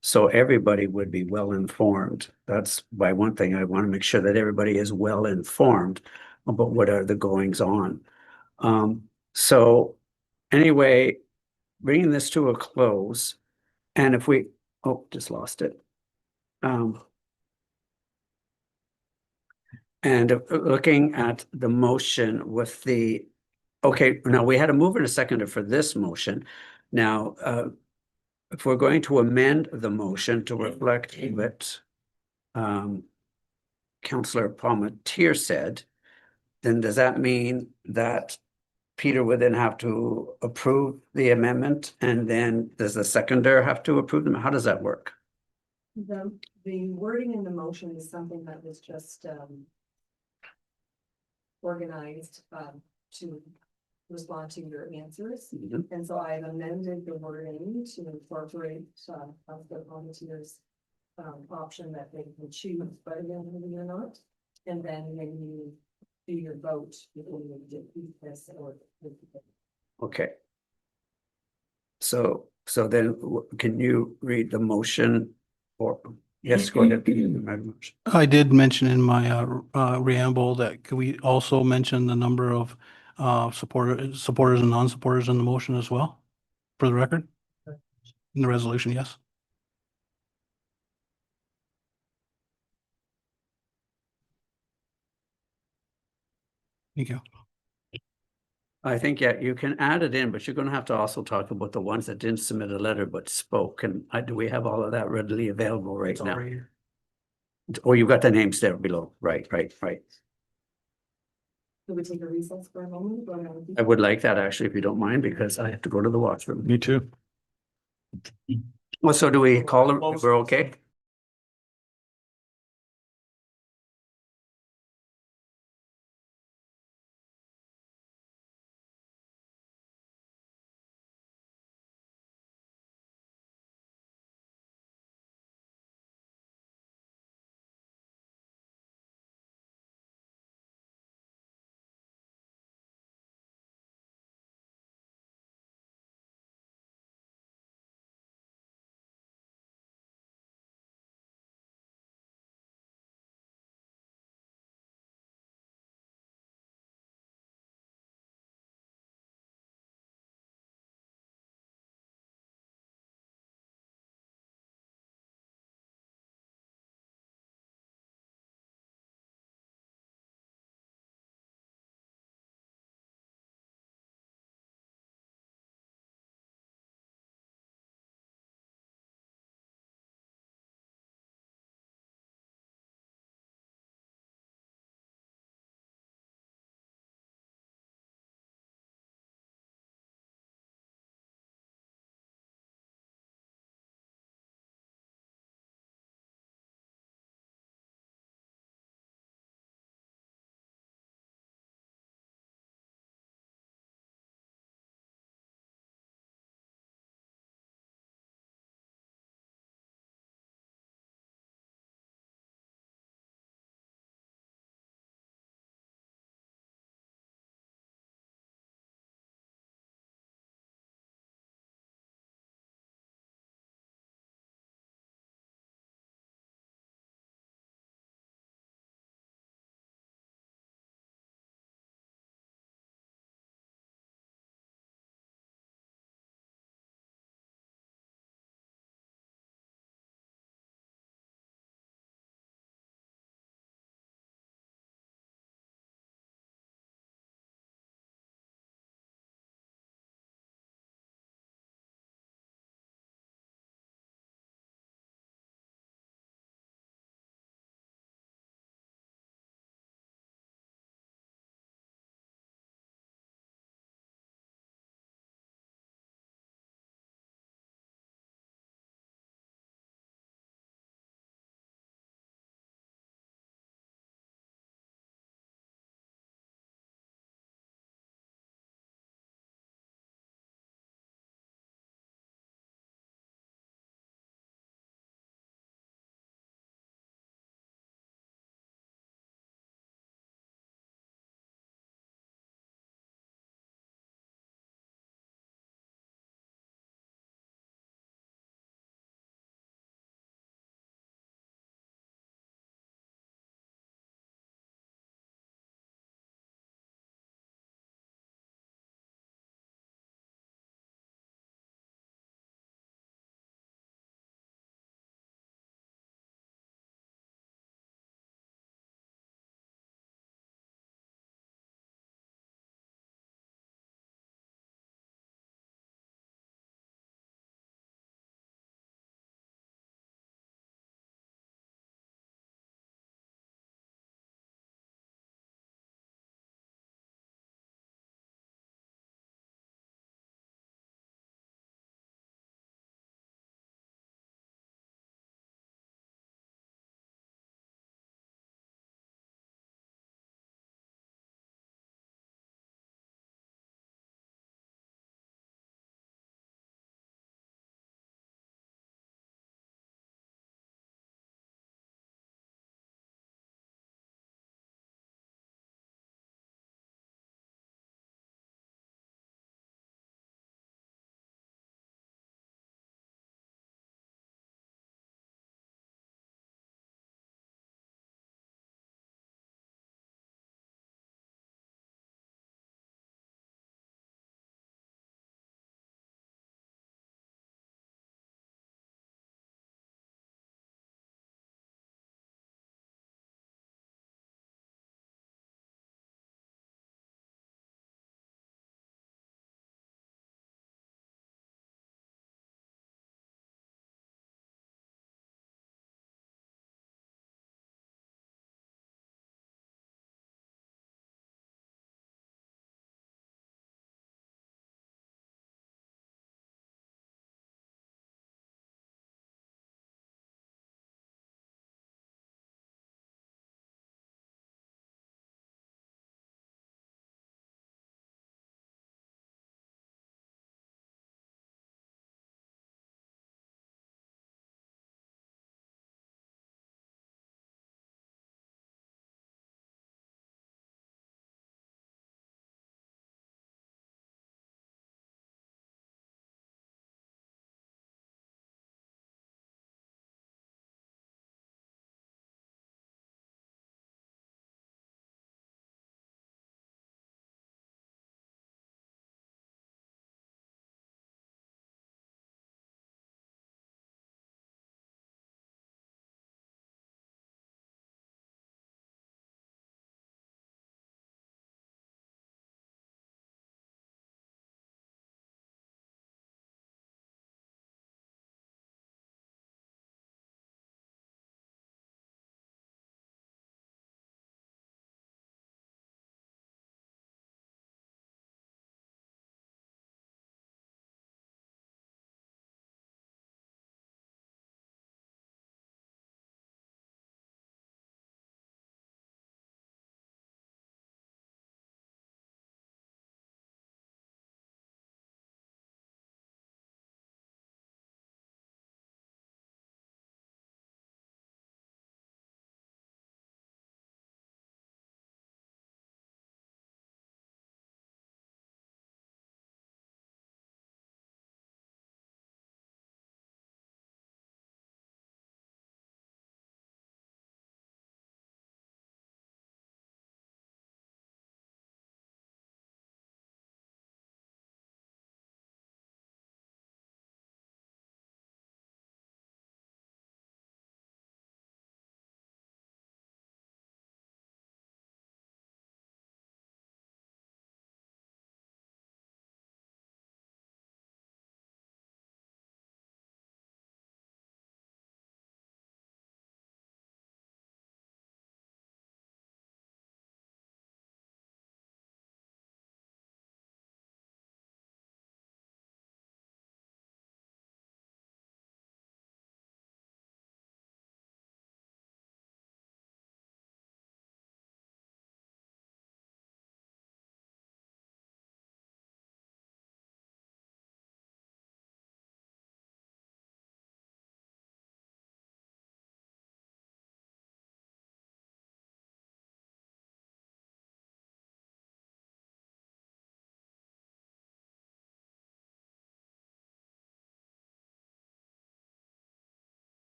S1: So everybody would be well informed. That's by one thing. I want to make sure that everybody is well informed about what are the goings on. So anyway, bringing this to a close, and if we, oh, just lost it. And looking at the motion with the, okay, now we had a mover and a seconder for this motion. Now, if we're going to amend the motion to reflect what Councillor Palmetier said, then does that mean that Peter would then have to approve the amendment, and then does the seconder have to approve them? How does that work?
S15: The wording in the motion is something that was just organized to respond to your answers.
S1: Mhm.
S15: And so I've amended the wording to incorporate Councilor Palmetier's option that they can choose by the end of the year or not. And then when you do your vote, you will defeat this or.
S1: Okay. So then can you read the motion or, yes, go ahead.
S16: I did mention in my preamble that could we also mention the number of supporters and non-supporters in the motion as well, for the record? In the resolution, yes. Thank you.
S1: I think, yeah, you can add it in, but you're gonna have to also talk about the ones that didn't submit a letter but spoke, and do we have all of that readily available right now? Oh, you've got the names there below, right.
S15: Could we take a recess for a moment?
S1: I would like that actually, if you don't mind, because I have to go to the washroom.
S9: Me too.
S1: Well, so do we call them, we're okay?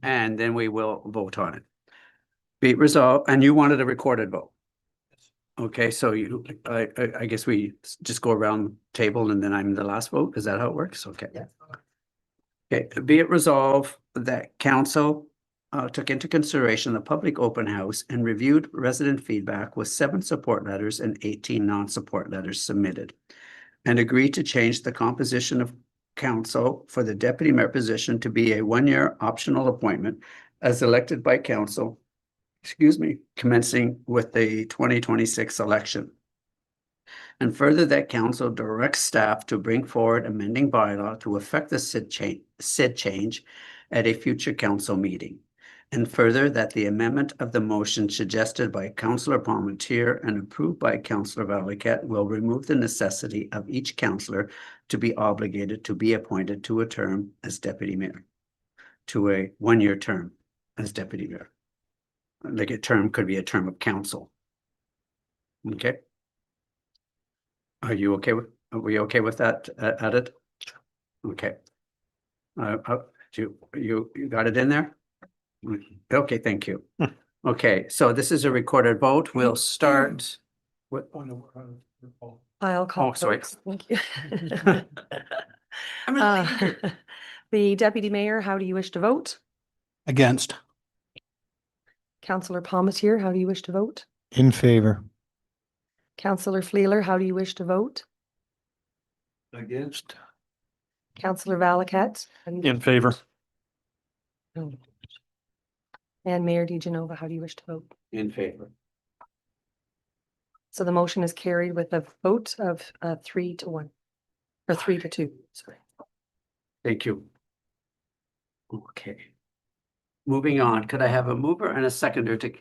S1: and then we will vote on it. Be it resolved, and you wanted a recorded vote. Okay, so I guess we just go around the table and then I'm the last vote. Is that how it works? Okay.
S15: Yeah.
S1: Okay, be it resolved that council took into consideration the public open house and reviewed resident feedback with 7 support letters and 18 non-support letters submitted. And agreed to change the composition of council for the deputy mayor position to be a 1-year optional appointment as elected by council, commencing with the 2026 election. And further, that council directs staff to bring forward amending bylaw to affect the said change at a future council meeting. And further, that the amendment of the motion suggested by Councillor Palmentier and approved by Councillor Valiquette will remove the necessity of each councillor to be obligated to be appointed to a term as deputy mayor, to a 1-year term as deputy mayor. Like a term could be a term of council. Okay. Are we okay with that added? Okay. You got it in there? Okay, thank you. Okay, so this is a recorded vote. We'll start. What?
S15: I'll call.
S1: Oh, sorry.
S15: folks. Thank you.
S1: I'm a leader.
S15: The deputy mayor, how do you wish to vote?
S16: Against.
S15: Councillor Palmetier, how do you wish to vote?
S16: In favor.
S15: Councillor Fleeler, how do you wish to vote?
S16: Against.
S15: Councillor Valiquette?
S9: In favor.
S15: And Mayor DeGenova, how do you wish to vote?
S1: In favor.
S15: So the motion is carried with a vote of 3-1, or 3-2, sorry.
S1: Thank you. Okay. Moving on, could I have a mover and a seconder to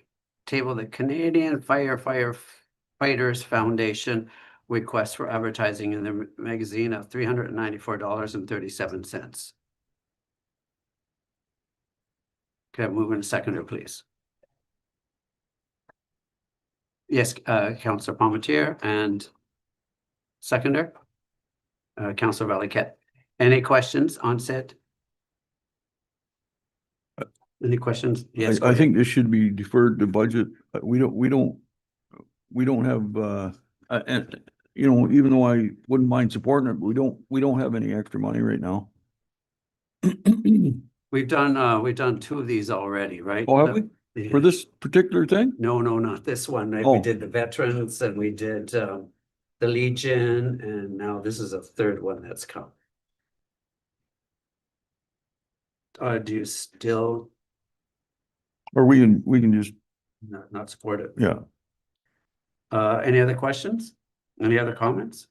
S1: table the Canadian Firefighters Foundation request for advertising in the magazine of $394.37? Could I have a mover and a seconder, please? Yes, Councillor Palmetier and seconder, Councillor Valiquette. Any questions on said? Any questions? Yes.
S7: I think this should be deferred to budget. We don't have, and, you know, even though I wouldn't mind supporting it, we don't have any extra money right now.
S1: We've done 2 of these already, right?
S7: Oh, have we?
S1: Yeah.
S7: For this particular thing?
S1: No, not this one. We
S7: Oh.
S1: did the veterans and we did the Legion, and now this is a 3rd one that's come. Do you still
S7: Or we can just,
S1: not support it?
S7: yeah.
S1: Any other questions? Any other comments?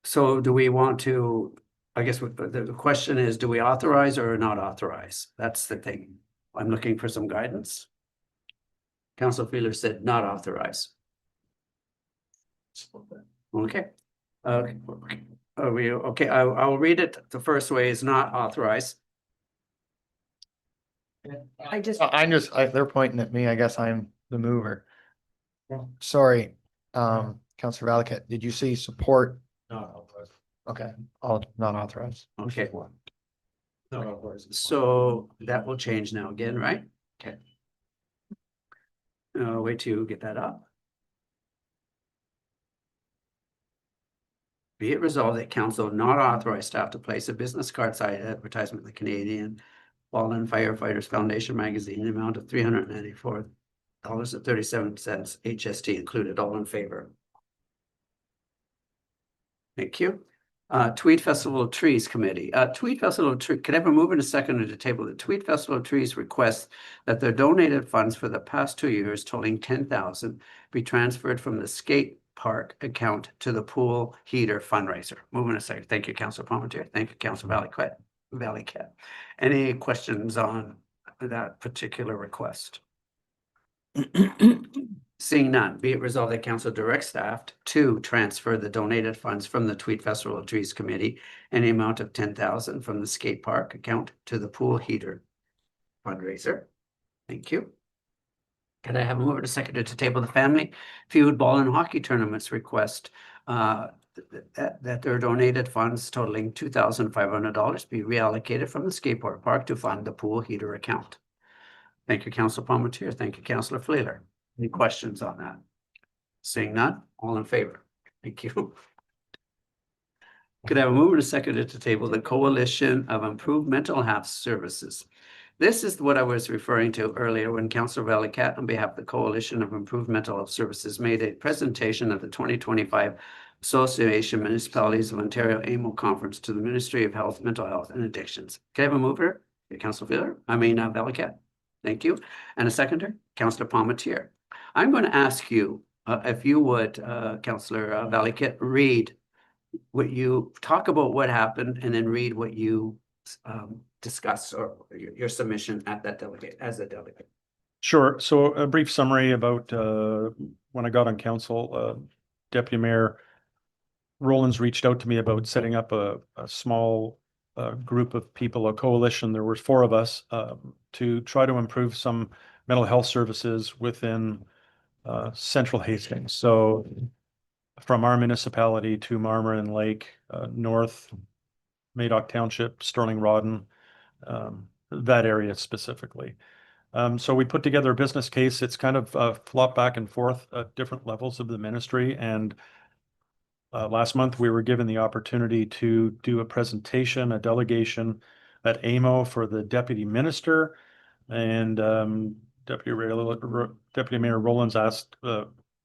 S1: So do we want to, I guess the question is, do we authorize or not authorize? That's the thing. I'm looking for some guidance. Council Feeler said not authorize. Okay. Are we okay? I'll read it. The first way is not authorize.
S11: They're pointing at me. I guess I'm the mover. Sorry, Councillor Valiquette, did you say support?
S6: No.
S11: Okay, I'll not authorize.
S1: Okay. So that will change now again, right? Okay. Wait to get that up. Be it resolved that council not authorize staff to place a business card site advertisement in the Canadian Fallen Firefighters Foundation magazine in the amount of $394.37, HST included. All in favor? Thank you. Tweed Festival of Trees Committee. Tweed Festival of Trees, could I have a mover and a seconder to table the Tweed Festival of Trees request that their donated funds for the past 2 years totaling $10,000 be transferred from the skate park account to the pool heater fundraiser. Move in a second. Thank you, Councillor Palmetier. Thank you, Councillor Valiquette. Any questions on that particular request? Seeing none, be it resolved that council directs staff to transfer the donated funds from the Tweed Festival of Trees Committee in the amount of $10,000 from the skate park account to the pool heater fundraiser. Thank you. Can I have a mover to seconder to table the family feud ball and hockey tournaments request that their donated funds totaling $2,500 be reallocated from the skateboard park to fund the pool heater account. Thank you, Councillor Palmetier. Thank you, Councillor Flaylor. Any questions on that? Seeing none, all in favor? Thank you. Could I have a mover and a seconder to table the Coalition of Improved Mental Health Services? This is what I was referring to earlier when Councillor Valiquette, on behalf of the Coalition of Improved Mental Health Services, made a presentation of the 2025 Association Municipalities of Ontario AMO Conference to the Ministry of Health, Mental Health and Addictions. Can I have a mover? Councillor Valiquette. Thank you. And a seconder, Councillor Palmetier. I'm going to ask you, if you would, Councillor Valiquette, read what you talk about what happened and then read what you discuss or your submission at that delegate as a delegate.
S9: Sure. So a brief summary about when I got on council, Deputy Mayor Rollins reached out to me about setting up a small group of people, a coalition. There were 4 of us to try to improve some mental health services within Central Hastings. So from our municipality to Marmarin Lake, North Madoc Township, Sterling Rawdon, that area specifically. So we put together a business case. It's kind of flopped back and forth at different levels of the ministry. And last month, we were given the opportunity to do a presentation, a delegation at AMO for the deputy minister. And Deputy Mayor Rollins asked,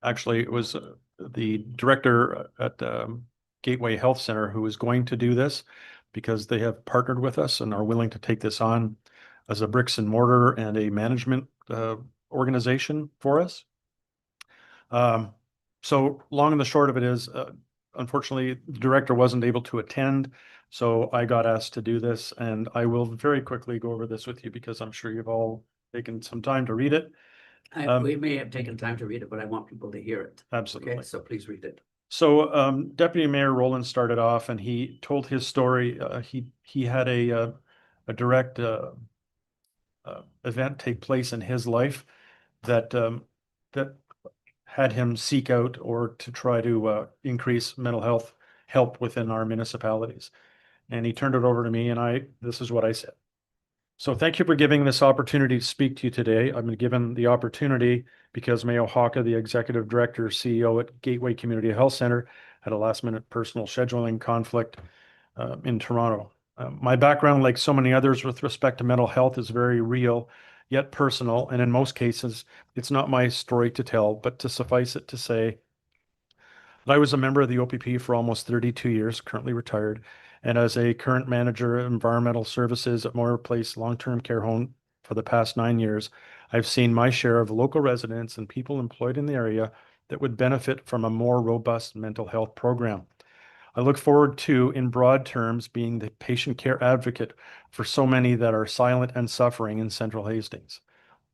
S9: actually, it was the director at Gateway Health Center who is going to do this, because they have partnered with us and are willing to take this on as a bricks and mortar and a management organization for us. So long and the short of it is, unfortunately, the director wasn't able to attend, so I got asked to do this, and I will very quickly go over this with you because I'm sure you've all taken some time to read it.
S1: We may have taken time to read it, but I want people to hear it.
S9: Absolutely.
S1: Okay, so please read it.
S9: So Deputy Mayor Rollins started off and he told his story. He had a direct event take place in his life that that had him seek out or to try to increase mental health help within our municipalities. And he turned it over to me, and this is what I said. So thank you for giving this opportunity to speak to you today. I've been given the opportunity because Mayo Hawka, the Executive Director, CEO at Gateway Community Health Center, had a last-minute personal scheduling conflict in Toronto. My background, like so many others with respect to mental health, is very real, yet personal, and in most cases, it's not my story to tell, but to suffice it to say that I was a member of the OPP for almost 32 years, currently retired, and as a current manager of environmental services at Moyer Place Long-Term Care Home for the past 9 years, I've seen my share of local residents and people employed in the area that would benefit from a more robust mental health program. I look forward to, in broad terms, being the patient care advocate for so many that are silent and suffering in Central Hastings.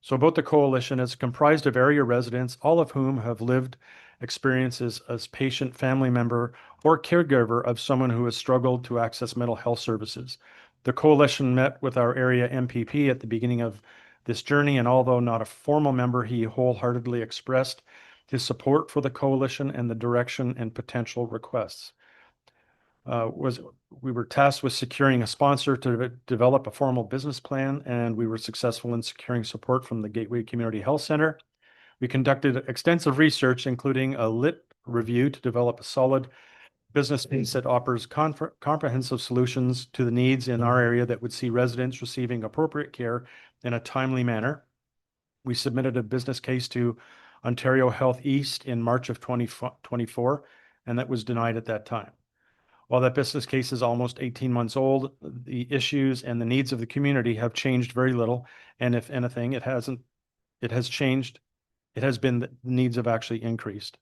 S9: So about the coalition, it's comprised of area residents, all of whom have lived experiences as patient, family member, or caregiver of someone who has struggled to access mental health services. The coalition met with our area MPP at the beginning of this journey, and although not a formal member, he wholeheartedly expressed his support for the coalition and the direction and potential requests. We were tasked with securing a sponsor to develop a formal business plan, and we were successful in securing support from the Gateway Community Health Center. We conducted extensive research, including a lit review to develop a solid business case that offers comprehensive solutions to the needs in our area that would see residents receiving appropriate care in a timely manner. We submitted a business case to Ontario Health East in March of 2024, and that was denied at that time. While that business case is almost 18 months old, the issues and the needs of the community have changed very little. And if anything, it has been the needs have actually increased.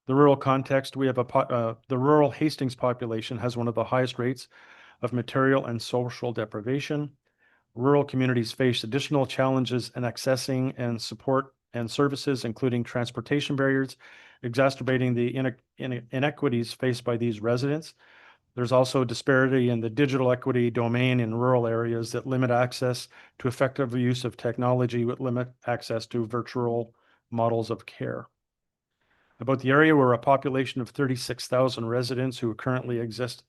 S9: The rural context, we have the rural Hastings population has one of the highest rates of material and social deprivation. Rural communities face additional challenges in accessing and support and services, including transportation barriers, exacerbating the inequities faced by these residents. There's also disparity in the digital equity domain in rural areas that limit access to effective use of technology, would limit access to virtual models of care. about the area where a population of 36,000 residents who currently exist,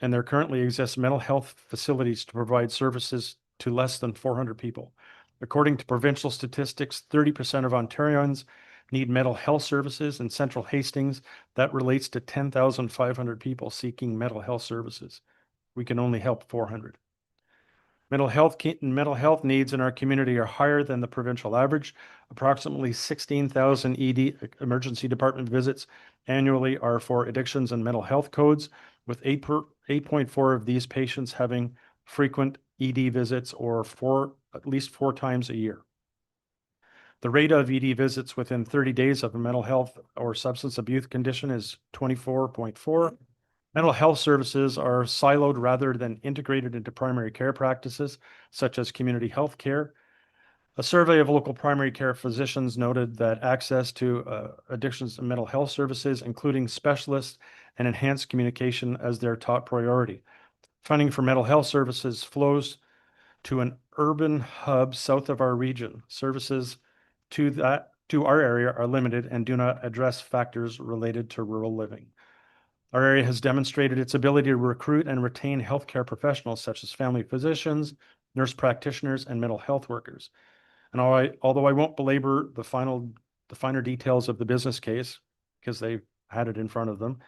S9: and there currently exists mental health facilities to provide services to less than 400 people. According to provincial statistics, 30% of Ontarians need mental health services. In Central Hastings, that relates to 10,500 people seeking mental health services. We can only help 400. Mental health needs in our community are higher than the provincial average. Approximately 16,000 ED emergency department visits annually are for addictions and mental health codes, with 8.4 of these patients having frequent ED visits or at least 4 times a year. The rate of ED visits within 30 days of a mental health or substance abuse condition is 24.4. Mental health services are siloed rather than integrated into primary care practices, such as community health care. A survey of local primary care physicians noted that access to addictions and mental health services, including specialists and enhanced communication, as their top priority. Funding for mental health services flows to an urban hub south of our region. Services to our area are limited and do not address factors related to rural living. Our area has demonstrated its ability to recruit and retain healthcare professionals such as family physicians, nurse practitioners, and mental health workers. And although I won't belabor the finer details of the business case, because they had it in front of them,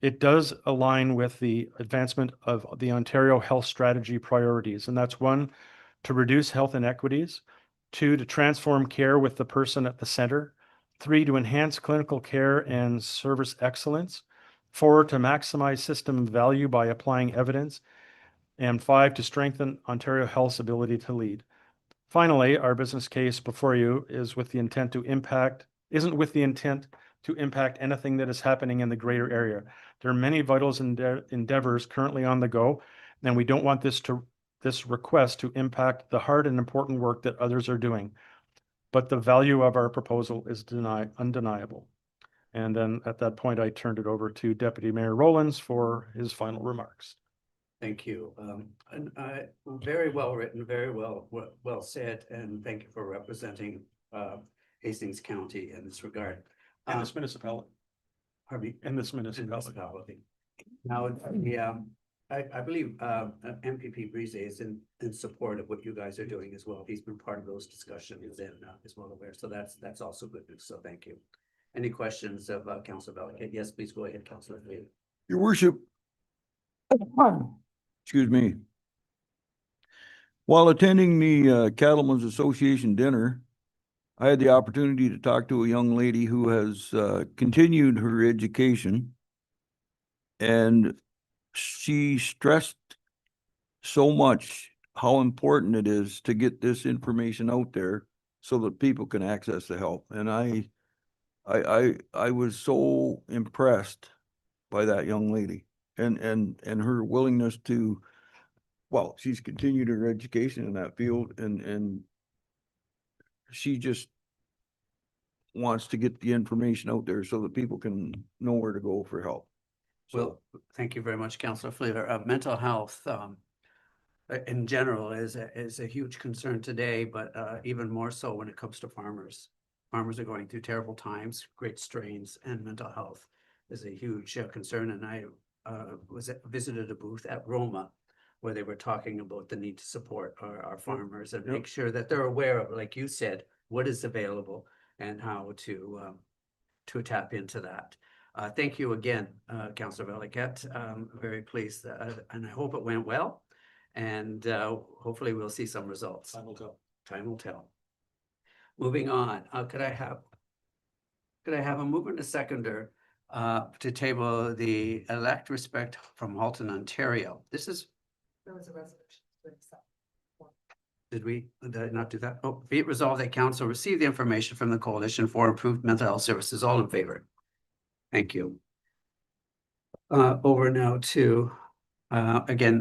S9: it does align with the advancement of the Ontario Health Strategy priorities. And that's 1, to reduce health inequities; 2, to transform care with the person at the center; 3, to enhance clinical care and service excellence; 4, to maximize system value by applying evidence; and 5, to strengthen Ontario Health's ability to lead. Finally, our business case before you isn't with the intent to impact anything that is happening in the greater area. There are many vital endeavors currently on the go, and we don't want this request to impact the hard and important work that others are doing. But the value of our proposal is undeniable. And then at that point, I turned it over to Deputy Mayor Rowlands for his final remarks.
S1: Thank you. And very well written, very well said, and thank you for representing Hastings County in this regard.
S9: And this municipality.
S1: Pardon me?
S9: In this municipality.
S1: Now, I believe MPP Brise is in support of what you guys are doing as well. He's been part of those discussions and is well aware. So that's also good news. So thank you. Any questions of Councilor Valiquette? Yes, please go ahead, Councilor.
S7: Your worship. Excuse me. While attending the Cattlemen's Association dinner, I had the opportunity to talk to a young lady who has continued her education, and she stressed so much how important it is to get this information out there so that people can access the help. And I was so impressed by that young lady and her willingness to, well, she's continued her education in that field, and she just wants to get the information out there so that people can know where to go for help. So,
S1: Well, thank you very much, Councilor Fleeter. Mental health in general is a huge concern today, but even more so when it comes to farmers. Farmers are going through terrible times, great strains, and mental health is a huge concern. And I visited a booth at Roma where they were talking about the need to support our farmers and make sure that they're aware of, like you said, what is available and how to tap into that. Thank you again, Councilor Valiquette. Very pleased, and I hope it went well. And hopefully we'll see some results.
S9: Time will tell.
S1: Time will tell. Moving on, could I have a mover and a seconder to table the elect respect from Halton, Ontario? This is.
S15: There was a resolution to accept.
S1: Did I not do that? Oh, be it resolved that council receive the information from the Coalition for Improved Mental Health Services. All in favor? Thank you. Over now to, again,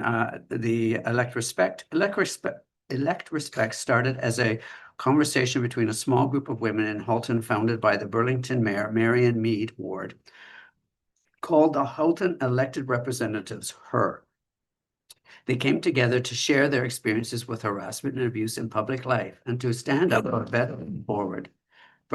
S1: the elect respect. Elect respect started as a conversation between a small group of women in Halton founded by the Burlington Mayor, Marion Mead Ward, called the Halton Elected Representatives, HER. They came together to share their experiences with harassment and abuse in public life and to stand up for a better forward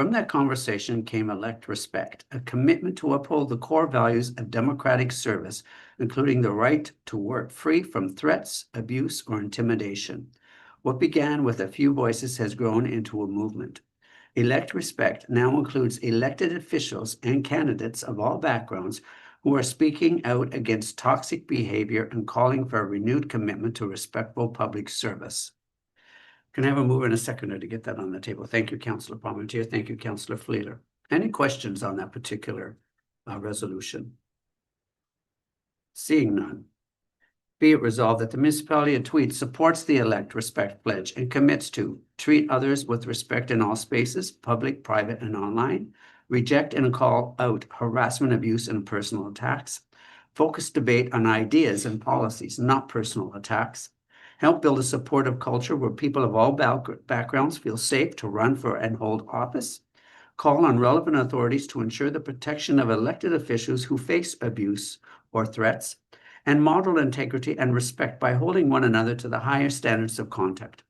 S1: From that conversation came elect respect, a commitment to uphold the core values of democratic service, including the right to work free from threats, abuse, or intimidation. What began with a few voices has grown into a movement. Elect respect now includes elected officials and candidates of all backgrounds who are speaking out against toxic behavior and calling for a renewed commitment to respectful public service. Can I have a mover and a seconder to get that on the table? Thank you, Councillor Parmentier. Thank you, Councillor Fleeter. Any questions on that particular resolution? Seeing none. Be it resolved that the municipality of Tweed supports the Elect Respect Pledge and commits to treat others with respect in all spaces, public, private, and online, reject and call out harassment, abuse, and personal attacks, focus debate on ideas and policies, not personal attacks, help build a supportive culture where people of all backgrounds feel safe to run for and hold office, call on relevant authorities to ensure the protection of elected officials who face abuse or threats, and model integrity and respect by holding one another to the higher standards of conduct.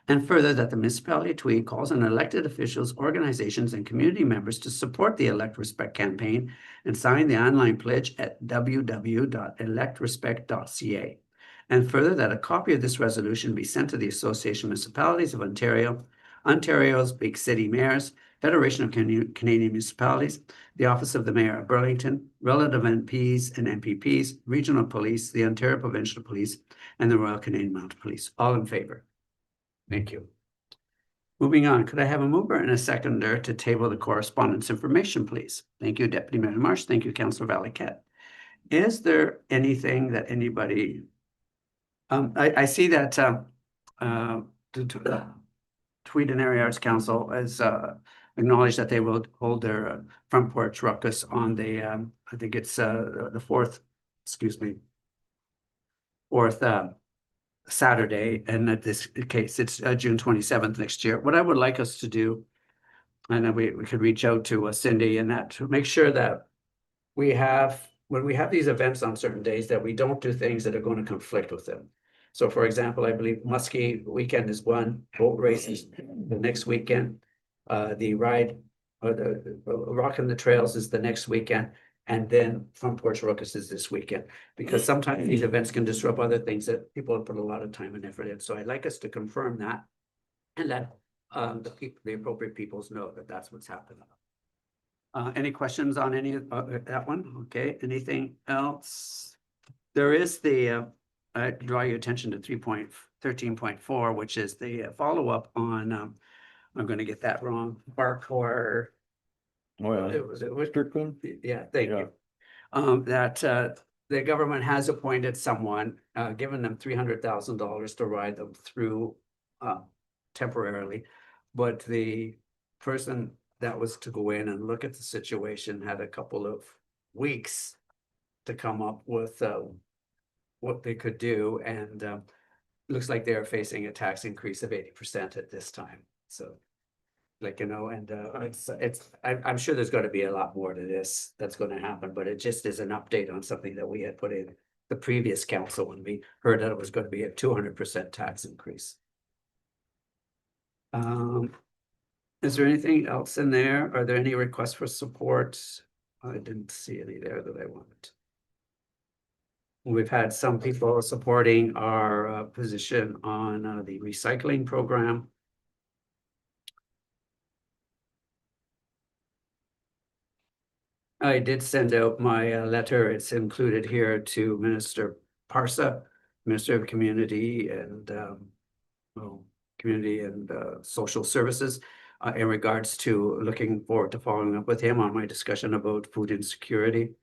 S1: And further, that the municipality of Tweed calls on elected officials, organizations, and community members to support the Elect Respect campaign and sign the online pledge at www.electrespect.ca. And further, that a copy of this resolution be sent to the Association of Municipalities of Ontario, Ontario's Big City Mayors, Federation of Canadian Municipalities, the Office of the Mayor of Burlington, relative MPs and MPPs, Regional Police, the Ontario Provincial Police, and the Royal Canadian Mounted Police. All in favor? Thank you. Moving on, could I have a mover and a seconder to table the correspondence information, please? Thank you, Deputy Mayor Marsh. Thank you, Councillor Valiquette. Is there anything that anybody... I see that Tweed and Area Arts Council has acknowledged that they will hold their front porch ruckus on the, I think it's the fourth Saturday, and in this case, it's June 27th next year. What I would like us to do, and then we could reach out to Cindy and that to make sure that we have, when we have these events on certain days, that we don't do things that are going to conflict with them. So for example, I believe Muskie weekend is one, boat races the next weekend. The ride or the Rockin' the Trails is the next weekend. And then Front Porch Ruckus is this weekend, because sometimes these events can disrupt other things that people have put a lot of time and effort in. So I'd like us to confirm that and let the appropriate peoples know that that's what's happening. Any questions on any of that one? Okay, anything else? There is the, I draw your attention to 3.13.4, which is the follow-up on, I'm going to get that wrong, Barcor.
S7: Oh, yeah.
S1: It was
S7: Strickland?
S1: Yeah, thank you. That the government has appointed someone, given them $300,000 to ride them through temporarily. But the person that was to go in and look at the situation had a couple of weeks to come up with what they could do, and looks like they're facing a tax increase of 80% at this time. So, like, you know, and I'm sure there's going to be a lot more to this that's going to happen, but it just is an update on something that we had put in the previous council when we heard that it was going to be a 200% tax increase. Is there anything else in there? Are there any requests for support? I didn't see any there that I wanted. We've had some people supporting our position on the recycling program. I did send out my letter. It's included here to Minister Parsa, Minister of Community and Social Services, in regards to looking forward to following up with him on my discussion about food insecurity.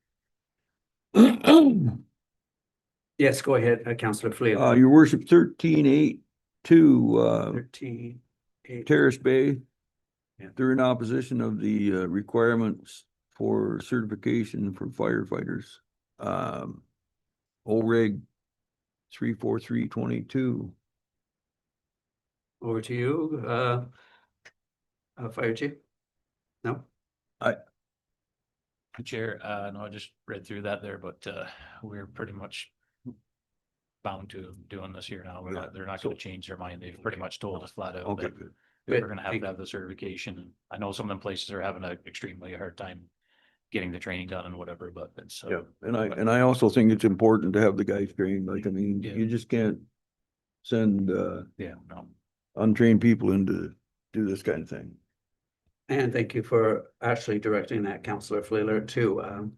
S1: Yes, go ahead, Councillor Fleer.
S7: Your worship, 13.8 to
S1: 13.8
S7: Terrace Bay.
S1: Yeah.
S7: They're in opposition of the requirements for certification for firefighters. OREG 34322.
S1: Over to you, Fire Chief. No.
S10: Chair, no, I just read through that there, but we're pretty much bound to doing this here now. They're not going to change their mind. They've pretty much told us flat out.
S7: Okay,
S10: that
S7: good.
S10: We're
S1: Good,
S10: gonna
S1: thank
S10: have the certification. I know some of them places are having an extremely hard time getting the training done and whatever, but it's.
S7: Yeah, and I also think it's important to have the guys trained, like, I mean,
S10: Yeah.
S7: you just can't send,
S10: Yeah, no.
S7: untrained people in to do this kind of thing.
S1: And thank you for actually directing that, Councillor Fleeler, to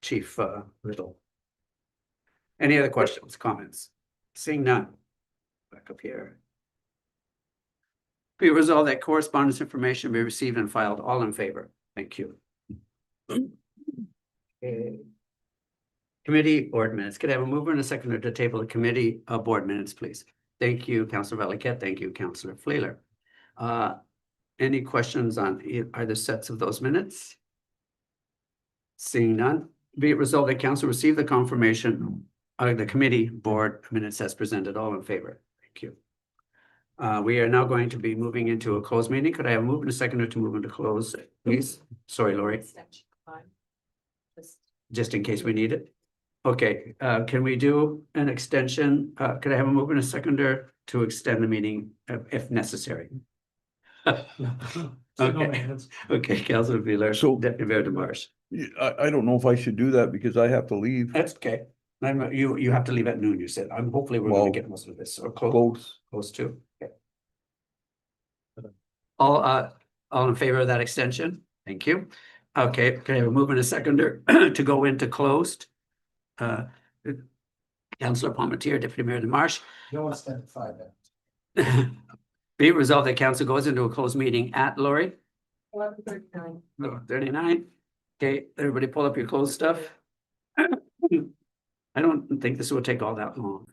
S1: Chief Riddle. Any other questions, comments? Seeing none. Back up here. Be it resolved that correspondence information be received and filed. All in favor? Thank you. Okay. Committee board minutes. Could I have a mover and a seconder to table the committee board minutes, please? Thank you, Councillor Valiquette. Thank you, Councillor Fleeler. Any questions on either sets of those minutes? Seeing none, be it resolved that council receive the confirmation of the committee board minutes as presented. All in favor? Thank you. We are now going to be moving into a closed meeting. Could I have a mover and a seconder to move into close, please? Sorry, Lori, just in case we need it. Okay, can we do an extension? Could I have a mover and a seconder to extend the meeting if necessary? Okay, okay, Councilor Wheeler,
S7: So-
S1: Deputy Mayor DeMarsh.
S7: I don't know if I should do that because I have to leave.
S1: That's okay. You have to leave at noon, you said. Hopefully we're gonna
S7: Well,
S1: get most of this, or close,
S7: Close.
S1: close to. Okay. All in favor of that extension? Thank you. Okay, can I have a mover and a seconder to go into closed? Councillor Palmetier, Deputy Mayor DeMarsh.
S11: You want to stand 5 minutes.
S1: Be it resolved that council goes into a closed meeting at Lori,
S15: 11:39.
S1: 39. Okay, everybody pull up your closed stuff. I don't think this will take all that long.